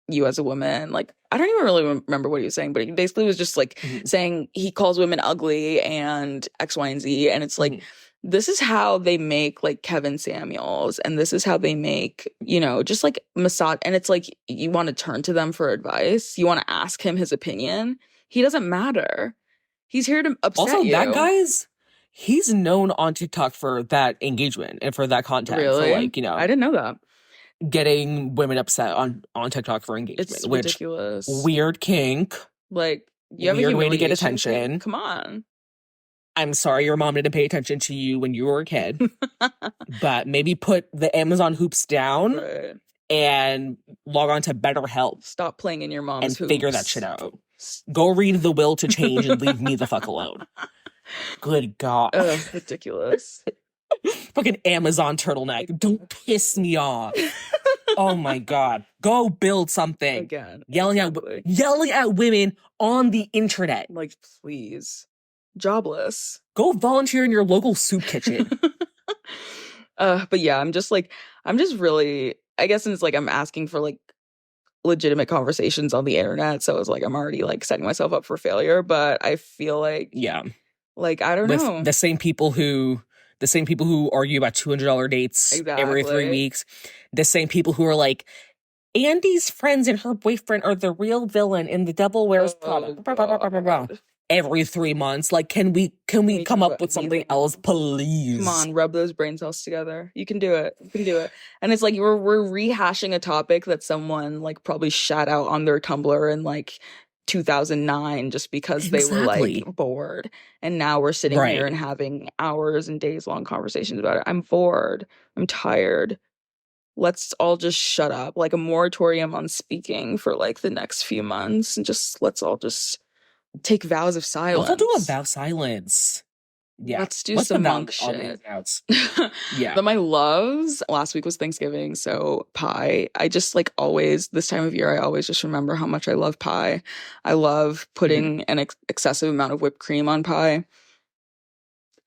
you as a woman, like I don't even really remember what he was saying, but he basically was just like saying he calls women ugly and X, Y, and Z. And it's like, this is how they make like Kevin Samuels, and this is how they make, you know, just like massage. And it's like you want to turn to them for advice. You want to ask him his opinion. He doesn't matter. He's here to upset Also, you. that he's known on TikTok for that engagement and for that content. Really? For like, you know, I didn't know that. Getting women upset on TikTok for engagement. It's which, ridiculous. Weird kink. Like, you have weird a way to get humiliation attention. thing? Come on. I'm sorry your mom didn't pay attention to you when you were a kid. But maybe put the Amazon hoops down Right. and log on to BetterHelp. Stop playing in your mom's and hoops. figure that shit out. Go read the will to change and leave me the fuck alone. Good God. Ugh, ridiculous. Fucking Amazon turtleneck. Don't piss me off. Oh my God. Go build something. Again. Yelling at women on the internet. Like, please. Jobless. Go volunteer in your local soup kitchen. But yeah, I'm just really, I guess it's like I'm asking for like legitimate conversations on the internet, so it's like I'm already like setting myself up for failure. But I feel like, yeah, like I don't know, the same people who argue about $200 dates every 3 weeks, the same people who are like, Andy's friends and her boyfriend are the real villain in The Devil Wears Prada. Every 3 months. Like, can we come up with something else, please? Come on, rub those brain cells together. You can do it. You can do it. And it's like we're rehashing a topic that someone like probably shot out on their Tumblr in like 2009 just because they were like bored. And now we're sitting here and having hours and days long conversations about it. I'm bored. I'm tired. Let's all just shut up. Like a moratorium on speaking for like the next few months, and just let's all just take vows of silence. Let's all do a vow of silence. Yeah. Let's do some monk shit. Yeah. But my loves, last week was Thanksgiving, so pie. I just like always, this time of year, I always just remember how much I love pie. I love putting an excessive amount of whipped cream on pie.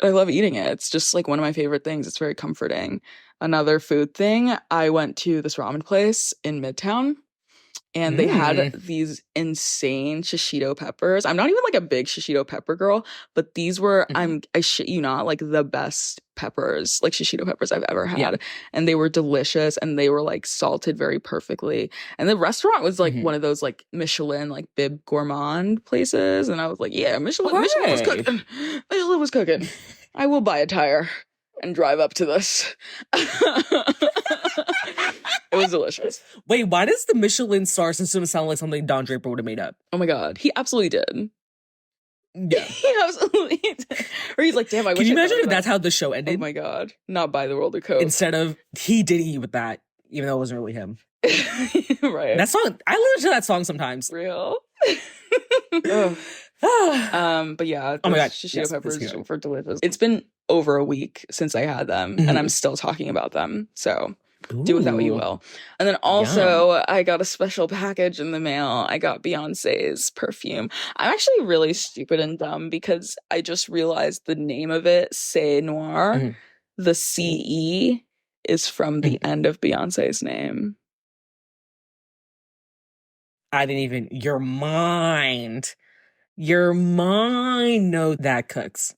I love eating it. It's just like one of my favorite things. It's very comforting. Another food thing, I went to this ramen place in Midtown. And they had these insane shishito peppers. I'm not even like a big shishito pepper girl, but these were, I shit you not, like the best peppers, like shishito peppers I've ever had. Yeah. And they were delicious and they were like salted very perfectly. And the restaurant was like one of those like Michelin, like bib gourmand places. And I was like, yeah, Michelin was cooking. Michelin was cooking. I will buy a tire and drive up to this. It was delicious. Wait, why does the Michelin star system sound like something Don Draper would have made up? Oh my God. He absolutely did. Yeah. He absolutely did. Or he's like, damn, I wish. Can you imagine if that's how the show ended? Oh my God. Not by the world of code. Instead of he did eat with that, even though it wasn't really him. Right. That song, I listen to that song sometimes. Real? But yeah, oh my God, shishito peppers were delicious. It's been over a week since I had them, and I'm still talking about them. So do with that what you will. And then also, I got a special package in the mail. I got Beyonce's perfume. I'm actually really stupid and dumb because I just realized the name of it, C'est Noir, the CE is from the end of Beyonce's name. I didn't even, your mind. No, that cooks.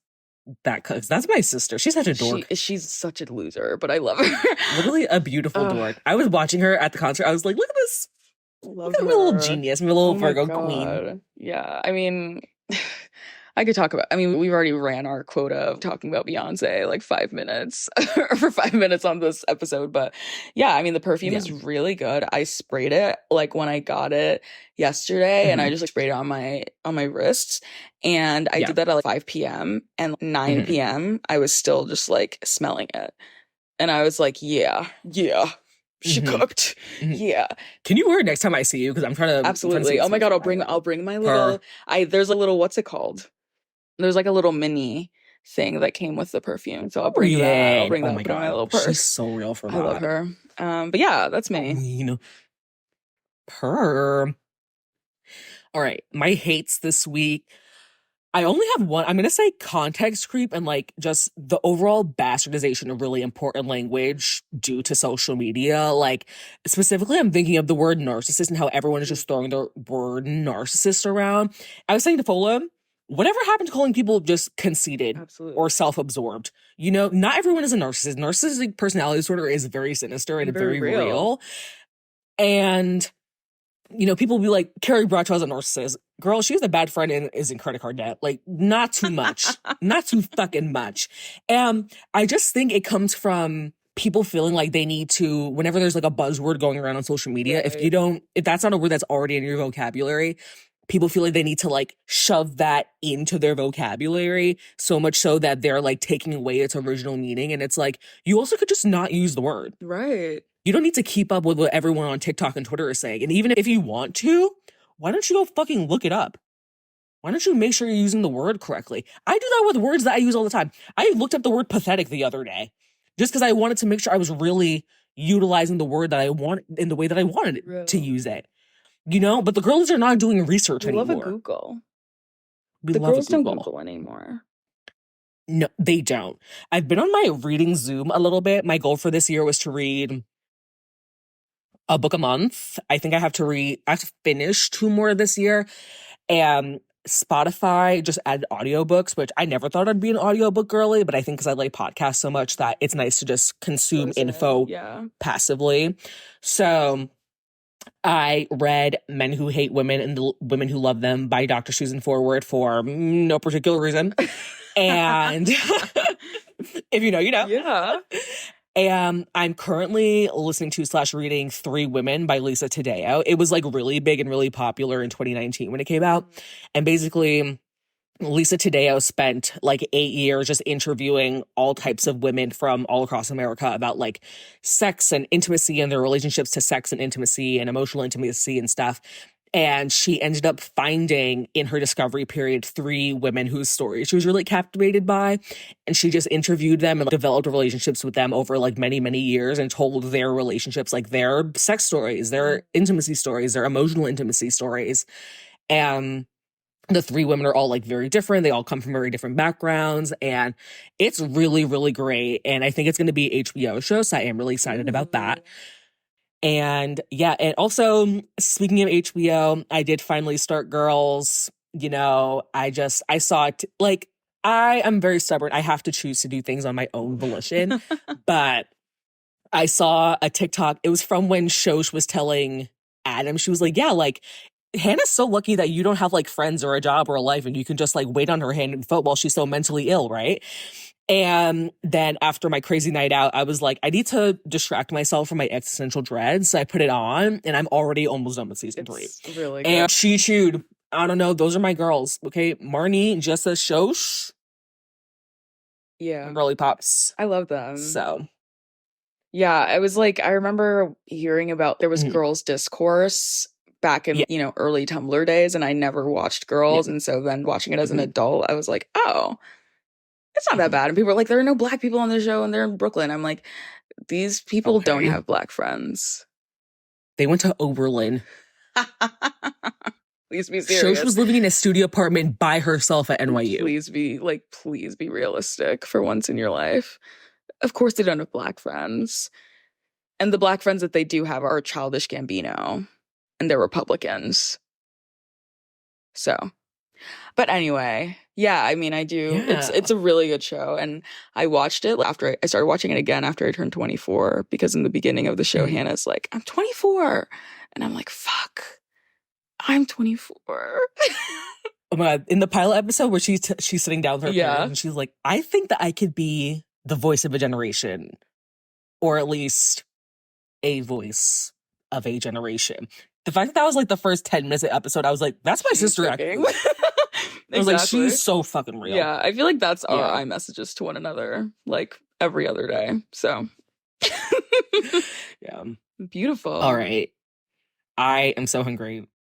That's my sister. She's such a dork. She's such a loser, but I love her. Literally a beautiful dork. I was watching her at the concert. I was like, look at this. Look at my little genius, my little Virgo queen. Yeah, I mean, I could talk about, I mean, we've already ran our quota of talking about Beyonce like 5 minutes for 5 minutes on this episode. But yeah, I mean, the perfume is really good. I sprayed it like when I got it yesterday and I just like sprayed it on my wrists. And I did that at like 5 p.m. and 9 p.m. I was still just like smelling it. And I was like, yeah. She cooked. Yeah. Can you wear it next time I see you? Because I'm trying to. Absolutely. Oh my God, I'll bring my little. There's a little, what's it called? There's like a little mini thing that came with the perfume. So I'll bring that. I'll bring that in my little purse. She's so real for that. I love her. But yeah, that's me. All right. My hates this week. I only have one. I'm going to say context creep and like just the overall bastardization of really important language due to social media. Like specifically, I'm thinking of the word narcissist and how everyone is just throwing the word narcissist around. I was saying to Fola, whatever happened to calling people just conceited Absolutely. or self-absorbed? You know, not everyone is a narcissist. Narcissistic personality disorder is very sinister and very real. And, you know, people will be like, Carrie Bradshaw is a narcissist. Girl, she has a bad friend and is in credit card debt. Like, not too much. Not too fucking much. And I just think it comes from people feeling like they need to, whenever there's like a buzzword going around on social media, if that's not a word that's already in your vocabulary, people feel like they need to like shove that into their vocabulary, so much so that they're like taking away its original meaning. And it's like, you also could just not use the word. Right. You don't need to keep up with what everyone on TikTok and Twitter is saying. And even if you want to, why don't you go fucking look it up? Why don't you make sure you're using the word correctly? I do that with words that I use all the time. I looked up the word pathetic the other day just because I wanted to make sure I was really utilizing the word that I want in the way that I wanted to use it. You know, but the girls are not doing research anymore. We love a Google. The girls don't Google anymore. No, they don't. I've been on my reading Zoom a little bit. My goal for this year was to read a book a month. I think I have to finish 2 more this year. And Spotify just added audiobooks, which I never thought I'd be an audiobook girly, but I think because I like podcasts so much that it's nice to just consume info passively. So I read Men Who Hate Women and the Women Who Love Them by Dr. Susan Forward for no particular reason. And if you know, you know. Yeah. And I'm currently listening to / reading 3 Women by Lisa Taddeo. It was like really big and really popular in 2019 when it came out. And basically, Lisa Taddeo spent like 8 years just interviewing all types of women from all across America about like sex and intimacy and their relationships to sex and intimacy and emotional intimacy and stuff. And she ended up finding in her discovery period 3 women whose stories she was really captivated by. And she just interviewed them and developed relationships with them over like many, many years and told their relationships, like their sex stories, their intimacy stories, their emotional intimacy stories. And the 3 women are all like very different. They all come from very different backgrounds. And it's really, really great. And I think it's going to be an HBO show. So I am really excited about that. And yeah, and also speaking of HBO, I did finally start Girls. You know, I saw it, like, I am very stubborn. I have to choose to do things on my own volition. But I saw a TikTok. It was from when Shosh was telling Adam, she was like, yeah, like, Hannah's so lucky that you don't have like friends or a job or a life and you can just like wait on her hand and foot while she's so mentally ill, right? And then after my crazy night out, I was like, I need to distract myself from my existential dread. So I put it on and I'm already almost done with season 3. Really good. And she chewed. I don't know. Those are my girls. Okay. Marnie, Jessa, Shosh. Yeah. Girly pops. I love them. So. Yeah. I was like, I remember hearing about, there was Girls Discourse back in, you know, early Tumblr days. And I never watched Girls. And so then watching it as an adult, I was like, oh, it's not that bad. And people were like, there are no Black people on the show and they're in Brooklyn. I'm like, these people don't have Black friends. They went to Oberlin. Please be serious. Shosh was living in a studio apartment by herself at NYU. Please be realistic for once in your life. Of course they don't have Black friends. And the Black friends that they do have are Childish Gambino. And they're Republicans. So. But anyway, yeah, I mean, I do. Yeah. It's a really good show. And I watched it after I started watching it again after I turned 24, because in the beginning of the show, Hannah's like, I'm 24. And I'm like, fuck, I'm 24. Oh my God. In the pilot episode where she's sitting down with her parents and she's like, I think that I could be the voice of a generation, or at least a voice of a generation. The fact that was like the first 10 minutes of the episode, I was like, that's my sister acting. I was like, she's so fucking real. Yeah, I feel like that's our iMessages to one another, like every other day. So, yeah. Beautiful. All right. I am so hungry.